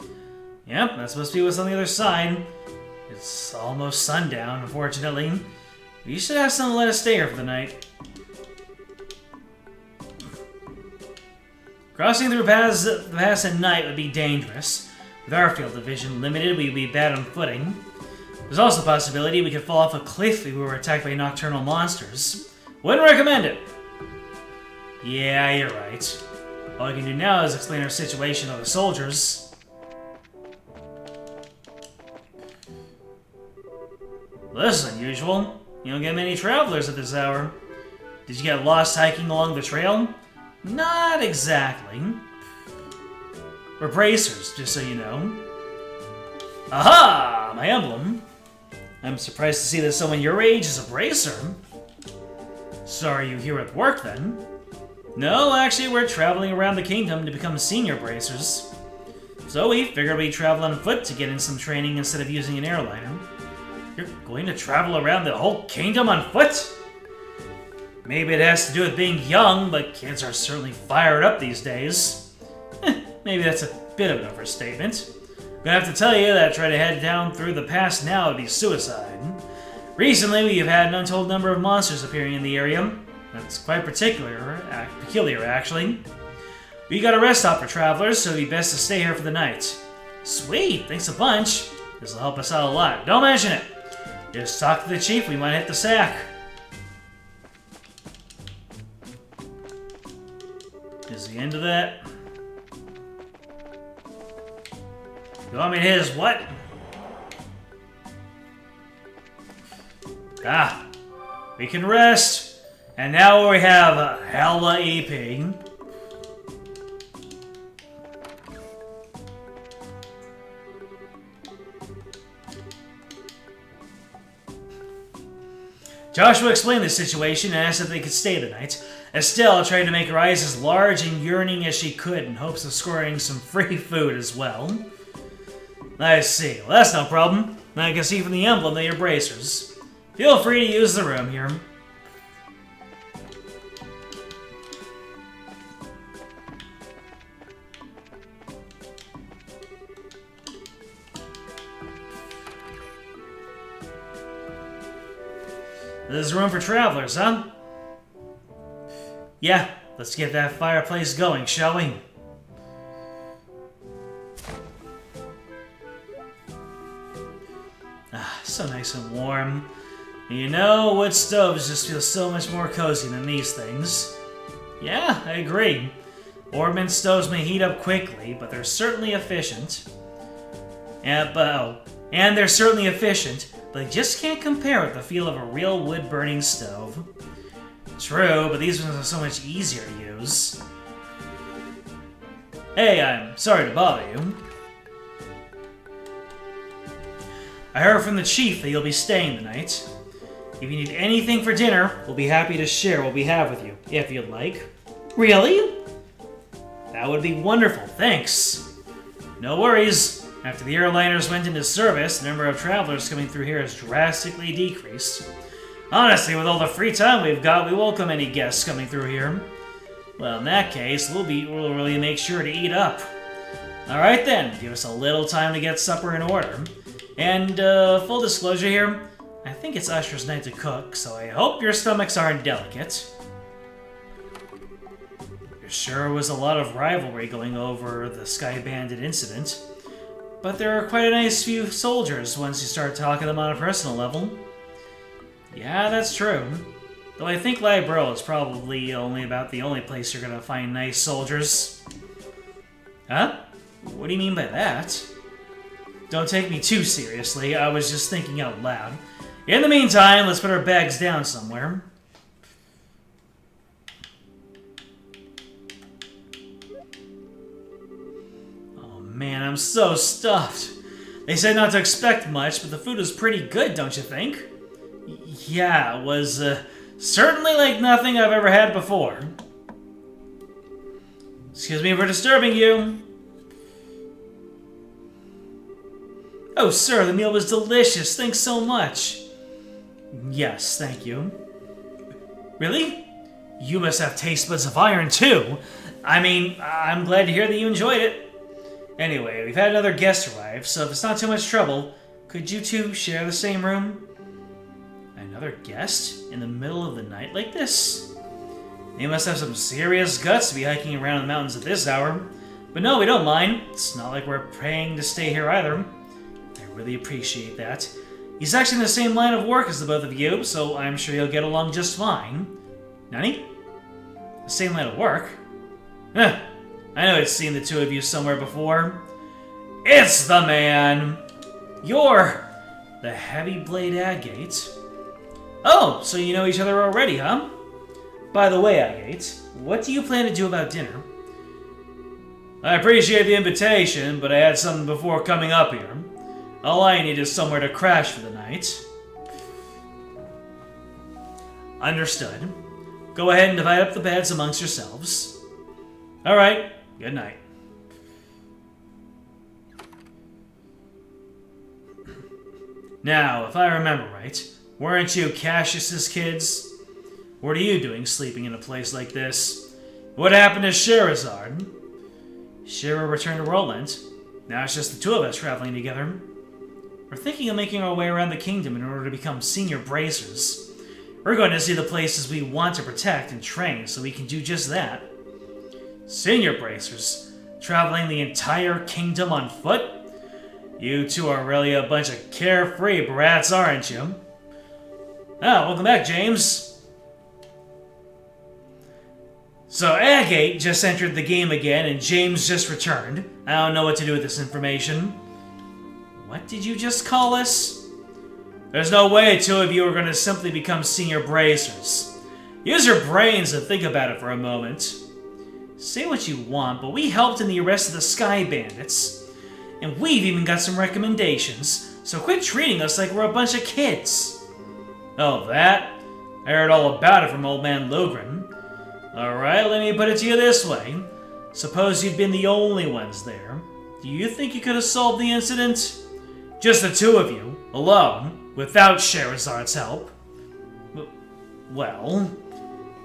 Yep, that's supposed to be what's on the other side. It's almost sundown, unfortunately. We should have someone let us stay here for the night. Crossing through the pass at night would be dangerous. With our field of vision limited, we'd be bad on footing. There's also the possibility we could fall off a cliff if we were attacked by nocturnal monsters. Wouldn't recommend it. Yeah, you're right. All we can do now is explain our situation to the soldiers. Well, this is unusual. You don't get many travelers at this hour. Did you get lost hiking along the trail? Not exactly. We're bracers, just so you know. Aha! My emblem. I'm surprised to see that someone your age is a bracer. So are you here at work, then? No, actually, we're traveling around the kingdom to become senior bracers. So we figured we'd travel on foot to get in some training instead of using an airliner. You're going to travel around the whole kingdom on foot? Maybe it has to do with being young, but kids are certainly fired up these days. Maybe that's a bit of an overstatement. I'm gonna have to tell you that try to head down through the pass now would be suicide. Recently, we have had an untold number of monsters appearing in the area. That's quite peculiar, actually. We got a rest stop for travelers, so it'd be best to stay here for the night. Sweet, thanks a bunch. This'll help us out a lot. Don't mention it. Just talk to the chief, we might hit the sack. Is the end of that? You want me to hit his what? Ah, we can rest. And now we have a hella EP. Joshua explained the situation and asked if they could stay the night. Estelle tried to make her eyes as large and yearning as she could in hopes of scoring some free food as well. I see. Well, that's no problem. I can see from the emblem that you're bracers. Feel free to use the room here. There's room for travelers, huh? Yeah, let's get that fireplace going, shall we? Ah, so nice and warm. You know, wood stoves just feel so much more cozy than these things. Yeah, I agree. Ornament stoves may heat up quickly, but they're certainly efficient. And they're certainly efficient, but they just can't compare with the feel of a real wood-burning stove. True, but these ones are so much easier to use. Hey, I'm sorry to bother you. I heard from the chief that you'll be staying the night. If you need anything for dinner, we'll be happy to share what we have with you, if you'd like. Really? That would be wonderful, thanks. No worries. After the airliners went into service, the number of travelers coming through here has drastically decreased. Honestly, with all the free time we've got, we welcome any guests coming through here. Well, in that case, we'll really make sure to eat up. Alright then, give us a little time to get supper in order. And, full disclosure here, I think it's Usher's night to cook, so I hope your stomachs aren't delicate. There sure was a lot of rivalry going over the Sky Bandit incident, but there are quite a nice few soldiers once you start talking to them on a personal level. Yeah, that's true. Though I think Libro is probably about the only place you're gonna find nice soldiers. Huh? What do you mean by that? Don't take me too seriously, I was just thinking out loud. In the meantime, let's put our bags down somewhere. Oh man, I'm so stuffed. They said not to expect much, but the food was pretty good, don't you think? Yeah, it was certainly like nothing I've ever had before. Excuse me for disturbing you. Oh, sir, the meal was delicious. Thanks so much. Yes, thank you. Really? You must have taste buds of iron, too. I mean, I'm glad to hear that you enjoyed it. Anyway, we've had another guest arrive, so if it's not too much trouble, could you two share the same room? Another guest? In the middle of the night like this? They must have some serious guts to be hiking around the mountains at this hour. But no, we don't mind. It's not like we're paying to stay here either. I really appreciate that. He's actually in the same line of work as the both of you, so I'm sure you'll get along just fine. Nani? The same line of work? Huh. I know I'd seen the two of you somewhere before. It's the man! You're the Heavy Blade Agate. Oh, so you know each other already, huh? By the way, Agate, what do you plan to do about dinner? I appreciate the invitation, but I had something before coming up here. All I need is somewhere to crash for the night. Understood. Go ahead and divide up the beds amongst yourselves. Alright, good night. Now, if I remember right, weren't you Cassius's kids? What are you doing sleeping in a place like this? What happened to Sherazard? Shira returned to Roland. Now it's just the two of us traveling together. We're thinking of making our way around the kingdom in order to become senior bracers. We're going to see the places we want to protect and train so we can do just that. Senior bracers? Traveling the entire kingdom on foot? You two are really a bunch of carefree brats, aren't you? Ah, welcome back, James. So Agate just entered the game again and James just returned. I don't know what to do with this information. What did you just call us? There's no way two of you are going to simply become senior bracers. Use your brains and think about it for a moment. Say what you want, but we helped in the arrest of the Sky Bandits. And we've even got some recommendations, so quit treating us like we're a bunch of kids. Oh, that? I heard all about it from old man Logren. Alright, let me put it to you this way. Suppose you'd been the only ones there. Do you think you could have solved the incident? Just the two of you, alone, without Sherazard's help. Well,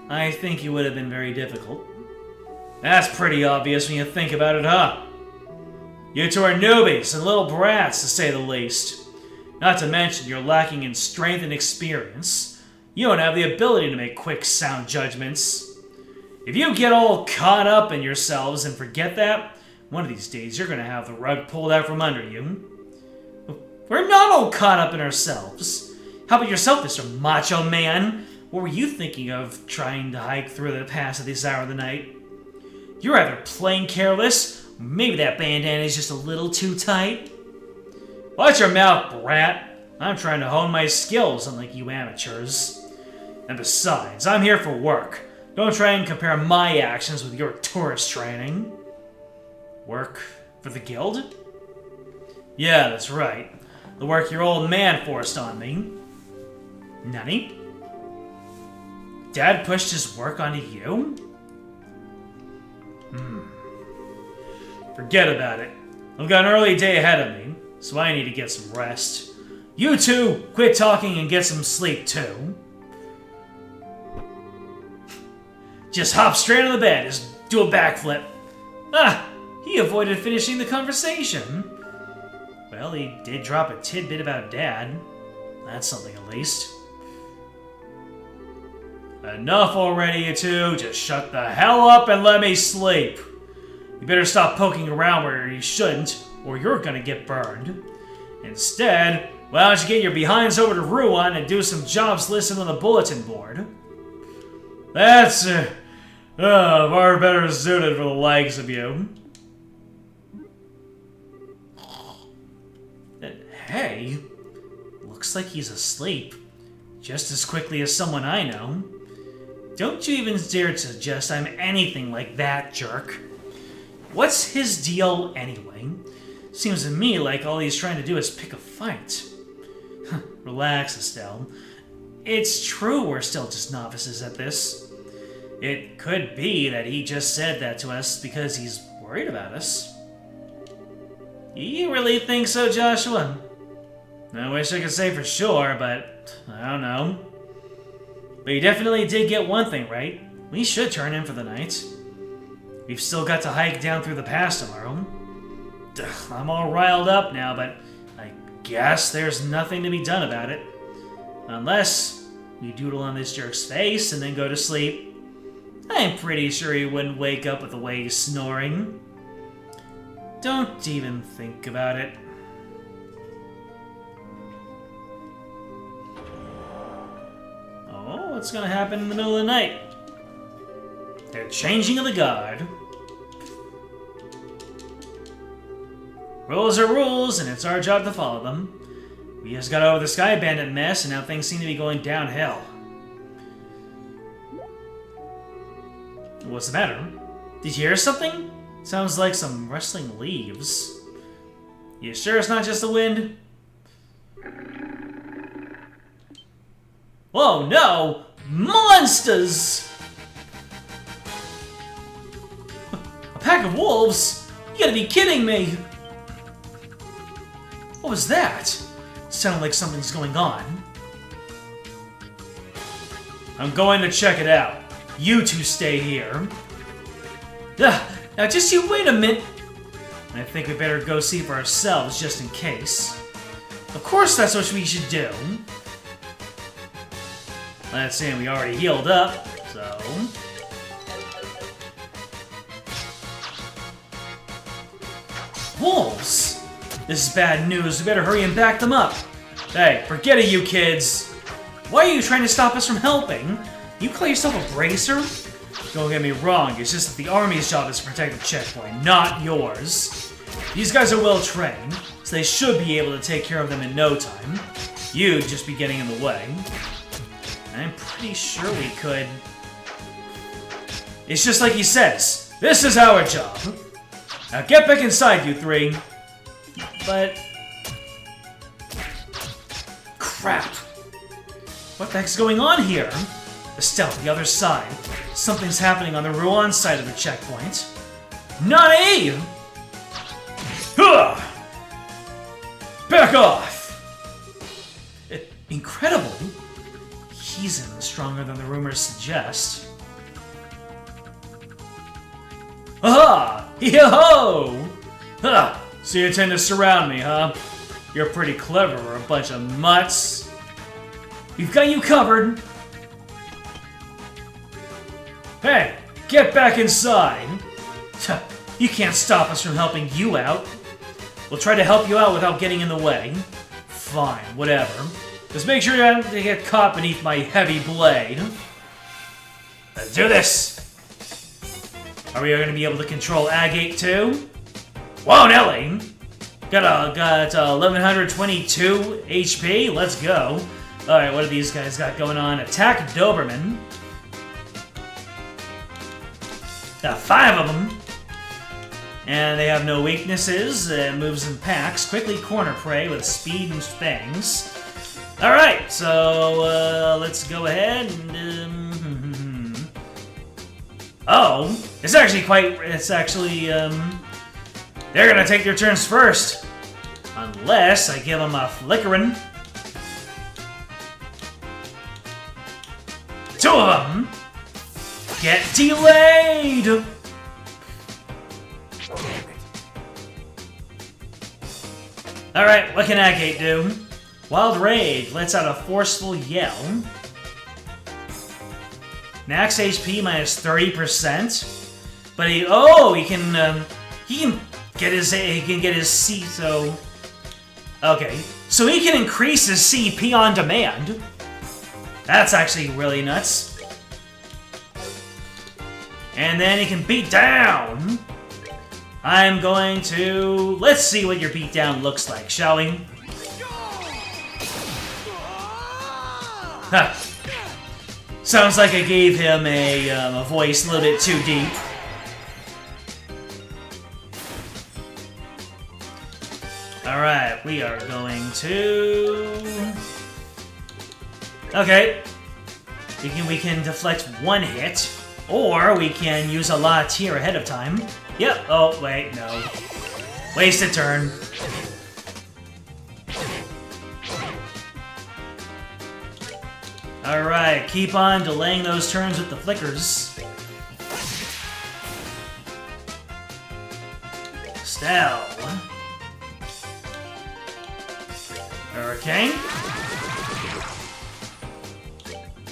I think it would have been very difficult. That's pretty obvious when you think about it, huh? You two are newbies and little brats, to say the least. Not to mention you're lacking in strength and experience. You don't have the ability to make quick, sound judgments. If you get all caught up in yourselves and forget that, one of these days you're gonna have the rug pulled out from under you. We're not all caught up in ourselves. How about yourself, Mr. Macho Man? What were you thinking of trying to hike through the pass at this hour of the night? You're either plain careless, or maybe that bandana is just a little too tight. Watch your mouth, brat. I'm trying to hone my skills, unlike you amateurs. And besides, I'm here for work. Don't try and compare my actions with your tourist training. Work for the guild? Yeah, that's right. The work your old man forced on me. Nani? Dad pushed his work onto you? Forget about it. I've got an early day ahead of me, so I need to get some rest. You two, quit talking and get some sleep too. Just hop straight on the bed, just do a backflip. Ah, he avoided finishing the conversation. Well, he did drop a tidbit about Dad. That's something at least. Enough already, you two. Just shut the hell up and let me sleep. You better stop poking around where you shouldn't, or you're gonna get burned. Instead, why don't you get your behinds over to Ruan and do some jobs listed on the bulletin board? That's far better suited for the likes of you. Hey, looks like he's asleep. Just as quickly as someone I know. Don't you even dare to suggest I'm anything like that jerk. What's his deal anyway? Seems to me like all he's trying to do is pick a fight. Relax, Estelle. It's true we're still just novices at this. It could be that he just said that to us because he's worried about us. You really think so, Joshua? I wish I could say for sure, but I don't know. But you definitely did get one thing right. We should turn in for the night. We've still got to hike down through the pass tomorrow. I'm all riled up now, but I guess there's nothing to be done about it. Unless we doodle on this jerk's face and then go to sleep. I'm pretty sure he wouldn't wake up with the way he's snoring. Don't even think about it. Oh, what's gonna happen in the middle of the night? They're changing of the guard. Rules are rules, and it's our job to follow them. We just got over the Sky Bandit mess, and now things seem to be going downhill. What's the matter? Did you hear something? Sounds like some rustling leaves. You sure it's not just the wind? Whoa, no! Monsters! A pack of wolves? You gotta be kidding me! What was that? Sounded like something's going on. I'm going to check it out. You two stay here. Now just you wait a minute. I think we better go see for ourselves just in case. Of course that's what we should do. Let's see, we already healed up, so... Wolves! This is bad news, we better hurry and back them up. Hey, forget it, you kids! Why are you trying to stop us from helping? You call yourself a bracer? Don't get me wrong, it's just that the army's job is to protect the checkpoint, not yours. These guys are well trained, so they should be able to take care of them in no time. You'd just be getting in the way. I'm pretty sure we could... It's just like he says, this is our job. Now get back inside, you three. But... Crap. What the heck's going on here? Estelle, the other side. Something's happening on the Ruan side of the checkpoint. Nani! Huh! Back off! Incredible. He's even stronger than the rumors suggest. Aha! Yo-ho! Ha! So you intend to surround me, huh? You're pretty clever for a bunch of mutts. We've got you covered. Hey, get back inside! You can't stop us from helping you out. We'll try to help you out without getting in the way. Fine, whatever. Just make sure you don't get caught beneath my heavy blade. Let's do this! Are we going to be able to control Agate too? Whoa, Nelly! Got 1122 HP. Let's go. Alright, what do these guys got going on? Attack Doberman. Got 5 of them. And they have no weaknesses. Moves in packs. Quickly corner prey with speed and fangs. Alright, so let's go ahead and... Oh, it's actually they're gonna take their turns first. Unless I give them a flickering. 2 of them get delayed! Alright, what can Agate do? Wild Rage lets out a forceful yell. Max HP minus 30%. But he can get his C, so... Okay, so he can increase his CP on demand. That's actually really nuts. And then he can beat down. I'm going to... Let's see what your beatdown looks like, shall we? Huh. Sounds like I gave him a voice a little bit too deep. Alright, we are going to... Okay. We can deflect 1 hit, or we can use a La Tire ahead of time. Yep. Oh, wait, no. Wasted turn. Alright, keep on delaying those turns with the flickers. Stell. Hurricane.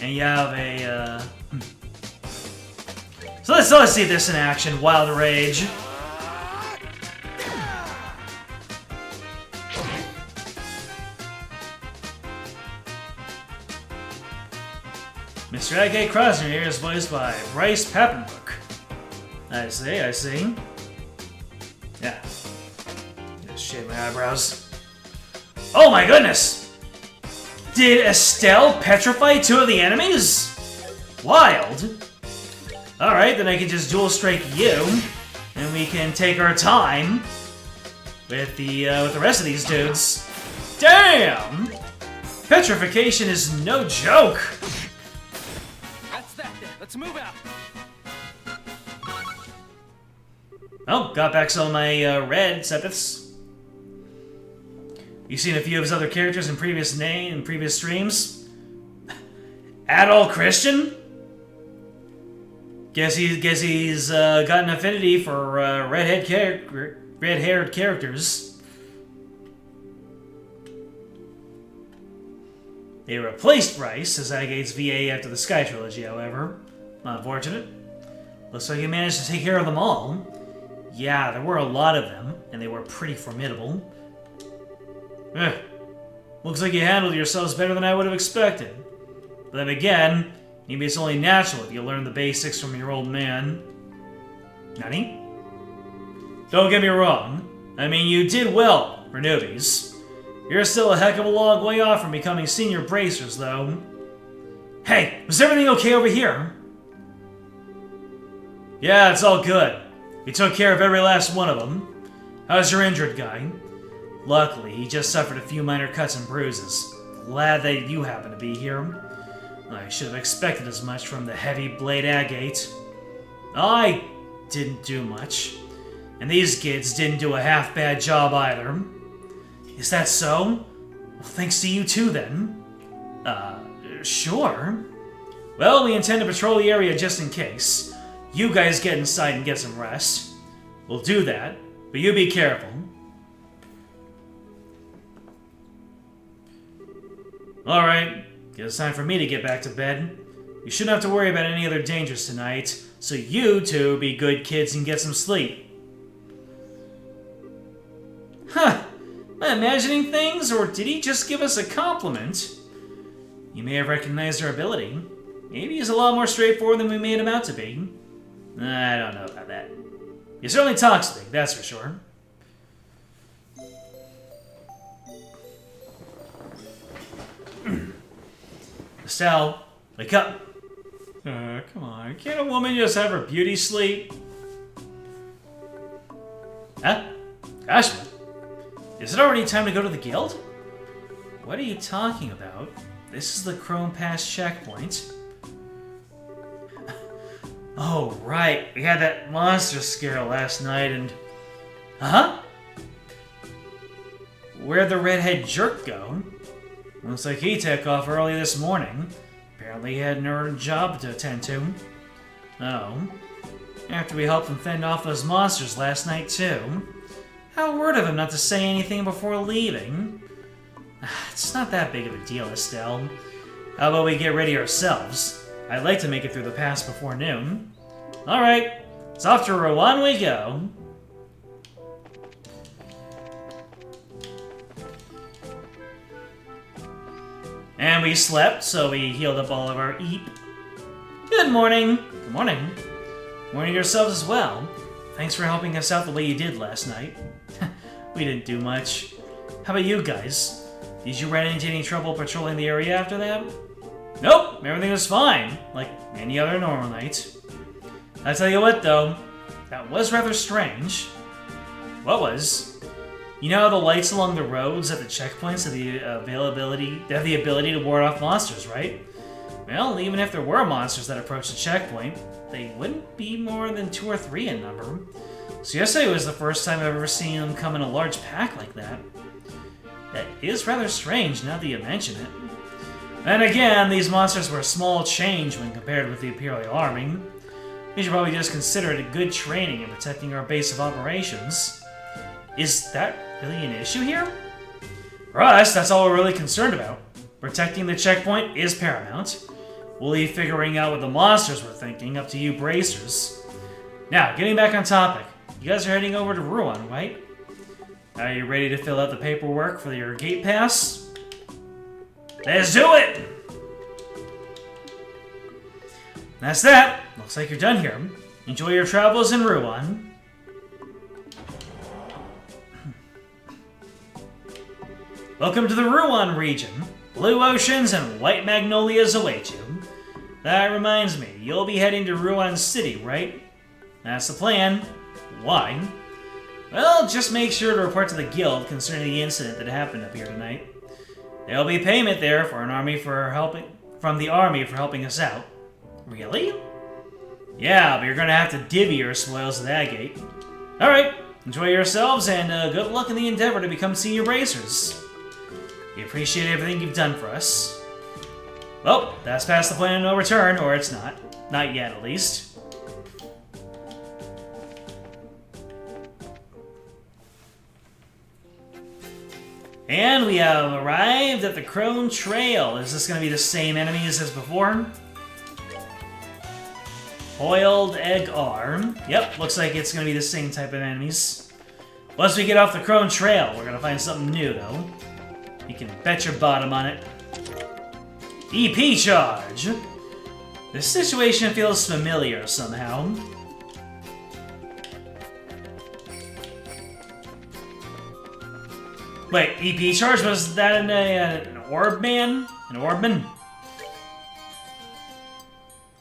And you have a, So let's see this in action. Wild Rage. Mr. Agate Krosner here is voiced by Bryce Papenbrook. I see. Yeah. Just shave my eyebrows. Oh my goodness! Did Estelle petrify 2 of the enemies? Wild. Alright, then I can just dual strike you, and we can take our time with the rest of these dudes. Damn! Petrification is no joke! That's that then. Let's move out. Oh, got back some of my red sepiths. You've seen a few of his other characters in previous streams. Adult Christian? Guess he's got an affinity for red-haired characters. They replaced Bryce as Agate's VA after the Sky Trilogy, however. Unfortunate. Looks like he managed to take care of them all. Yeah, there were a lot of them, and they were pretty formidable. Looks like you handled yourselves better than I would have expected. But then again, maybe it's only natural if you learn the basics from your old man. Nani? Don't get me wrong. I mean, you did well for newbies. You're still a heck of a long way off from becoming senior bracers, though. Hey, was everything okay over here? Yeah, it's all good. We took care of every last one of them. How's your injured guy? Luckily, he just suffered a few minor cuts and bruises. Glad that you happen to be here. I should have expected as much from the heavy blade Agate. I didn't do much. And these kids didn't do a half-bad job either. Is that so? Well, thanks to you too, then. Sure. Well, we intend to patrol the area just in case. You guys get inside and get some rest. We'll do that, but you be careful. Alright, guess it's time for me to get back to bed. You shouldn't have to worry about any other dangers tonight, so you two be good kids and get some sleep. Huh. Am I imagining things, or did he just give us a compliment? You may have recognized our ability. Maybe he's a lot more straightforward than we made him out to be. I don't know about that. He certainly talks big, that's for sure. Estelle, wake up. Come on, can't a woman just have her beauty sleep? Huh? Gosh, is it already time to go to the guild? What are you talking about? This is the Chrome Pass checkpoint. Oh, right. We had that monster scare last night and... Huh? Where'd the redhead jerk go? Looks like he took off early this morning. Apparently he had an urgent job to attend to. Oh. After we helped him fend off those monsters last night, too. How word of him not to say anything before leaving? It's not that big of a deal, Estelle. How about we get ready ourselves? I'd like to make it through the pass before noon. Alright, it's off to Rouen we go. And we slept, so we healed up all of our eep. Good morning. Good morning. Morning yourselves as well. Thanks for helping us out the way you did last night. We didn't do much. How about you guys? Did you run into any trouble patrolling the area after that? Nope, everything was fine, like any other normal night. I tell you what, though, that was rather strange. What was? You know how the lights along the roads at the checkpoints have the ability to ward off monsters, right? Well, even if there were monsters that approached the checkpoint, they wouldn't be more than 2 or 3 in number. So yesterday was the first time I've ever seen them come in a large pack like that. That is rather strange now that you mention it. And again, these monsters were a small change when compared with the Imperial Army. We should probably just consider it a good training in protecting our base of operations. Is that really an issue here? For us, that's all we're really concerned about. Protecting the checkpoint is paramount. We'll leave figuring out what the monsters were thinking up to you bracers. Now, getting back on topic. You guys are heading over to Rouen, right? Are you ready to fill out the paperwork for your gate pass? Let's do it! That's that. Looks like you're done here. Enjoy your travels in Rouen. Welcome to the Rouen region. Blue oceans and white magnolias await you. That reminds me, you'll be heading to Rouen City, right? That's the plan. Why? Well, just make sure to report to the guild concerning the incident that happened up here tonight. There'll be payment there for an army from the army for helping us out. Really? Yeah, but you're gonna have to divvy your spoils at that gate. Alright, enjoy yourselves and good luck in the endeavor to become senior racers. We appreciate everything you've done for us. Well, that's past the point of no return, or it's not. Not yet, at least. And we have arrived at the Crone Trail. Is this going to be the same enemies as before? Boiled Egg Arm. Yep, looks like it's going to be the same type of enemies. Once we get off the Crone Trail, we're going to find something new, though. You can bet your bottom on it. EP Charge! This situation feels familiar somehow. Wait, EP Charge, was that an orb man? An orbman?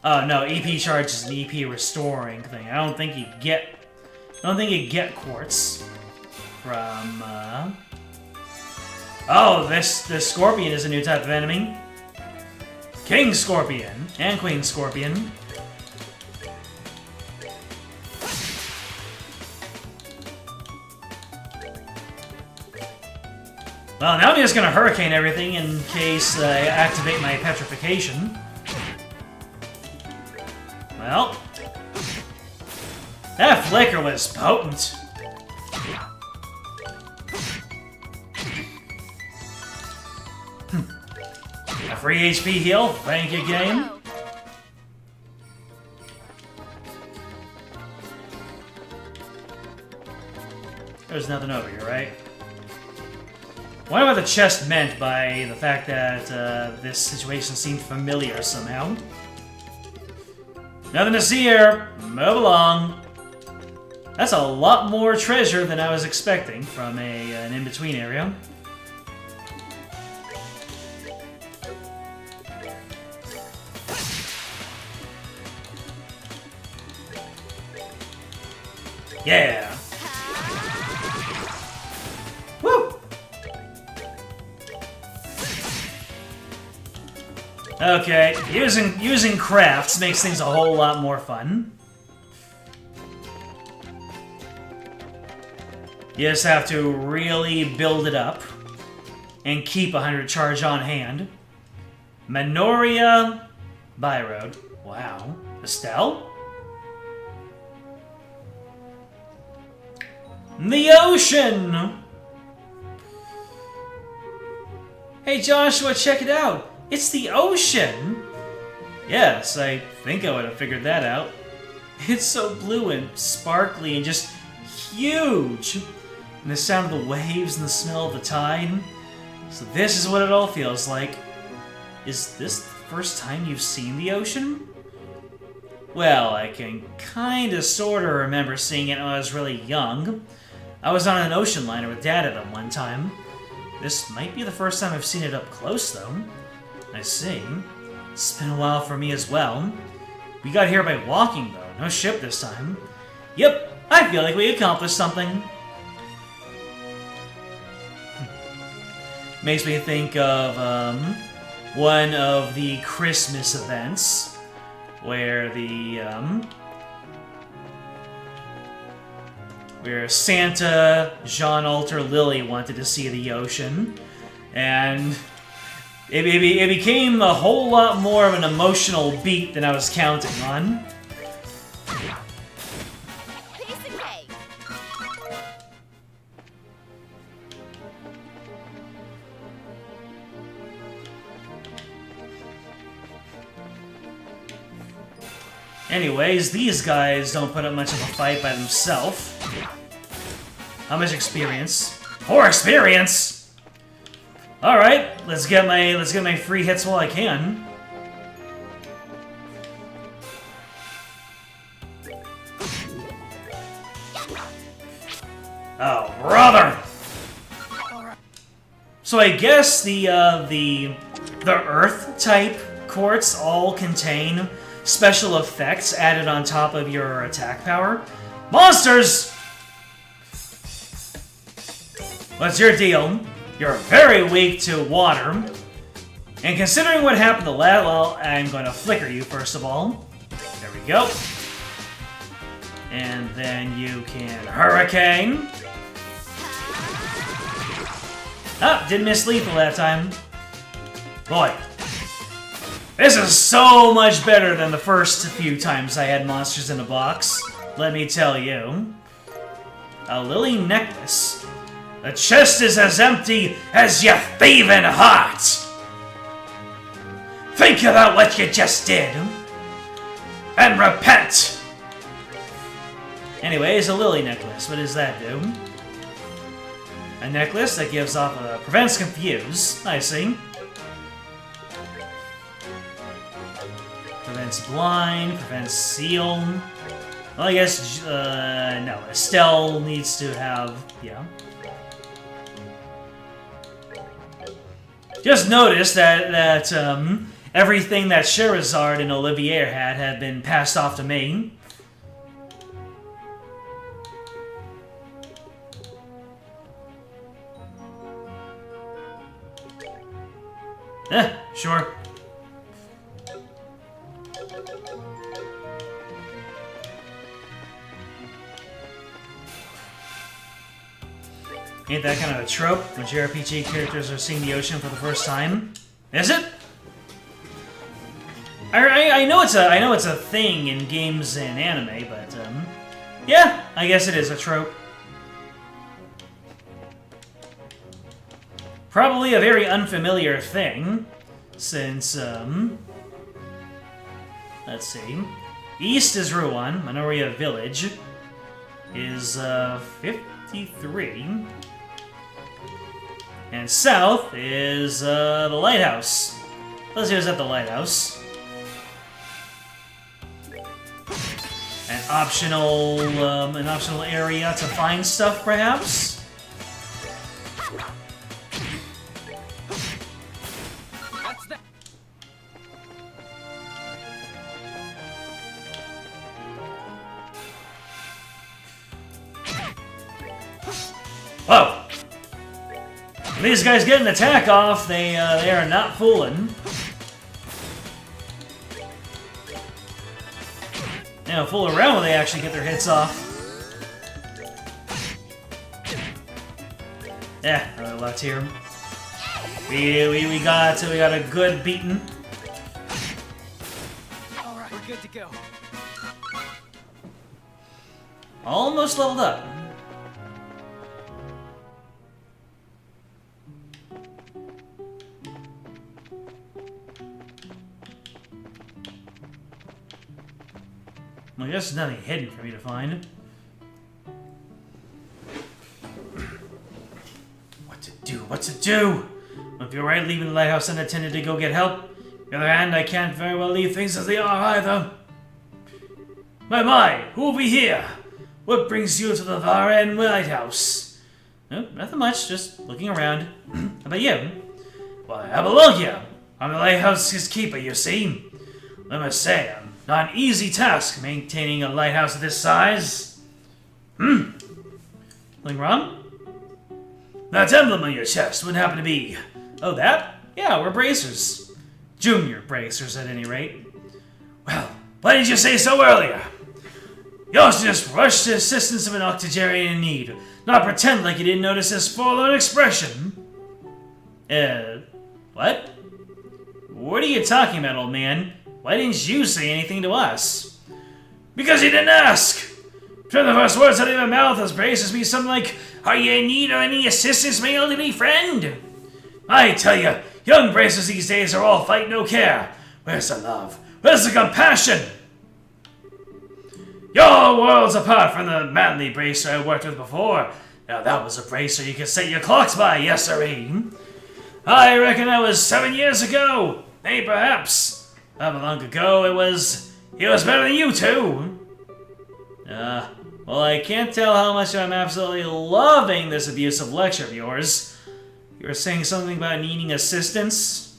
Oh no, EP Charge is an EP restoring thing. I don't think you get quartz from Oh, this Scorpion is a new type of enemy. King Scorpion and Queen Scorpion. Well, now I'm just gonna hurricane everything in case I activate my petrification. Well, that flicker was potent. A free HP heal, thank you, game. There's nothing over here, right? Wonder what the chest meant by the fact that this situation seemed familiar somehow. Nothing to see here. Move along. That's a lot more treasure than I was expecting from an in-between area. Yeah. Woo! Okay, using crafts makes things a whole lot more fun. You just have to really build it up and keep 100 charge on hand. Minoria Byroad. Wow. Estelle? The ocean! Hey Joshua, check it out! It's the ocean! Yes, I think I would have figured that out. It's so blue and sparkly and just huge! And the sound of the waves and the smell of the tide. So this is what it all feels like. Is this the first time you've seen the ocean? Well, I can kinda sorta remember seeing it when I was really young. I was on an ocean liner with Dad at one time. This might be the first time I've seen it up close, though. I see. It's been a while for me as well. We got here by walking, though. No ship this time. Yep, I feel like we accomplished something. Makes me think of one of the Christmas events where where Santa, Jean Alter, Lily wanted to see the ocean, and it became a whole lot more of an emotional beat than I was counting on. Piece of cake. Anyways, these guys don't put up much of a fight by themselves. How much experience? More experience! Alright, let's get my free hits while I can. Oh, brother! So I guess the Earth type courts all contain special effects added on top of your attack power. Monsters! What's your deal? You're very weak to water. And considering what happened to last, well, I'm going to flicker you first of all. There we go. And then you can hurricane. Ah, didn't miss lethal that time. Boy, this is so much better than the first few times I had monsters in a box. Let me tell you. A lily necklace. The chest is as empty as your thieving heart! Think about what you just did, and repent! Anyways, a lily necklace. What does that do? A necklace that gives off prevents confuse. I see. Prevents blind, prevents seal. Well, I guess, no. Estelle needs to have, yeah. Just notice that everything that Sherazade and Olivier had been passed off to me. Sure. Ain't that kind of a trope when JRPG characters are seeing the ocean for the first time? Is it? I know it's a thing in games and anime, but yeah, I guess it is a trope. Probably a very unfamiliar thing, since let's see. East is Ruan, Minoria Village is 23. And south is the lighthouse. Let's see what's at the lighthouse. An optional area to find stuff, perhaps. That's that. Whoa! When these guys get an attack off, they are not fooling. They don't fool around when they actually get their hits off. Yeah, another left here. We got a good beating. All right, we're good to go. Almost leveled up. Well, I guess there's nothing hidden for me to find. What to do? If you're right leaving the lighthouse unattended to go get help, on the other hand, I can't very well leave things as they are either. My, who will be here? What brings you to the Varen lighthouse? Oh, nothing much, just looking around. How about you? Well, I belong here. I'm the lighthouse's keeper, you see. I must say, not an easy task maintaining a lighthouse of this size. Something wrong? That emblem on your chest would happen to be... Oh, that? Yeah, we're bracers. Junior bracers, at any rate. Well, why didn't you say so earlier? You also just rush to the assistance of an octogenarian in need, not pretend like you didn't notice his forlorn expression. What? What are you talking about, old man? Why didn't you say anything to us? Because you didn't ask! Sure, the first words out of your mouth as bracers be something like, "Are you in need of any assistance, my elderly friend?" I tell you, young bracers these days are all fight no care. Where's the love? Where's the compassion? You're worlds apart from the manly bracer I worked with before. Now that was a bracer you could set your clocks by, yes sirree. I reckon that was 7 years ago. Hey, perhaps. However long ago it was, he was better than you two. Well, I can't tell how much I'm absolutely loving this abusive lecture of yours. You were saying something about needing assistance?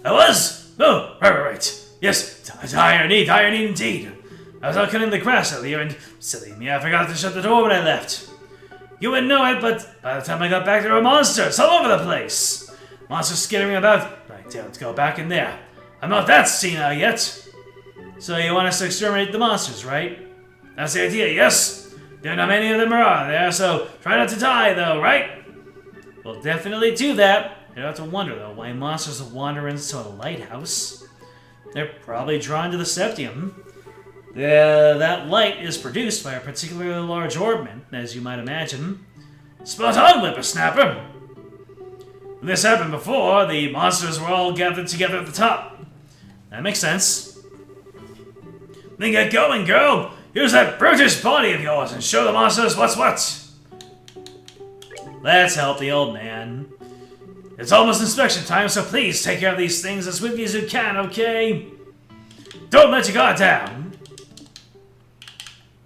I was? Oh, right. Yes, dire need indeed. I was out cutting the grass earlier and, silly me, I forgot to shut the door when I left. You wouldn't know it, but by the time I got back there were monsters all over the place. Monsters skittering about. I daren't go back in there. I'm not that senile yet. So you want us to exterminate the monsters, right? That's the idea, yes? Don't know how many of them are there, so try not to die, though, right? We'll definitely do that. You don't have to wonder, though, why monsters will wander into a lighthouse. They're probably drawn to the septium. That light is produced by a particularly large orbment, as you might imagine. Spot on, whippersnapper! When this happened before, the monsters were all gathered together at the top. That makes sense. Then get going, girl! Use that brutish body of yours and show the monsters what's what! Let's help the old man. It's almost inspection time, so please take care of these things as quickly as you can, okay? Don't let your guard down!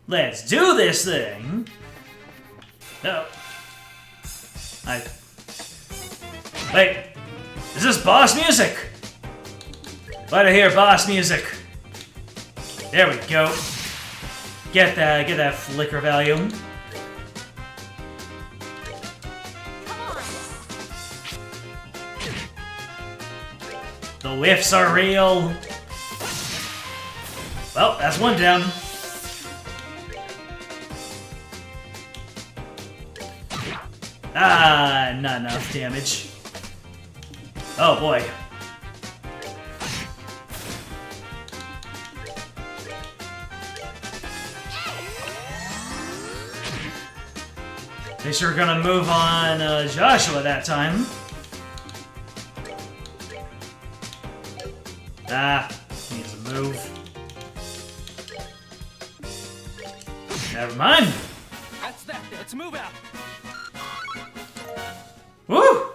Let's do this thing! Oh. Wait, is this boss music? Let her hear boss music. There we go. Get that flicker value. The whiffs are real. Well, that's one down. Ah, not enough damage. Oh boy. They sure gonna move on Joshua that time. Ah, needs a move. Never mind. that? Let's move out. Woo!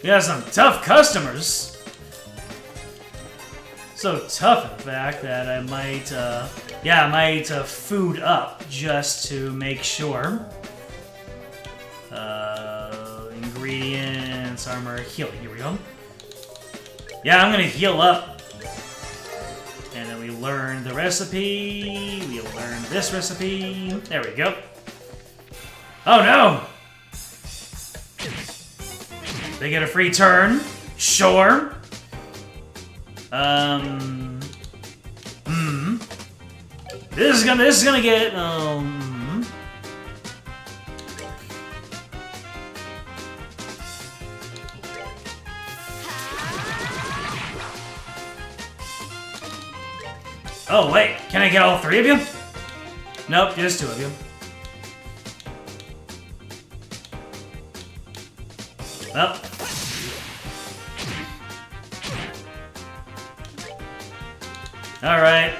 We got some tough customers. So tough, in fact, that I might, I might food up just to make sure. Ingredients, armor, healing. Here we go. Yeah, I'm gonna heal up. And then we learn the recipe. We learn this recipe. There we go. Oh no! They get a free turn. Sure. This is gonna get, Oh, wait. Can I get all three of you? Nope, just two of you. Well. Alright.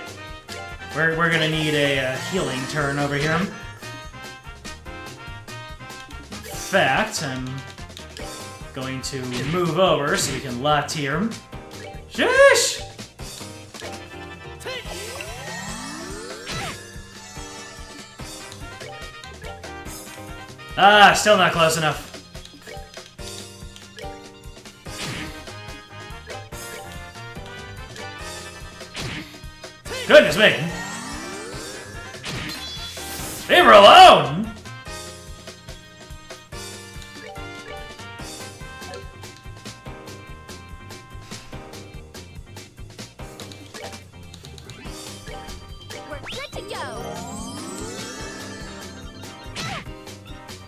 We're gonna need a healing turn over here. In fact, I'm going to move over so we can lot here. Sheesh! Ah, still not close enough. Goodness me! Leave her alone! We're good to go.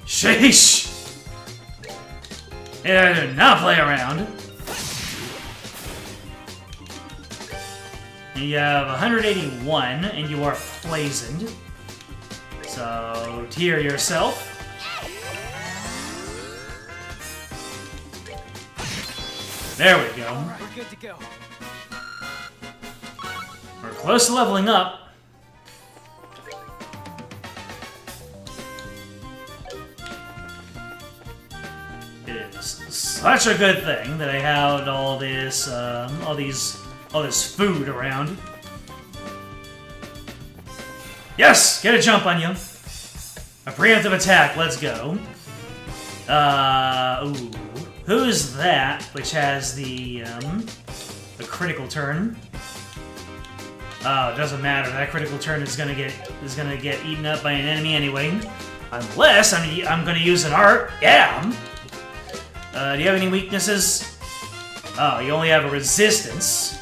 Sheesh! Yeah, do not play around. You have 181, and you are poisoned. So, tear yourself. There we go. Alright, we're good to go. We're close to leveling up. It is such a good thing that I had all this, all this food around. Yes! Get a jump on you. A preemptive attack, let's go. Ooh. Who's that, which has the critical turn? Oh, it doesn't matter. That critical turn is gonna get eaten up by an enemy anyway. Unless I'm gonna use an art. Yeah! Do you have any weaknesses? Oh, you only have a resistance.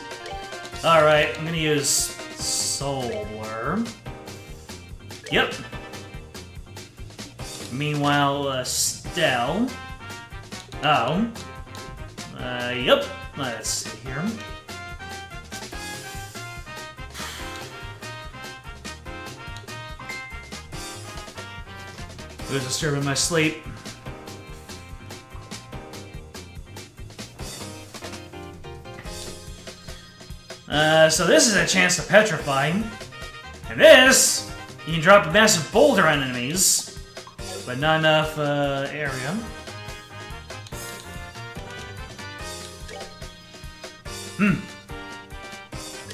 Alright, I'm gonna use Solar. Yep. Meanwhile, Stell. Oh. Yep. Let's see here. Who's disturbing my sleep? So this is a chance to petrify. And this, you can drop a massive boulder on enemies, but not enough area.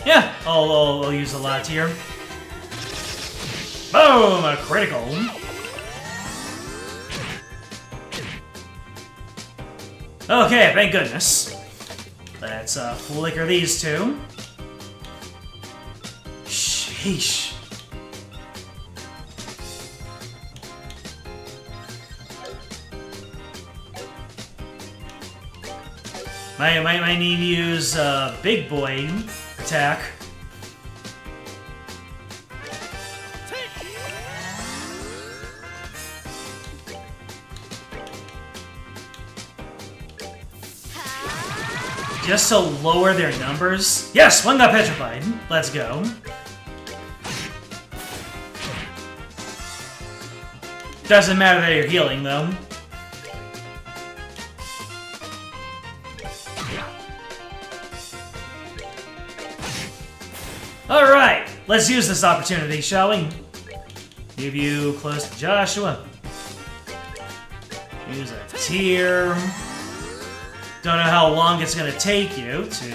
Yeah, I'll use a lot here. Boom, a critical. Okay, thank goodness. Let's flicker these two. Sheesh. Might need to use Big Boy attack. Just to lower their numbers. Yes, one got petrified. Let's go. Doesn't matter that you're healing, though. Alright, let's use this opportunity, shall we? Move you close to Joshua. Use a tear. Don't know how long it's gonna take you to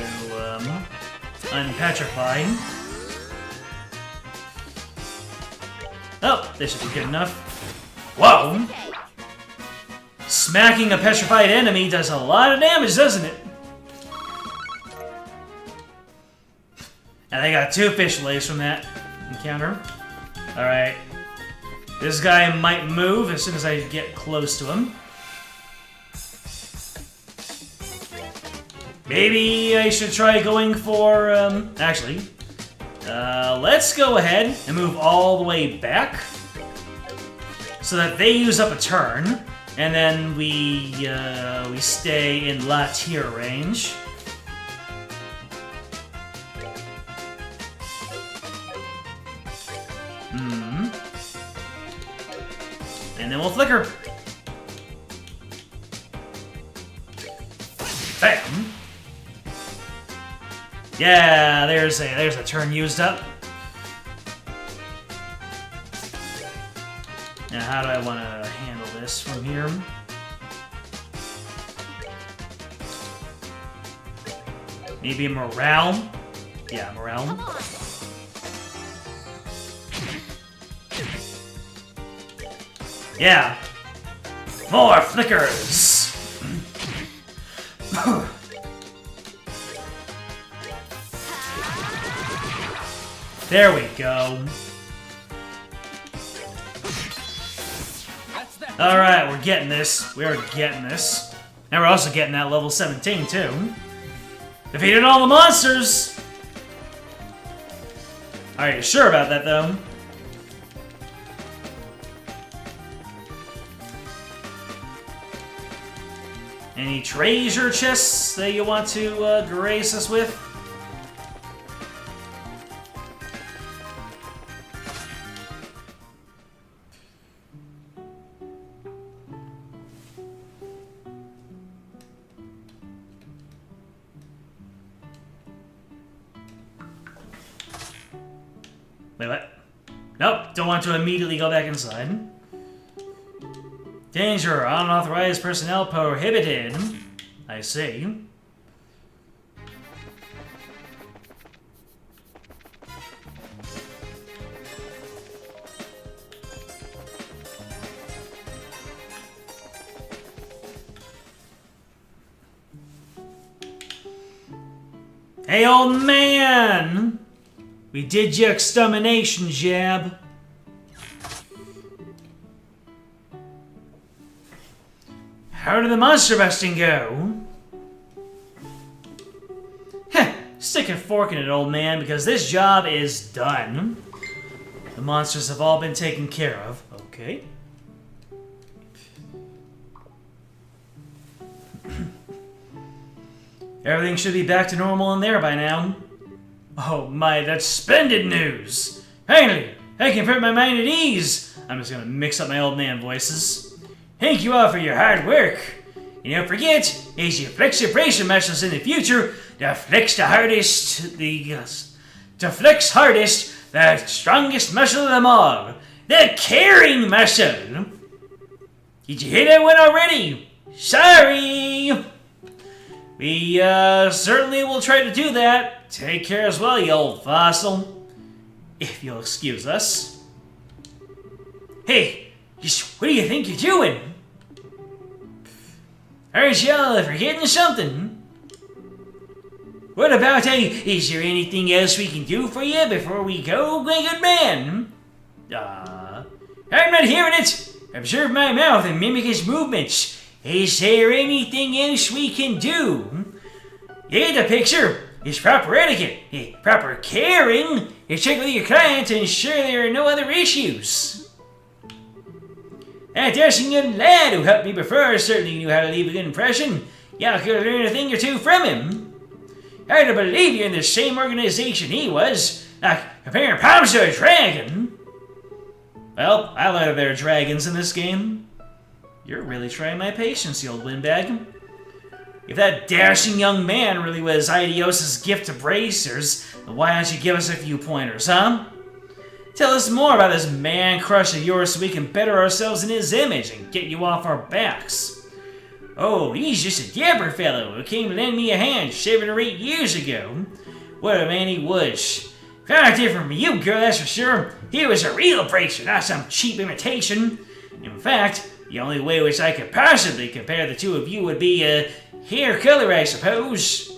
unpetrify. Oh, this should be good enough. Whoa! Smacking a petrified enemy does a lot of damage, doesn't it? And I got 2 fish fillets from that encounter. Alright. This guy might move as soon as I get close to him. Maybe I should try going for, actually, let's go ahead and move all the way back so that they use up a turn, and then we stay in La Tier range. And then we'll flicker. Bam! Yeah, there's a turn used up. Now, how do I want to handle this from here? Maybe morale? Yeah, morale. Come on. Yeah. More flickers! There we go. Alright, we're getting this. We're getting this. And we're also getting that level 17, too. Defeated all the monsters! Are you sure about that, though? Any treasure chests that you want to grace us with? Wait, what? Nope, don't want to immediately go back inside. Danger, unauthorized personnel prohibited. I see. Hey, old man! We did your extermination, Jab. How did the monster busting go? Heh, stick a fork in it, old man, because this job is done. The monsters have all been taken care of. Okay. Everything should be back to normal in there by now. Oh my, that's splendid news! Finally, I can put my mind at ease! I'm just gonna mix up my old man voices. Thank you all for your hard work. And don't forget, as you flex your bracing muscles in the future, to flex hardest, the strongest muscle of them all, the carrying muscle. Did you hear that one already? Sorry! We certainly will try to do that. Take care as well, you old fossil. If you'll excuse us. Hey! What do you think you're doing? Aren't y'all forgetting something? What about is there anything else we can do for you before we go, my good man? I'm not hearing it. Observe my mouth and mimic his movements. Is there anything else we can do? You get the picture. It's proper etiquette, proper caring. You check with your client to ensure there are no other issues. That dashing young lad who helped me before certainly knew how to leave a good impression. Y'all could learn a thing or two from him. Hard to believe you're in the same organization he was. Comparing palms to a dragon. Well, I learned there are dragons in this game. You're really trying my patience, you old windbag. If that dashing young man really was Idios's gift to bracers, then why don't you give us a few pointers, huh? Tell us more about this man-crush of yours so we can better ourselves in his image and get you off our backs. Oh, he's just a dapper fellow who came to lend me a hand 7 or 8 years ago. What a man he was. Kind of different from you, girl, that's for sure. He was a real bracer, not some cheap imitation. In fact, the only way which I could possibly compare the two of you would be hair color, I suppose.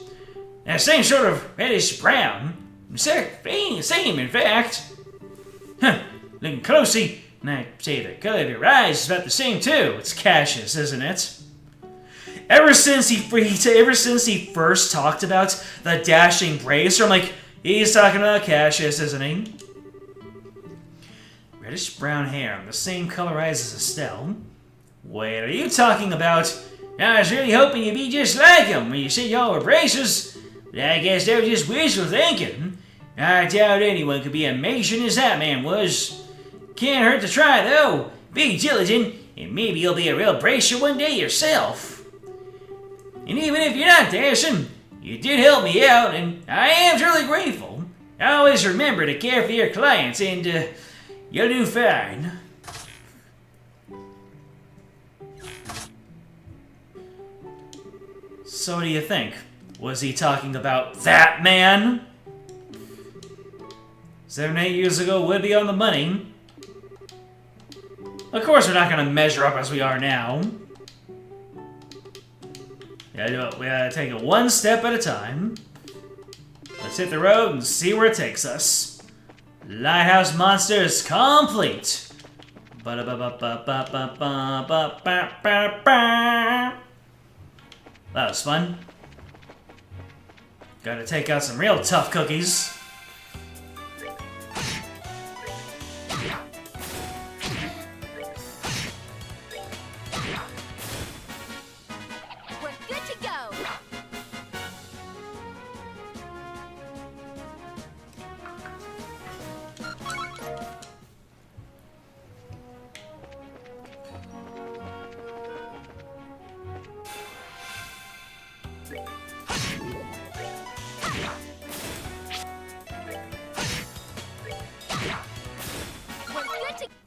Same sort of reddish brown. Same, in fact. Huh, looking closely, and I'd say the color of your eyes is about the same too. It's Cassius, isn't it? Ever since he first talked about the dashing bracer, I'm like, he's talking about Cassius, isn't he? Reddish brown hair, the same color eyes as Estelle. What are you talking about? I was really hoping you'd be just like him when you said y'all were bracers. But I guess that was just wishful thinking. I doubt anyone could be as amazing as that man was. Can't hurt to try, though. Be diligent, and maybe you'll be a real bracer one day yourself. And even if you're not dashing, you did help me out, and I am truly grateful. Always remember to care for your clients, and you'll do fine. So what do you think? Was he talking about that man? 7 or 8 years ago would be on the money. Of course we're not going to measure up as we are now. We gotta take it one step at a time. Let's hit the road and see where it takes us. Lighthouse Monster is complete. That was fun. Gotta take out some real tough cookies. We're good to go.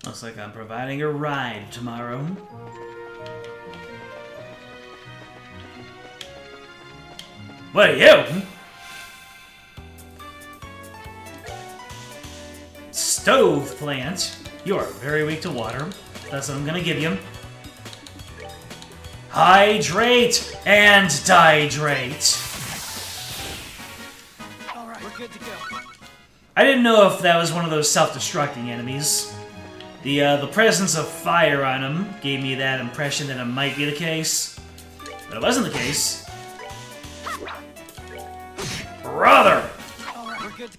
Looks like I'm providing a ride tomorrow. What are you? Stove plant. You are very weak to water. That's what I'm gonna give you. Hydrate and dihydrate. Alright, we're good to go. I didn't know if that was one of those self-destructing enemies. The presence of fire on him gave me that impression that it might be the case. But it wasn't the case. Brother! Alright, we're good to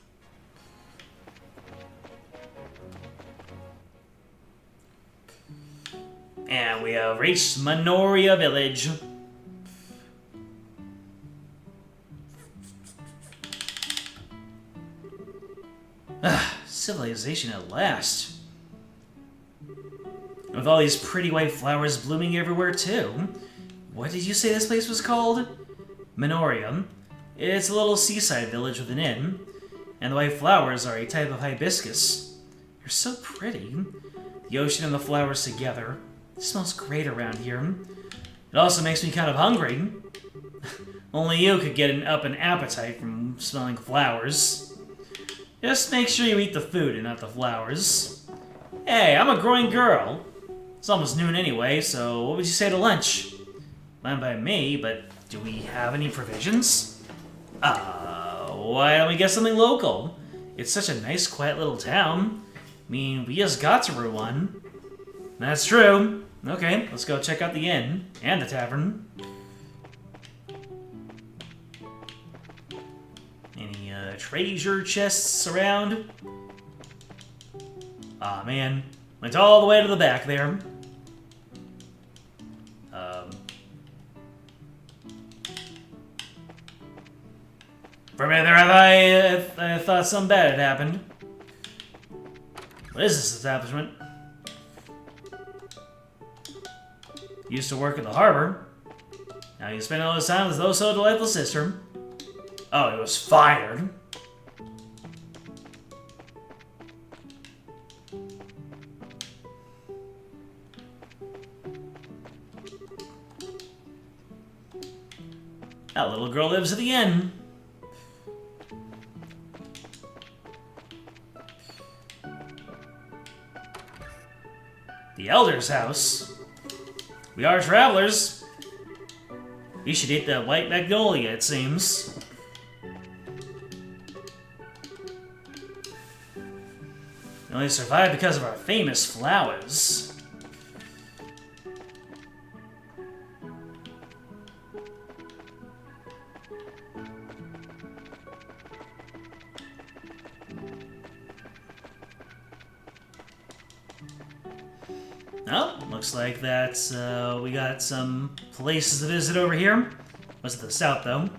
And we have reached Minoria Village. Civilization at last. With all these pretty white flowers blooming everywhere, too. What did you say this place was called? Minoria. It's a little seaside village with an inn. And the white flowers are a type of hibiscus. They're so pretty. The ocean and the flowers together. It smells great around here. It also makes me kind of hungry. Only you could get an appetite from smelling flowers. Just make sure you eat the food and not the flowers. Hey, I'm a growing girl. It's almost noon anyway, so what would you say to lunch? Fine by me, but do we have any provisions? Why don't we get something local? It's such a nice, quiet little town. I mean, we just got to Route 1. That's true. Okay, let's go check out the inn and the tavern. Any treasure chests around? Aw, man. Went all the way to the back there. For a minute there, I thought something bad had happened. What is this establishment? Used to work at the harbor. Now you spend all this time with those so delightful sister. Oh, he was fired. That little girl lives at the inn. The Elder's house. We are travelers. We should eat that white magnolia, it seems. We only survived because of our famous flowers. Oh, looks like that's, we got some places to visit over here. Was it the south, though?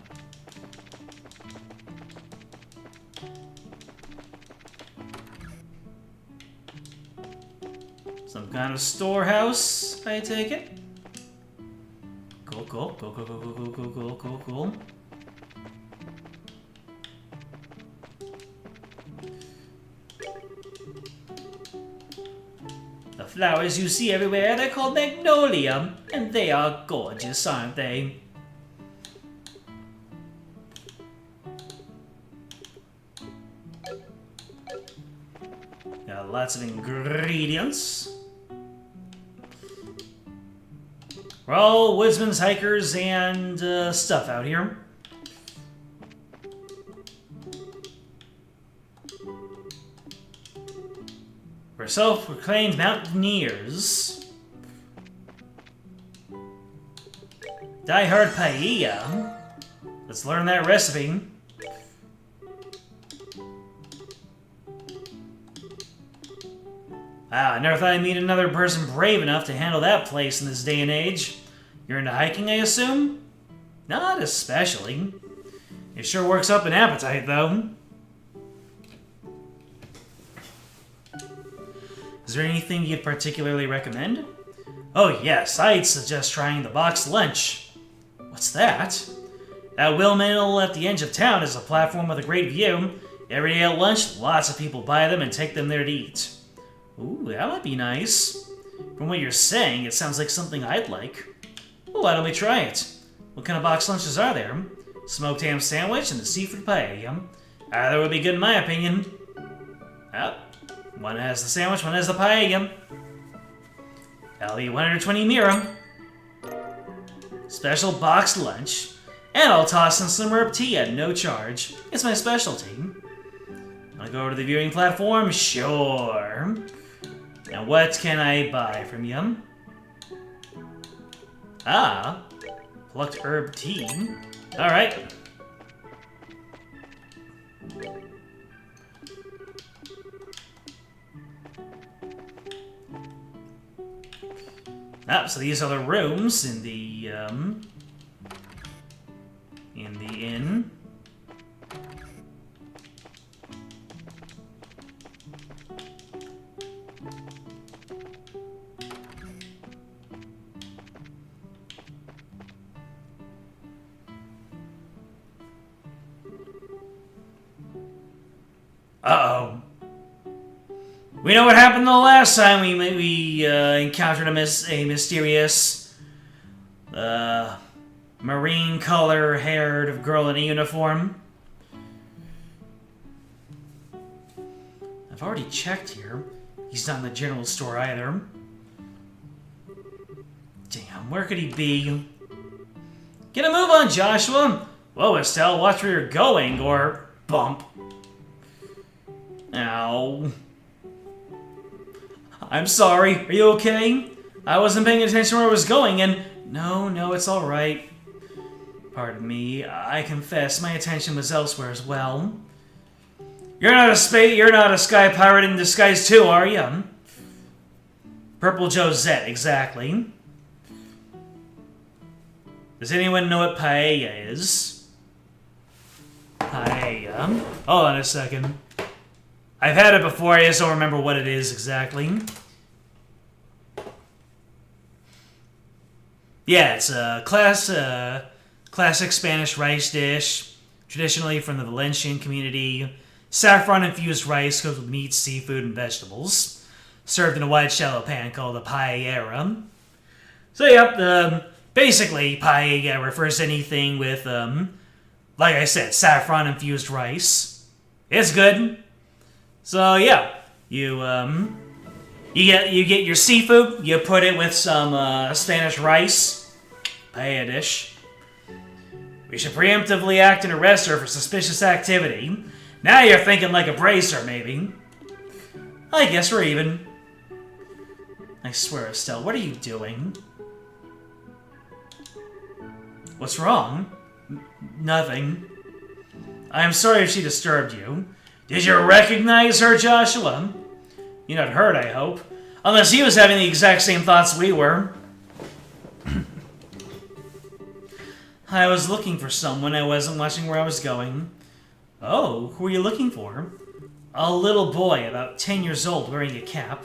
Some kind of storehouse, I take it. Cool, cool, cool, cool, cool, cool, cool, cool, cool, cool, cool. The flowers you see everywhere, they're called magnolia, and they are gorgeous, aren't they? Got lots of ingredients. We're all woodsmen's hikers and stuff out here. We're self-proclaimed mountaineers. Die-hard paella. Let's learn that recipe. Wow, I never thought I'd meet another person brave enough to handle that place in this day and age. You're into hiking, I assume? Not especially. It sure works up an appetite, though. Is there anything you'd particularly recommend? Oh yes, I'd suggest trying the boxed lunch. What's that? That windmill at the edge of town is a platform with a great view. Every day at lunch, lots of people buy them and take them there to eat. Ooh, that might be nice. From what you're saying, it sounds like something I'd like. Well, why don't we try it? What kind of boxed lunches are there? Smoked ham sandwich and the seafood paella. Either would be good in my opinion. Well, one has the sandwich, one has the paella. That'll be 120 mira. Special boxed lunch. And I'll toss in some herb tea at no charge. It's my specialty. Wanna go over to the viewing platform? Sure. Now what can I buy from you? Ah, plucked herb tea. Alright. Ah, so these are the rooms in the inn. Uh-oh. We know what happened the last time we encountered a mysterious marine color-haired girl in a uniform. I've already checked here. He's not in the general store either. Damn, where could he be? Get a move on, Joshua! Whoa, Estelle, watch where you're going, or bump. Ow. I'm sorry, are you okay? I wasn't paying attention where I was going, and... No, it's alright. Pardon me, I confess, my attention was elsewhere as well. You're not a sky pirate in disguise too, are you? Purple Josette, exactly. Does anyone know what paella is? Paella? Hold on a second. I've had it before, I just don't remember what it is exactly. Yeah, it's a classic Spanish rice dish, traditionally from the Valencian community. Saffron-infused rice cooked with meat, seafood, and vegetables. Served in a wide, shallow pan called a paella. So, yep, Basically, paella refers to anything with, like I said, saffron-infused rice. It's good. So, yeah. You get your seafood, you put it with some, Spanish rice. Paella dish. We should preemptively act and arrest her for suspicious activity. Now you're thinking like a bracer, maybe. I guess we're even. I swear, Estelle, what are you doing? What's wrong? Nothing. I am sorry if she disturbed you. Did you recognize her, Joshua? You're not hurt, I hope. Unless he was having the exact same thoughts we were. I was looking for someone. I wasn't watching where I was going. Oh, who are you looking for? A little boy, about 10 years old, wearing a cap.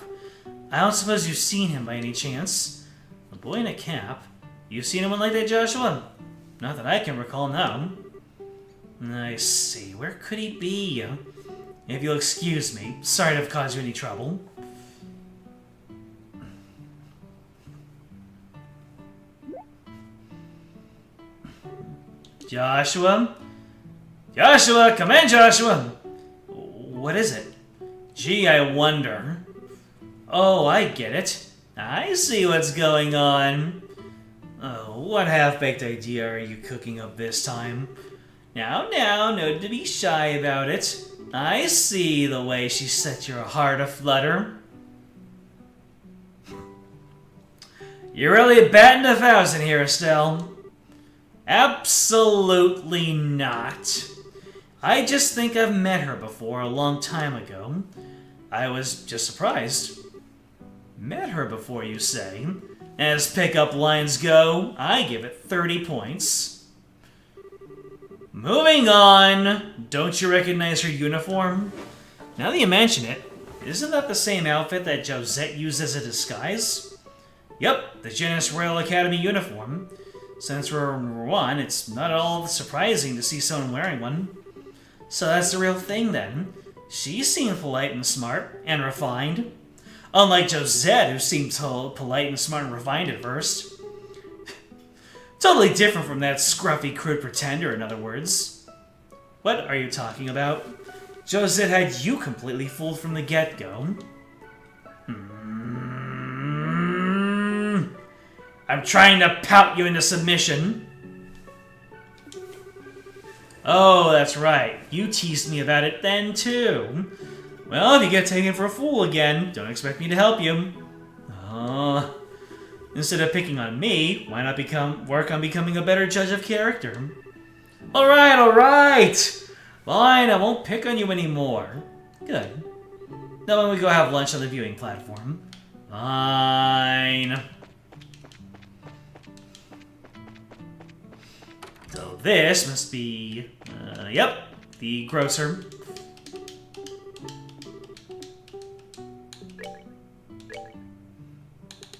I don't suppose you've seen him by any chance. A boy in a cap? You've seen anyone like that, Joshua? Not that I can recall, no. I see. Where could he be? If you'll excuse me. Sorry to have caused you any trouble. Joshua? Joshua, come in, Joshua! What is it? Gee, I wonder. Oh, I get it. I see what's going on. Oh, what half-baked idea are you cooking up this time? Now, no need to be shy about it. I see the way she set your heart aflutter. You're really batting 1,000 here, Estelle. Absolutely not. I just think I've met her before a long time ago. I was just surprised. Met her before, you say? As pickup lines go, I give it 30 points. Moving on. Don't you recognize her uniform? Now that you mention it, isn't that the same outfit that Josette used as a disguise? Yep, the Genis Royal Academy uniform. Since we're one, it's not at all surprising to see someone wearing one. So that's the real thing, then. She seemed polite and smart, and refined. Unlike Josette, who seemed polite and smart and refined at first. Totally different from that scruffy, crude pretender, in other words. What are you talking about? Josette had you completely fooled from the get-go. I'm trying to pout you into submission. Oh, that's right. You teased me about it then, too. Well, if you get taken for a fool again, don't expect me to help you. Instead of picking on me, why not work on becoming a better judge of character? Alright! Fine, I won't pick on you anymore. Good. Now when we go have lunch on the viewing platform. Fine. So this must be, yep, the grocer.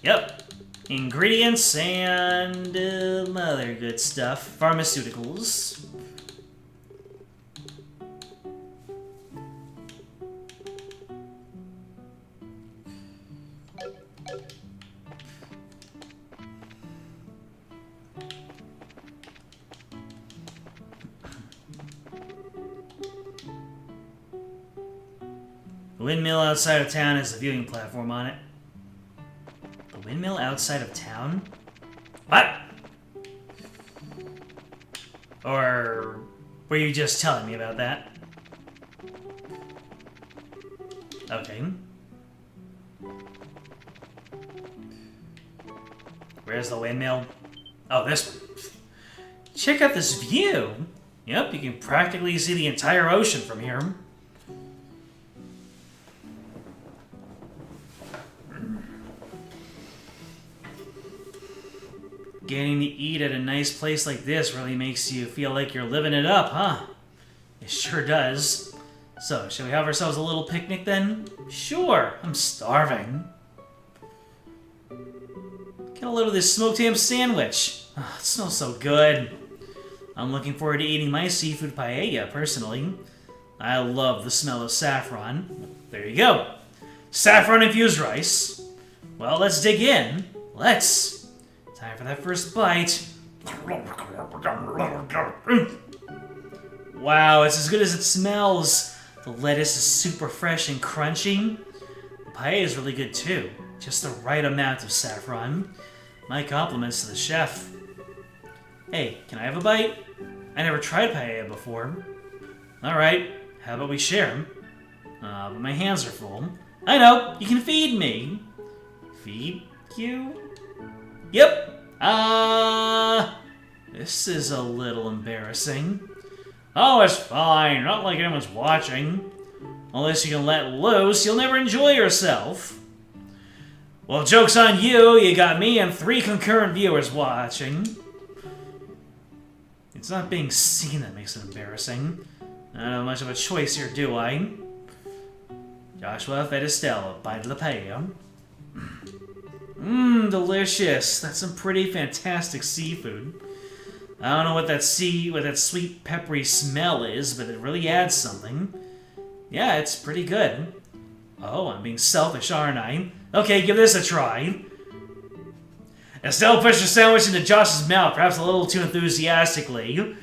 Yep, ingredients and other good stuff. Pharmaceuticals. The windmill outside of town has a viewing platform on it. The windmill outside of town? What? Or were you just telling me about that? Okay. Where's the windmill? Oh, this one. Check out this view. Yep, you can practically see the entire ocean from here. Getting to eat at a nice place like this really makes you feel like you're living it up, huh? It sure does. So, shall we have ourselves a little picnic then? Sure, I'm starving. Get a load of this smoked ham sandwich. Oh, it smells so good. I'm looking forward to eating my seafood paella, personally. I love the smell of saffron. There you go. Saffron-infused rice. Well, let's dig in. Let's. Time for that first bite. Wow, it's as good as it smells. The lettuce is super fresh and crunchy. The paella is really good too. Just the right amount of saffron. My compliments to the chef. Hey, can I have a bite? I never tried paella before. Alright, how about we share? But my hands are full. I know, you can feed me. Feed you? Yep. This is a little embarrassing. Oh, it's fine. Not like anyone's watching. Unless you can let loose, you'll never enjoy yourself. Well, joke's on you. You got me and 3 concurrent viewers watching. It's not being seen that makes it embarrassing. I don't have much of a choice here, do I? Joshua fed Estelle a bite of the paella. Mmm, delicious. That's some pretty fantastic seafood. I don't know what that sweet peppery smell is, but it really adds something. Yeah, it's pretty good. Oh, I'm being selfish, aren't I? Okay, give this a try. Estelle pushed her sandwich into Josh's mouth, perhaps a little too enthusiastically.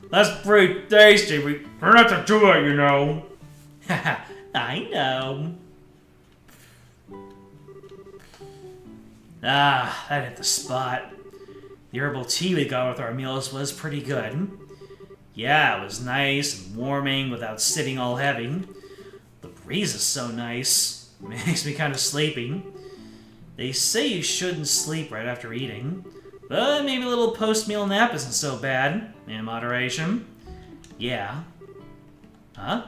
That's pretty tasty, but we're not to do it, you know. Haha, I know. Ah, that hit the spot. The herbal tea we got with our meals was pretty good. Yeah, it was nice and warming without sitting all heavy. The breeze is so nice. It makes me kind of sleepy. They say you shouldn't sleep right after eating, but maybe a little post-meal nap isn't so bad, in moderation. Yeah. Huh?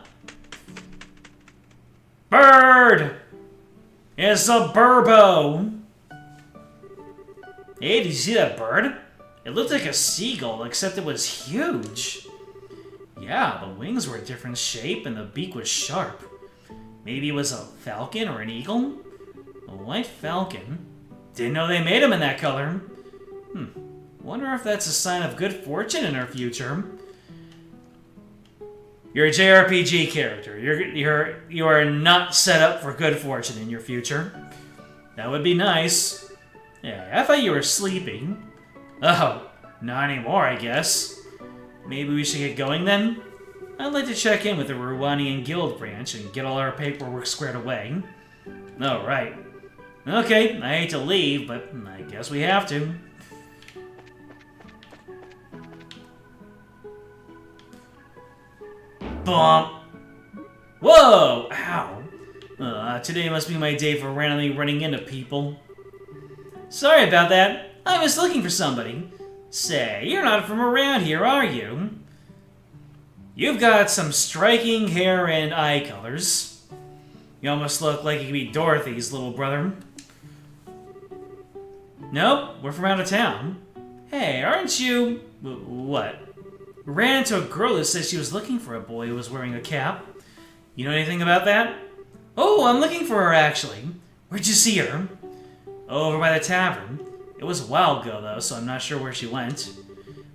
Bird! It's a burbo! Hey, did you see that bird? It looked like a seagull, except it was huge. Yeah, the wings were a different shape and the beak was sharp. Maybe it was a falcon or an eagle? A white falcon? Didn't know they made them in that color. Wonder if that's a sign of good fortune in our future. You're a JRPG character. You are not set up for good fortune in your future. That would be nice. Yeah, I thought you were sleeping. Oh, not anymore, I guess. Maybe we should get going then? I'd like to check in with the Rwanian Guild branch and get all our paperwork squared away. Oh, right. Okay, I hate to leave, but I guess we have to. Bump! Whoa! Ow! Today must be my day for randomly running into people. Sorry about that. I was looking for somebody. Say, you're not from around here, are you? You've got some striking hair and eye colors. You almost look like you could be Dorothy's little brother. Nope, we're from out of town. Hey, aren't you... what? Ran into a girl who said she was looking for a boy who was wearing a cap. You know anything about that? Oh, I'm looking for her, actually. Where'd you see her? Over by the tavern. It was a while ago, though, so I'm not sure where she went.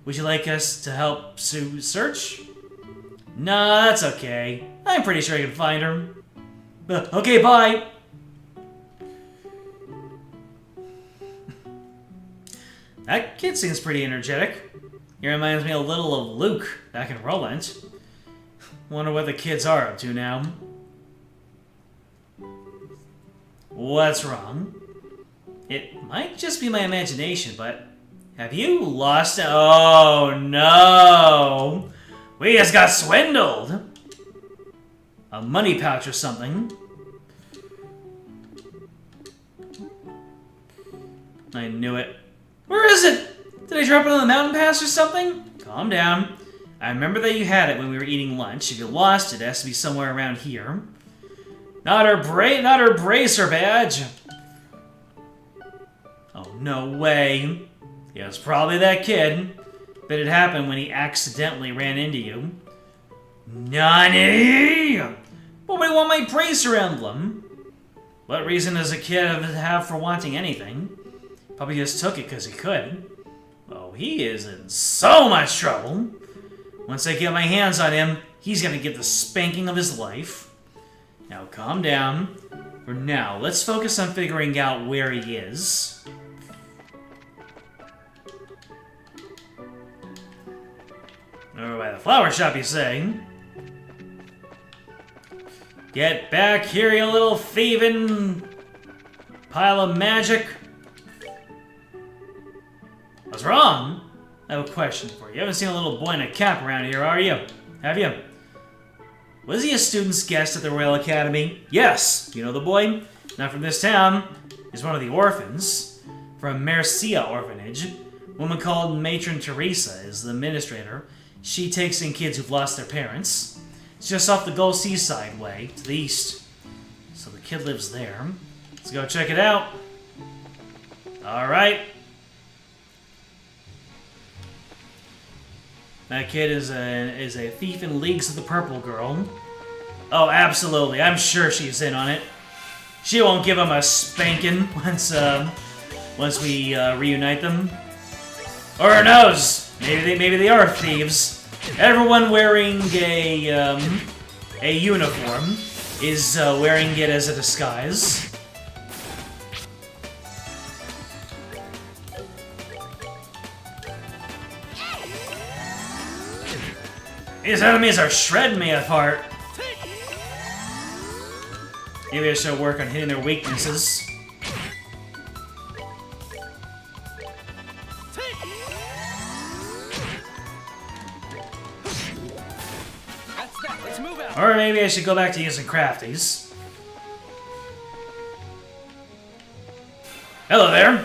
Would you like us to help Sue search? Nah, that's okay. I'm pretty sure I can find her. Okay, bye! That kid seems pretty energetic. He reminds me a little of Luke back in Roland. Wonder what the kids are up to now. What's wrong? It might just be my imagination, but have you lost it? Oh no! We just got swindled! A money pouch or something. I knew it. Where is it? Did I drop it on the mountain pass or something? Calm down. I remember that you had it when we were eating lunch. If you lost it, it has to be somewhere around here. Not her bracer badge. Oh, no way. Yeah, it's probably that kid. But it happened when he accidentally ran into you. Nani! But we want my bracer emblem. What reason does a kid have for wanting anything? Probably just took it because he could. Oh, he is in so much trouble. Once I get my hands on him, he's gonna get the spanking of his life. Now calm down. For now, let's focus on figuring out where he is. Over by the flower shop, you say? Get back here, you little thieving pile of magic. What's wrong? I have a question for you. You haven't seen a little boy in a cap around here, are you? Have you? Was he a student's guest at the Royal Academy? Yes. Do you know the boy? Not from this town. He's one of the orphans. From Mercia Orphanage. A woman called Matron Teresa is the administrator. She takes in kids who've lost their parents. It's just off the Gull Seaside way, to the east. So the kid lives there. Let's go check it out. Alright. That kid is a thief in leagues with the purple girl. Oh, absolutely. I'm sure she's in on it. She won't give him a spanking once we reunite them. Or who knows? Maybe they are thieves. Everyone wearing a uniform is wearing it as a disguise. These enemies are shredding me apart. Maybe I should work on hitting their weaknesses. That's that. Let's move out. Or maybe I should go back to using crafties. Hello there.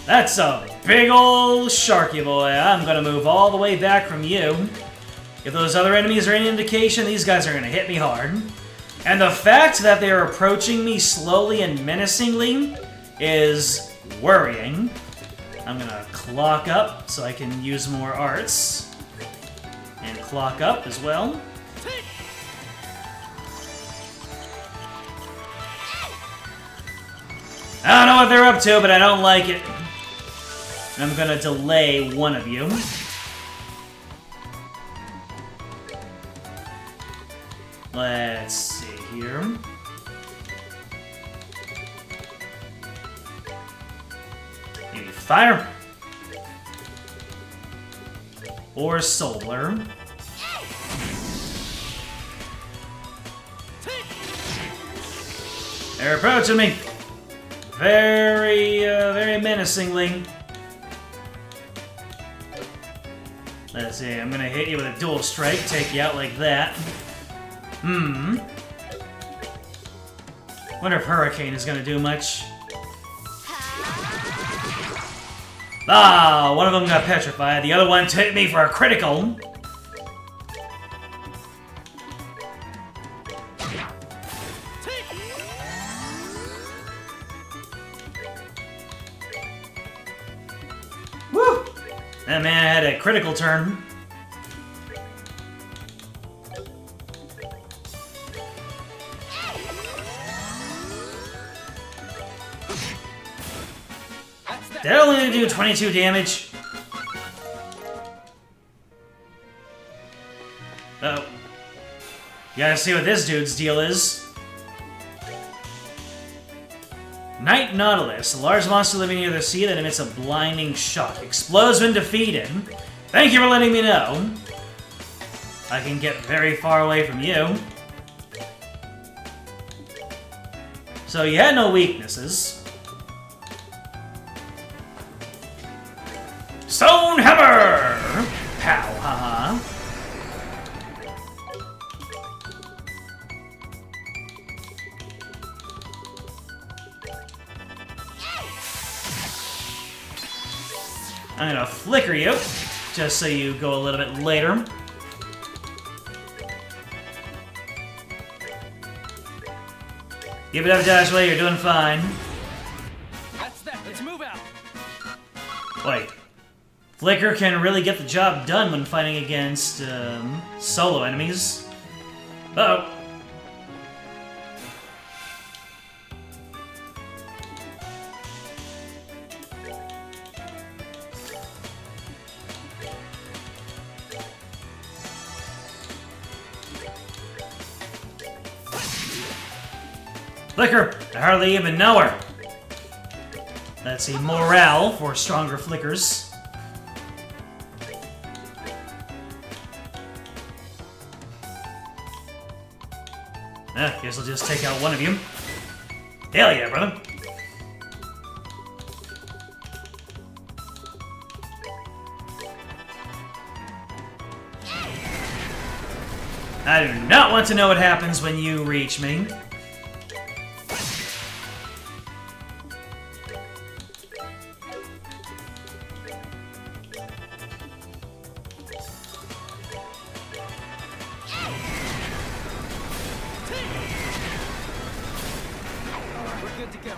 That's a big ol' sharky boy. I'm gonna move all the way back from you. If those other enemies are any indication, these guys are gonna hit me hard. And the fact that they're approaching me slowly and menacingly is worrying. I'm gonna clock up so I can use more arts. And clock up as well. I don't know what they're up to, but I don't like it. I'm gonna delay one of you. Let's see here. Maybe fire. Or solar. They're approaching me. Very menacingly. Let's see, I'm gonna hit you with a dual strike, take you out like that. Wonder if Hurricane is gonna do much. Ah, one of them got petrified, the other one hit me for a critical. Woo! That man had a critical turn. Did I only do 22 damage? Uh-oh. You gotta see what this dude's deal is. Night Nautilus, a large monster living near the sea that emits a blinding shock. Explodes when defeated. Thank you for letting me know. I can get very far away from you. So you had no weaknesses. Stone Hammer! Pow, haha. I'm gonna flicker you, just so you go a little bit later. Give it up, Dashway, you're doing fine. That's that. Let's move out. Wait. Flicker can really get the job done when fighting against, solo enemies. Uh-oh. Flicker! I hardly even know her! Let's see, morale for stronger flickers. Guess I'll just take out one of you. Hell yeah, brother! I do not want to know what happens when you reach me. We're good to go.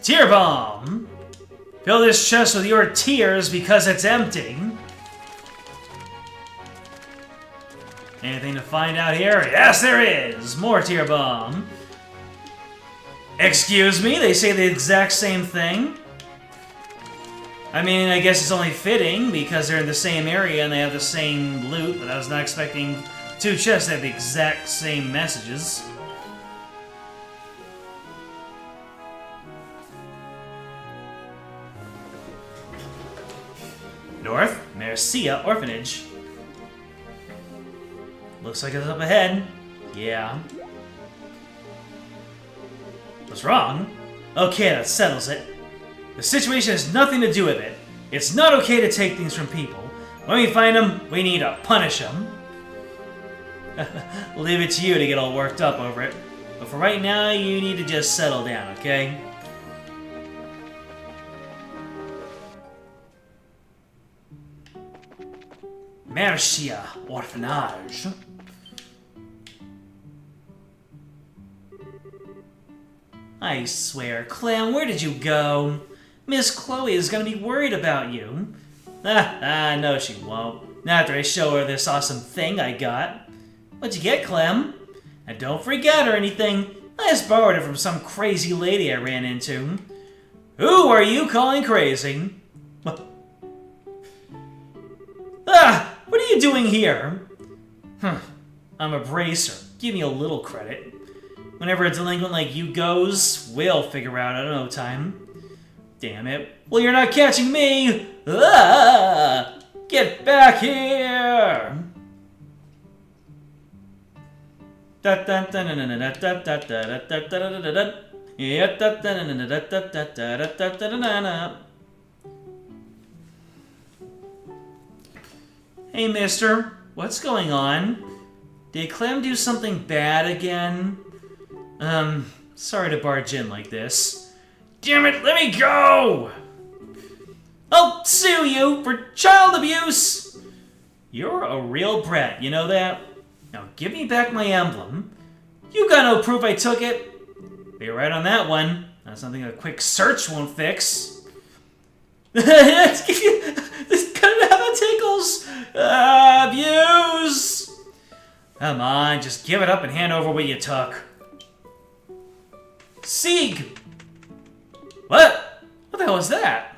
Tear bomb! Fill this chest with your tears because it's empty. Anything to find out here? Yes, there is! More tear bomb. Excuse me? They say the exact same thing? I mean, I guess it's only fitting because they're in the same area and they have the same loot, but I was not expecting two chests to have the exact same messages. North, Mercia Orphanage. Looks like it's up ahead. Yeah. What's wrong? Okay, that settles it. The situation has nothing to do with it. It's not okay to take things from people. When we find them, we need to punish them. Leave it to you to get all worked up over it. But for right now, you need to just settle down, okay? Mercia Orphanage. I swear, Clem, where did you go? Miss Chloe is gonna be worried about you. No she won't. Not after I show her this awesome thing I got. What'd you get, Clem? And don't forget or anything. I just borrowed it from some crazy lady I ran into. Who are you calling crazy? What are you doing here? I'm a bracer. Give me a little credit. Whenever a delinquent like you goes, we'll figure out in no time. Damn it. Well, you're not catching me! Get back here! Hey, mister. What's going on? Did Clem do something bad again? Sorry to barge in like this. Damn it, let me go! I'll sue you for child abuse! You're a real brat, you know that? Now give me back my emblem. You got no proof I took it. But you're right on that one. That's something a quick search won't fix. This kind of how tickles! Abuse! Come on, just give it up and hand over what you took. Sieg! What? What the hell is that?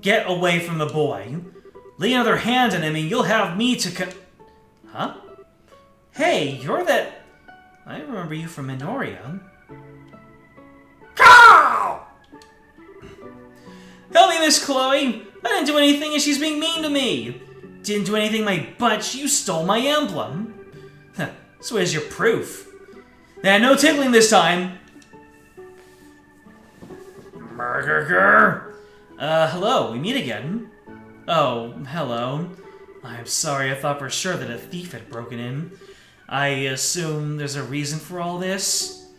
Get away from the boy. Lay another hand on him and you'll have me to Huh? Hey, you're that... I remember you from Minoria. Cow! Help me, Miss Chloe! I didn't do anything and she's being mean to me! Didn't do anything my bunch, you stole my emblem! So where's your proof? Nah, no tickling this time! Murder. Hello, we meet again. Oh, hello. I'm sorry, I thought for sure that a thief had broken in. I assume there's a reason for all this?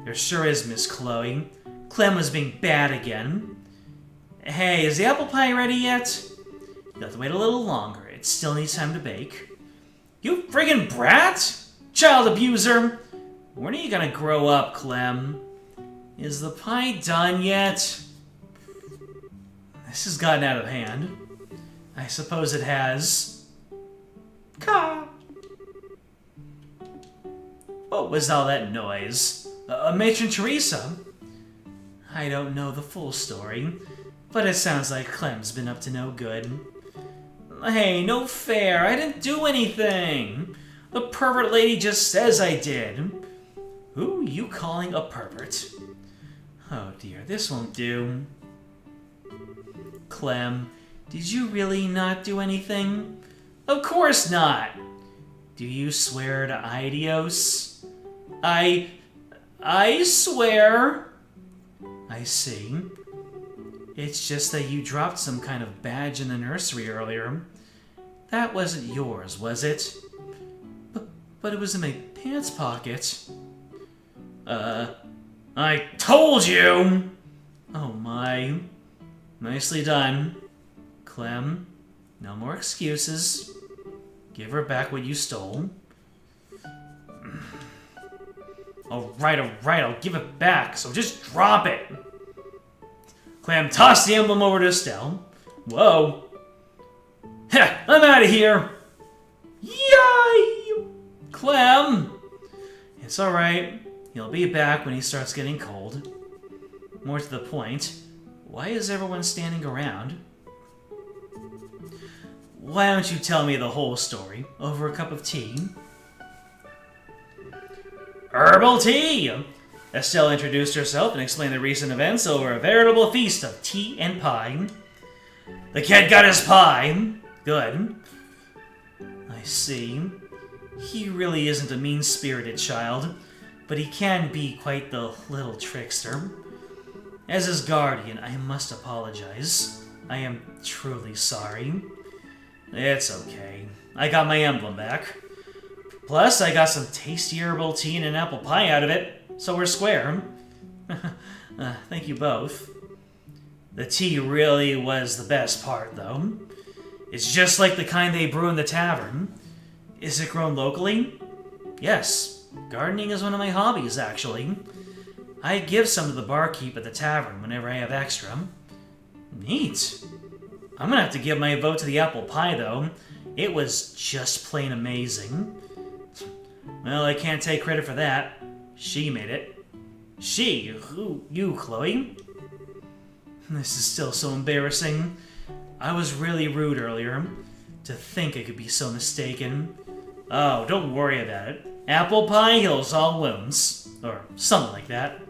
There sure is, Miss Chloe. Clem was being bad again. Hey, is the apple pie ready yet? You'll have to wait a little longer. It still needs time to bake. You friggin' brat! Child abuser! When are you gonna grow up, Clem? Is the pie done yet? This has gotten out of hand. I suppose it has. Caw! What was all that noise? Matron Teresa? I don't know the full story, but it sounds like Clem's been up to no good. Hey, no fair, I didn't do anything! The pervert lady just says I did. Who are you calling a pervert? Oh dear, this won't do. Clem, did you really not do anything? Of course not! Do you swear to Idios? I swear! I see. It's just that you dropped some kind of badge in the nursery earlier. That wasn't yours, was it? But it was in my pants pocket. I told you! Oh my. Nicely done. Clem, no more excuses. Give her back what you stole. Alright, I'll give it back, so just drop it! Clem, toss the emblem over to Estelle. Whoa. Heh, I'm out of here! Yay! Clem! It's alright. He'll be back when he starts getting cold. More to the point, why is everyone standing around? Why don't you tell me the whole story over a cup of tea? Herbal tea! Estelle introduced herself and explained the recent events over a veritable feast of tea and pie. The kid got his pie. Good. I see. He really isn't a mean-spirited child, but he can be quite the little trickster. As his guardian, I must apologize. I am truly sorry. It's okay. I got my emblem back. Plus, I got some tasty herbal tea and an apple pie out of it, so we're square. Thank you both. The tea really was the best part, though. It's just like the kind they brew in the tavern. Is it grown locally? Yes. Gardening is one of my hobbies, actually. I give some to the barkeep at the tavern whenever I have extra. Neat. I'm gonna have to give my vote to the apple pie, though. It was just plain amazing. Well, I can't take credit for that. She made it. She? Who? You, Chloe? This is still so embarrassing. I was really rude earlier. To think I could be so mistaken. Oh, don't worry about it. Apple pie heals all wounds. Or something like that.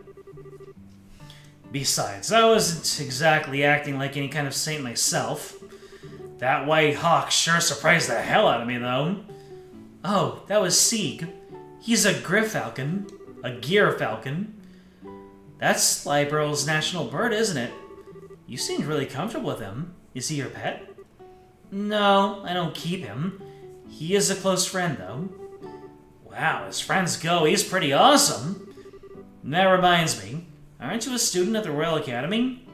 Besides, I wasn't exactly acting like any kind of saint myself. That white hawk sure surprised the hell out of me, though. Oh, that was Sieg. He's a gyrfalcon. A gyrfalcon. That's Slyburl's national bird, isn't it? You seemed really comfortable with him. Is he your pet? No, I don't keep him. He is a close friend, though. Wow, as friends go, he's pretty awesome. That reminds me, aren't you a student at the Royal Academy?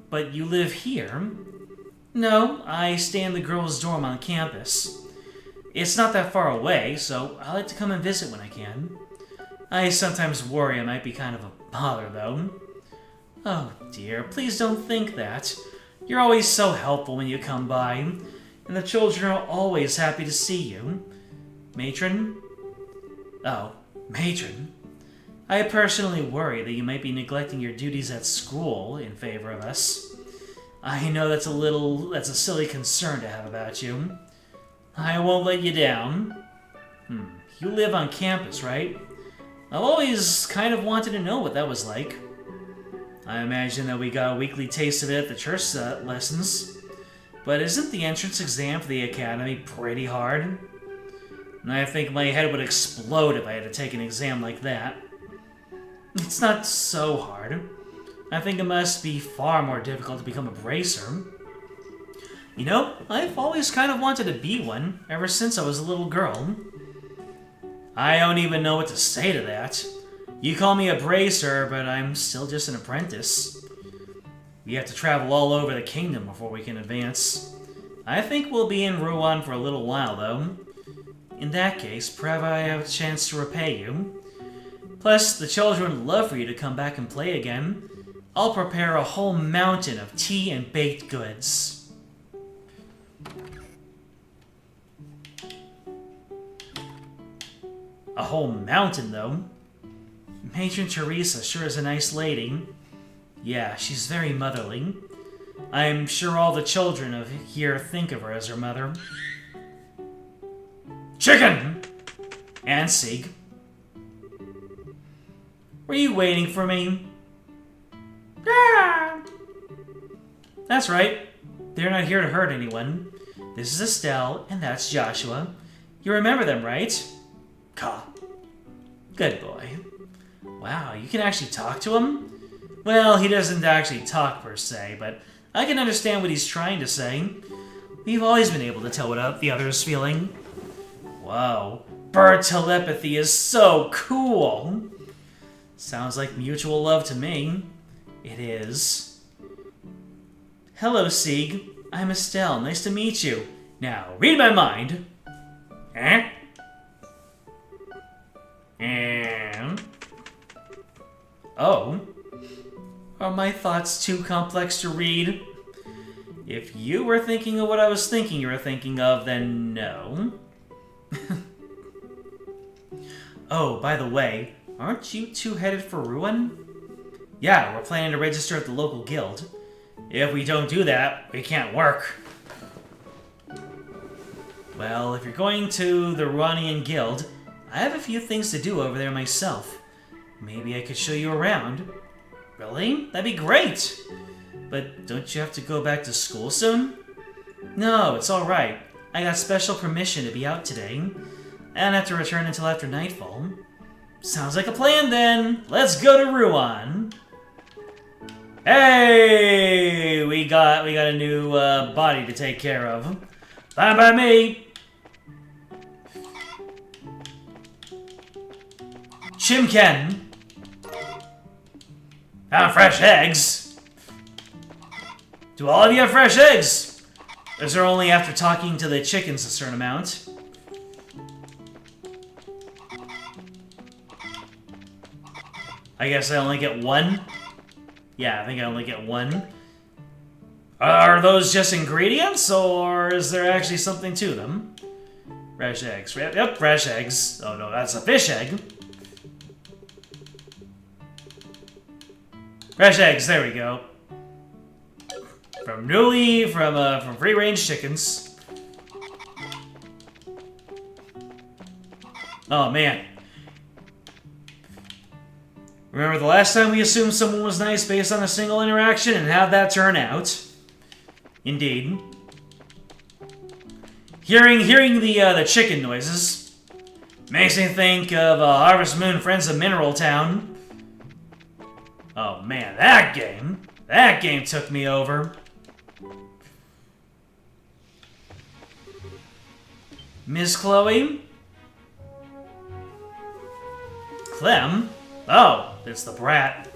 But you live here? No, I stay in the girls' dorm on campus. It's not that far away, so I like to come and visit when I can. I sometimes worry I might be kind of a bother, though. Oh dear, please don't think that. You're always so helpful when you come by, and the children are always happy to see you. Matron? Oh, Matron. I personally worry that you might be neglecting your duties at school in favor of us. I know that's a silly concern to have about you. I won't let you down. You live on campus, right? I've always kind of wanted to know what that was like. I imagine that we got a weekly taste of it at the church lessons. But isn't the entrance exam for the academy pretty hard? I think my head would explode if I had to take an exam like that. It's not so hard. I think it must be far more difficult to become a bracer. You know, I've always kind of wanted to be one, ever since I was a little girl. I don't even know what to say to that. You call me a bracer, but I'm still just an apprentice. We have to travel all over the kingdom before we can advance. I think we'll be in Rouen for a little while, though. In that case, perhaps I have a chance to repay you. Plus, the children would love for you to come back and play again. I'll prepare a whole mountain of tea and baked goods. A whole mountain, though. Matron Teresa sure is a nice lady. Yeah, she's very motherly. I'm sure all the children of here think of her as her mother. Chicken! And Sieg. Were you waiting for me? Ah! That's right. They're not here to hurt anyone. This is Estelle, and that's Joshua. You remember them, right? Caw. Good boy. Wow, you can actually talk to him? Well, he doesn't actually talk per se, but I can understand what he's trying to say. We've always been able to tell what the other is feeling. Whoa, bird telepathy is so cool! Sounds like mutual love to me. It is. Hello, Sieg. I'm Estelle. Nice to meet you. Now, read my mind. Eh? And... Oh. Are my thoughts too complex to read? If you were thinking of what I was thinking you were thinking of, then no. Oh, by the way, aren't you two headed for Ruin? Yeah, we're planning to register at the local guild. If we don't do that, we can't work. Well, if you're going to the Ruanian Guild, I have a few things to do over there myself. Maybe I could show you around. Really? That'd be great! But don't you have to go back to school soon? No, it's alright. I got special permission to be out today. I don't have to return until after nightfall. Sounds like a plan then! Let's go to Ruan! Hey! We got a new body to take care of. Fine by me! Chimken! Found fresh eggs! Do all of you have fresh eggs? Those are only after talking to the chickens a certain amount. I guess I only get one? Yeah, I think I only get one. Are those just ingredients, or is there actually something to them? Fresh eggs. Yep, fresh eggs. Oh no, that's a fish egg. Fresh eggs, there we go. From free-range chickens. Oh man. Remember the last time we assumed someone was nice based on a single interaction, and how'd that turn out? Indeed. Hearing the chicken noises makes me think of Harvest Moon Friends of Mineral Town. Oh man, that game took me over. Miss Chloe? Clem? Oh, it's the brat.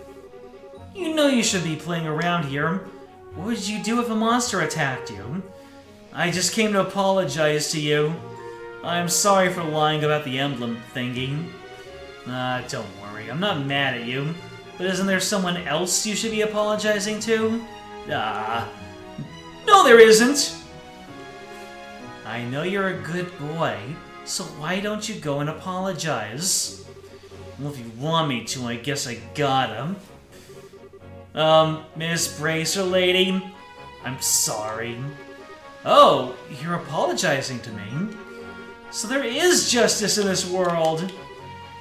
You know you should be playing around here. What would you do if a monster attacked you? I just came to apologize to you. I'm sorry for lying about the emblem thingy. Don't worry, I'm not mad at you. But isn't there someone else you should be apologizing to? No there isn't! I know you're a good boy, so why don't you go and apologize? Well, if you want me to, I guess I gotta. Miss Bracer lady, I'm sorry. Oh, you're apologizing to me? So there is justice in this world.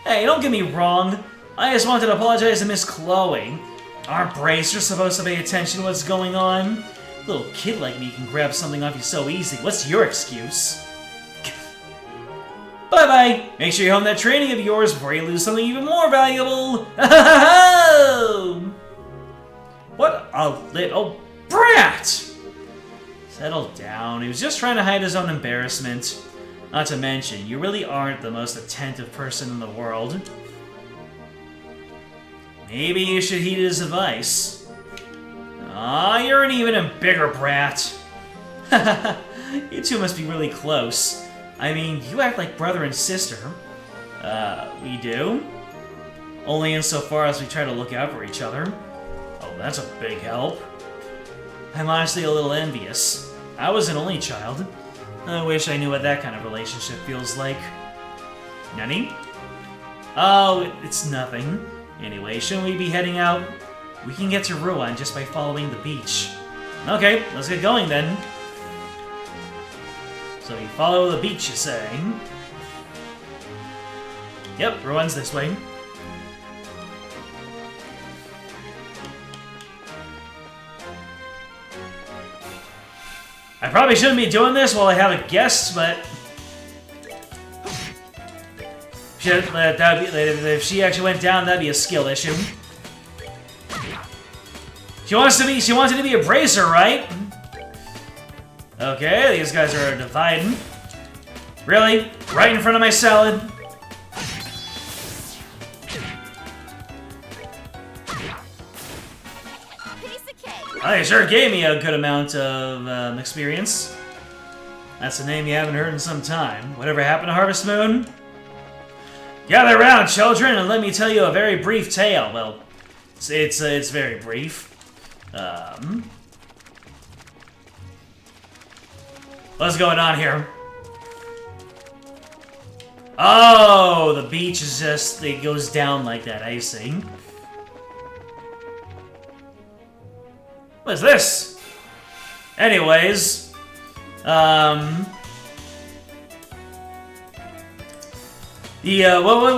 Hey, don't get me wrong. I just wanted to apologize to Miss Chloe. Aren't Bracers supposed to pay attention to what's going on? A little kid like me can grab something off you so easy. What's your excuse? Bye-bye! Make sure you hone that training of yours before you lose something even more valuable! What a little brat! Settle down. He was just trying to hide his own embarrassment. Not to mention, you really aren't the most attentive person in the world. Maybe you should heed his advice. Aw, you're an even bigger brat. You two must be really close. I mean, you act like brother and sister. We do? Only insofar as we try to look out for each other. Oh, that's a big help. I'm honestly a little envious. I was an only child. I wish I knew what that kind of relationship feels like. Nani? Oh, it's nothing. Anyway, shouldn't we be heading out? We can get to Ruan just by following the beach. Okay, let's get going then. So we follow the beach, you're saying? Yep, Ruan's this way. I probably shouldn't be doing this while I have a guest, but if she actually went down, that'd be a skill issue. She wanted to be a bracer, right? Okay, these guys are dividing. Really? Right in front of my salad? They sure gave me a good amount of experience. That's a name you haven't heard in some time. Whatever happened to Harvest Moon? Gather round, children, and let me tell you a very brief tale. Well, it's very brief. What's going on here? Oh, the beach is just, it goes down like that, I see. What is this? Anyways, what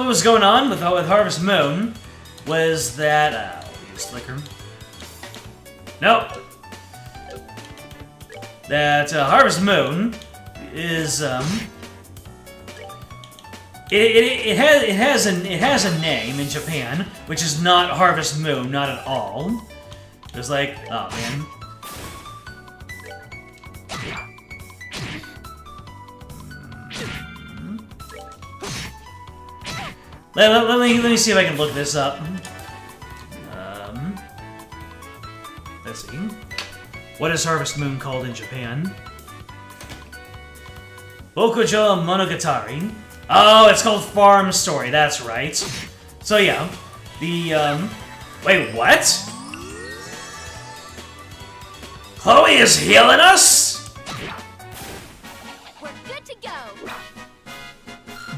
was going on with Harvest Moon was that, I'll use Flicker. Nope. That Harvest Moon is it has a name in Japan, which is not Harvest Moon, not at all. There's like, oh man. Let me see if I can look this up. Let's see. What is Harvest Moon called in Japan? Bokujo Monogatari. Oh, it's called Farm Story, that's right. So yeah, the, wait, what? Chloe is healing us? We're good to go.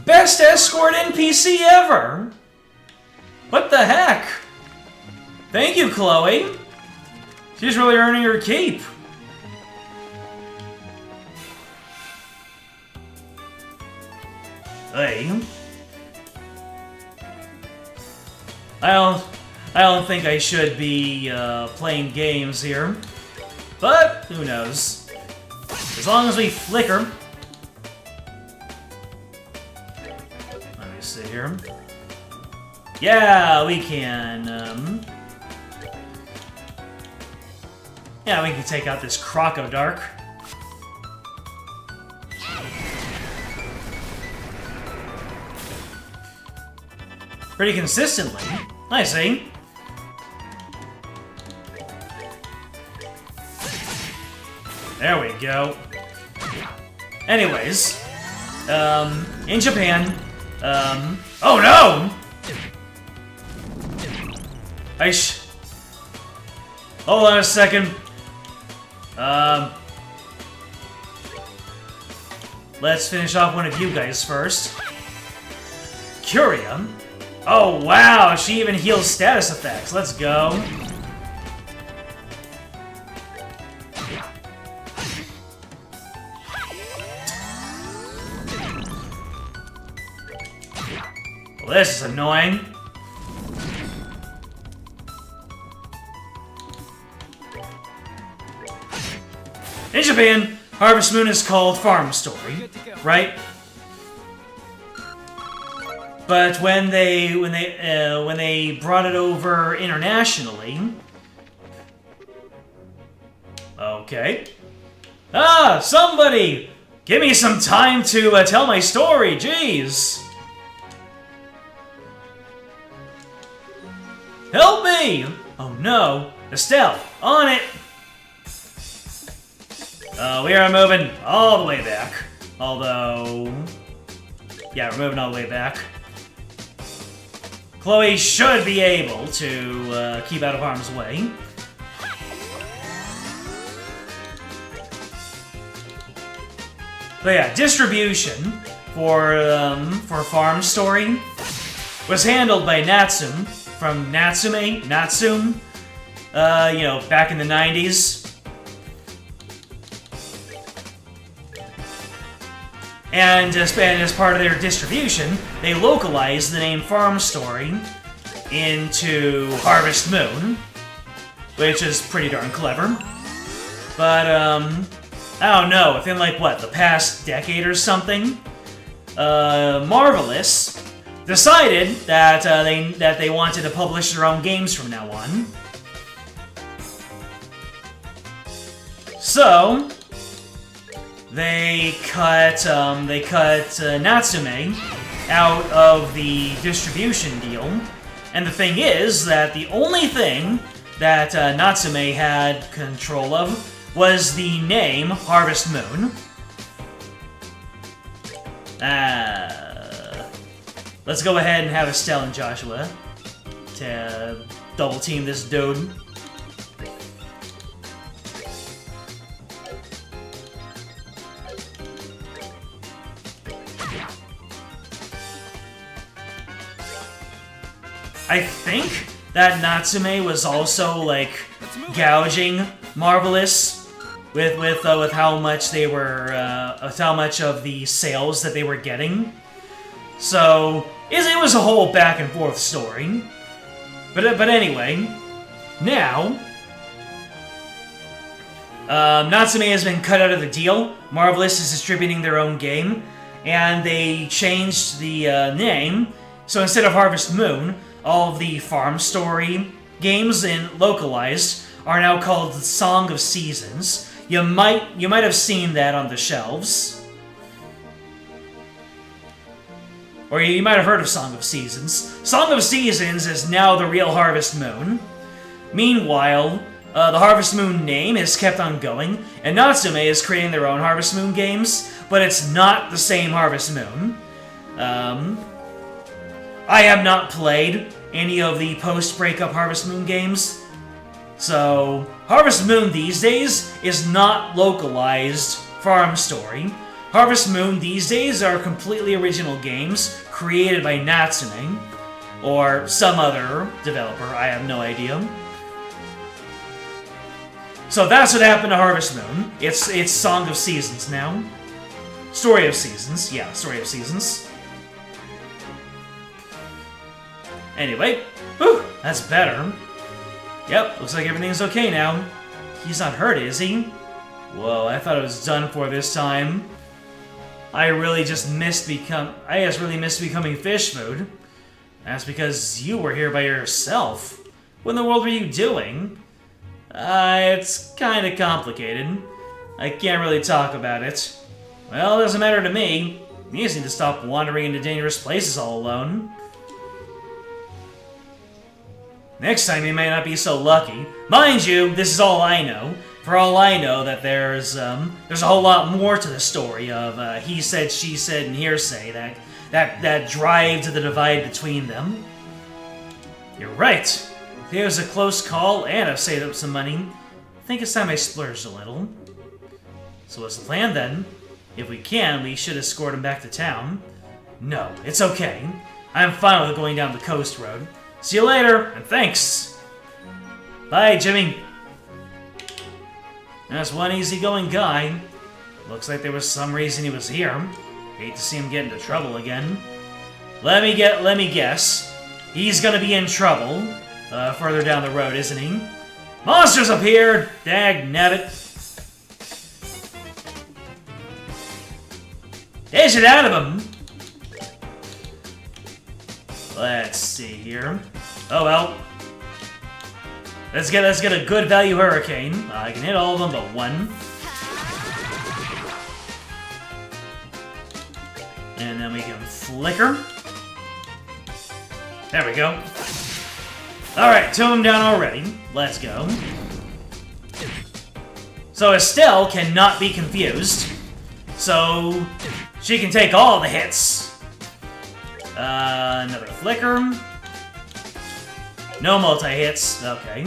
Best escort NPC ever! What the heck? Thank you, Chloe. She's really earning her keep. Hey. I don't think I should be playing games here. But who knows? As long as we flicker. Let me see here. Yeah, we can, yeah, we can take out this Crocodark. Pretty consistently. I see. There we go. Anyways, in Japan, oh no! Hold on a second. Let's finish off one of you guys first. Curia? Oh wow, she even heals status effects. Let's go. Well, this is annoying. In Japan, Harvest Moon is called Farm Story, right? But when they brought it over internationally, okay. Ah, somebody, give me some time to tell my story. Jeez, help me! Oh no, Estelle, on it. We are moving all the way back. Although, yeah, we're moving all the way back. Chloe should be able to keep out of harm's way. But yeah, distribution for Farm Story was handled by Natsum from Natsume. you know, back in the 90s. And as part of their distribution, they localized the name Farm Story into Harvest Moon, which is pretty darn clever. But, I don't know, within like, what, the past decade or something, Marvelous decided that they wanted to publish their own games from now on. So they cut Natsume out of the distribution deal, and the thing is that the only thing that Natsume had control of was the name Harvest Moon. Let's go ahead and have Estelle and Joshua to double team this dude. I think that Natsume was also like gouging Marvelous with how much they were with how much of the sales that they were getting. So it was a whole back and forth story. But anyway, now Natsume has been cut out of the deal. Marvelous is distributing their own game, and they changed the name. So instead of Harvest Moon, all of the Farm Story games in localized are now called Song of Seasons. You might have seen that on the shelves. Or you might have heard of Song of Seasons. Song of Seasons is now the real Harvest Moon. Meanwhile, the Harvest Moon name is kept on going, and Natsume is creating their own Harvest Moon games, but it's not the same Harvest Moon. I have not played any of the post-breakup Harvest Moon games, so Harvest Moon these days is not localized Farm Story. Harvest Moon these days are completely original games created by Natsume, or some other developer, I have no idea. So that's what happened to Harvest Moon. It's Song of Seasons now. Story of Seasons, yeah, Story of Seasons. Anyway, whew, that's better. Yep, looks like everything's okay now. He's not hurt, is he? Whoa, I thought it was done for this time. I really missed becoming fish food. That's because you were here by yourself. What in the world were you doing? It's kinda complicated. I can't really talk about it. Well, it doesn't matter to me. You just need to stop wandering into dangerous places all alone. Next time you may not be so lucky. Mind you, this is all I know. For all I know, that there's a whole lot more to the story of he said, she said, and hearsay that drive to the divide between them. You're right. If it was a close call and I've saved up some money, I think it's time I splurged a little. So what's the plan then? If we can, we should escort him back to town. No, it's okay. I'm fine with going down the coast road. See you later, and thanks! Bye, Jimmy! That's one easygoing guy. Looks like there was some reason he was here. Hate to see him get into trouble again. Let me guess. He's gonna be in trouble further down the road, isn't he? Monsters appeared! Dagnabbit! Get it out of him! Let's see here. Oh well. Let's get a good value hurricane. I can hit all of them but one. And then we can flicker. There we go. Alright, two of them down already. Let's go. So Estelle cannot be confused. So she can take all the hits. Another flicker. No multi-hits. Okay.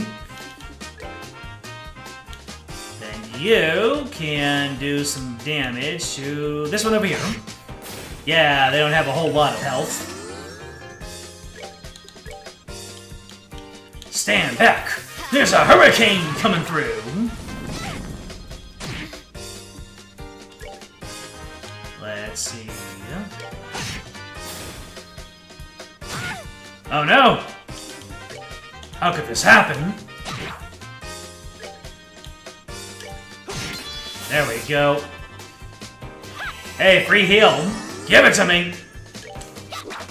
Then you can do some damage to this one over here. Yeah, they don't have a whole lot of health. Stand back! There's a hurricane coming through! Let's see... Oh no! How could this happen? There we go. Hey, free heal! Give it to me!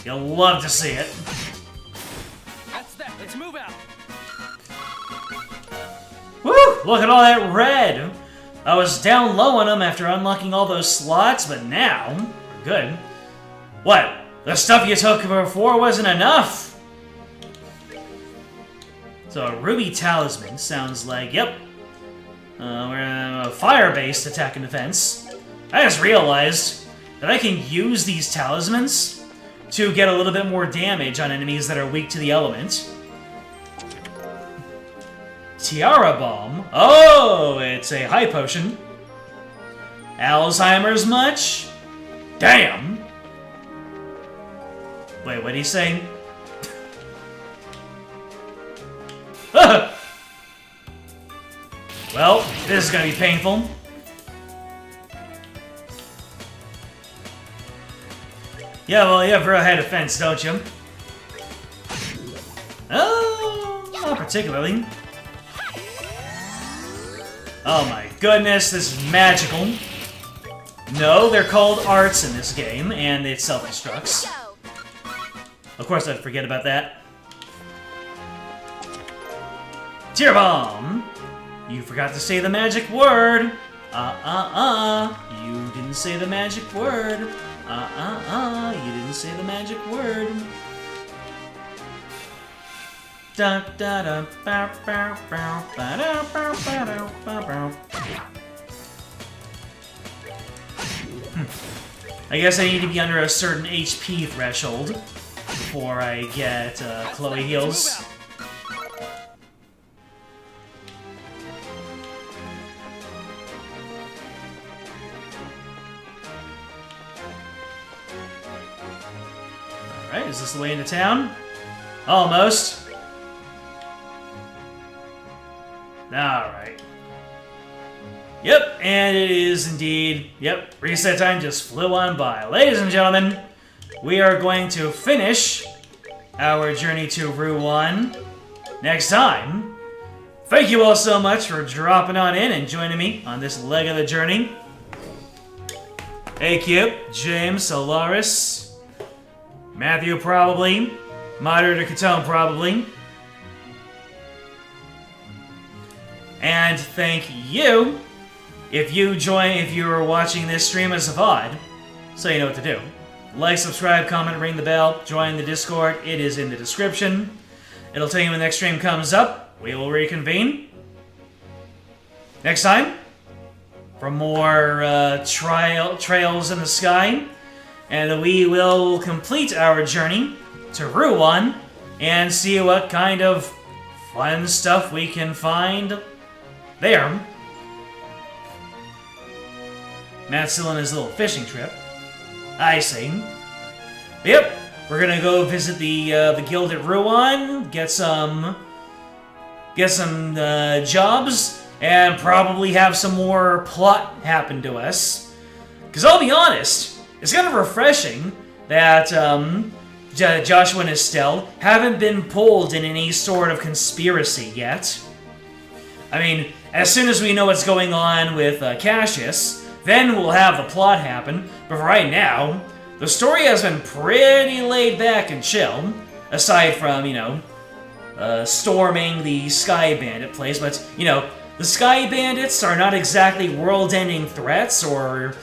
You'll love to see it. That's that. Let's move out. Woo! Look at all that red! I was down low on them after unlocking all those slots, but now we're good. What? The stuff you took before wasn't enough? So a ruby talisman sounds like, yep. We're a fire-based attack and defense. I just realized that I can use these talismans to get a little bit more damage on enemies that are weak to the element. Tiara Bomb. Oh, it's a high potion. Alzheimer's much? Damn! Wait, what'd he say? Well, this is gonna be painful. Yeah, well, you have real head defense, don't you? Oh, not particularly. Oh my goodness, this is magical. No, they're called arts in this game, and it self-destructs. Of course, I'd forget about that. Tear Bomb! You forgot to say the magic word! You didn't say the magic word! You didn't say the magic word! Da da da bow bow bow ba da bow bow bow bow. I guess I need to be under a certain HP threshold before I get Chloe heals. Alright, is this the way into town? Almost. Alright. Yep, and it is indeed. Yep, reset time just flew on by. Ladies and gentlemen, we are going to finish our journey to Rouen next time. Thank you all so much for dropping on in and joining me on this leg of the journey. Hey, Cube, James, Solaris, Matthew probably, Moderator Catone probably. And thank you if you are watching this stream as a VOD, so you know what to do. Like, subscribe, comment, ring the bell, join the Discord, it is in the description. It'll tell you when the next stream comes up. We will reconvene next time for more trails in the sky, and we will complete our journey to Rouen and see what kind of fun stuff we can find there. Matt's still on his little fishing trip. I see. But yep, we're gonna go visit the guild at Rouen, get some jobs, and probably have some more plot happen to us. Because I'll be honest, it's kind of refreshing that Joshua and Estelle haven't been pulled in any sort of conspiracy yet. I mean, as soon as we know what's going on with Cassius, then we'll have the plot happen. But for right now, the story has been pretty laid back and chill, aside from, storming the Sky Bandit place. But, the Sky Bandits are not exactly world-ending threats or,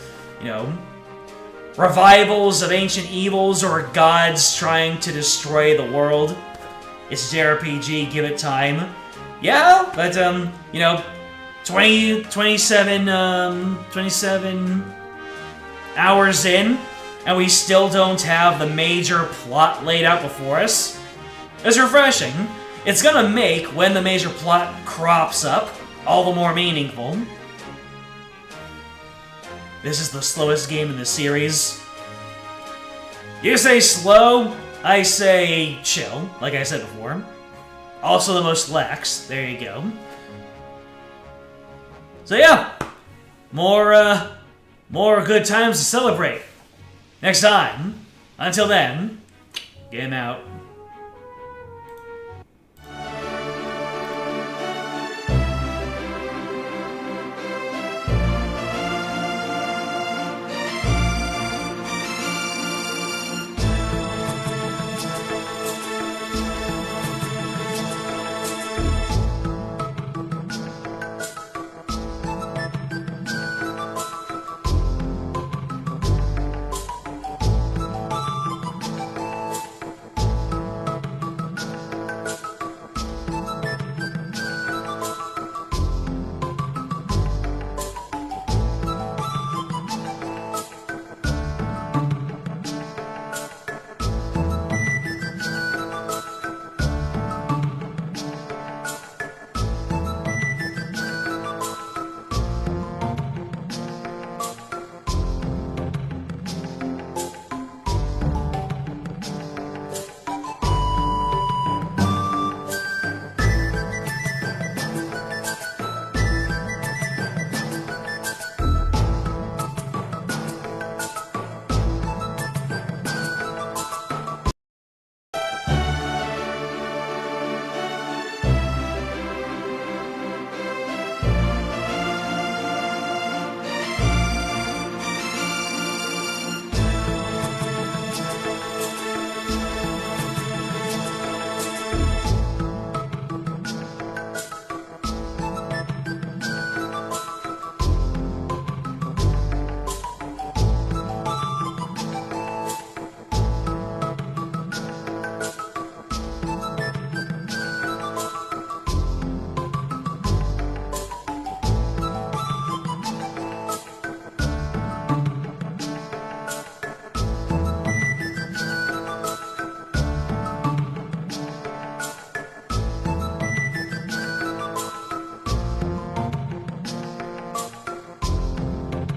revivals of ancient evils or gods trying to destroy the world. It's JRPG, give it time. Yeah, but, 27 hours in, and we still don't have the major plot laid out before us. It's refreshing. It's gonna make, when the major plot crops up, all the more meaningful. This is the slowest game in the series. You say slow, I say chill, like I said before. Also the most lax. There you go. So yeah, more good times to celebrate next time. Until then, game out.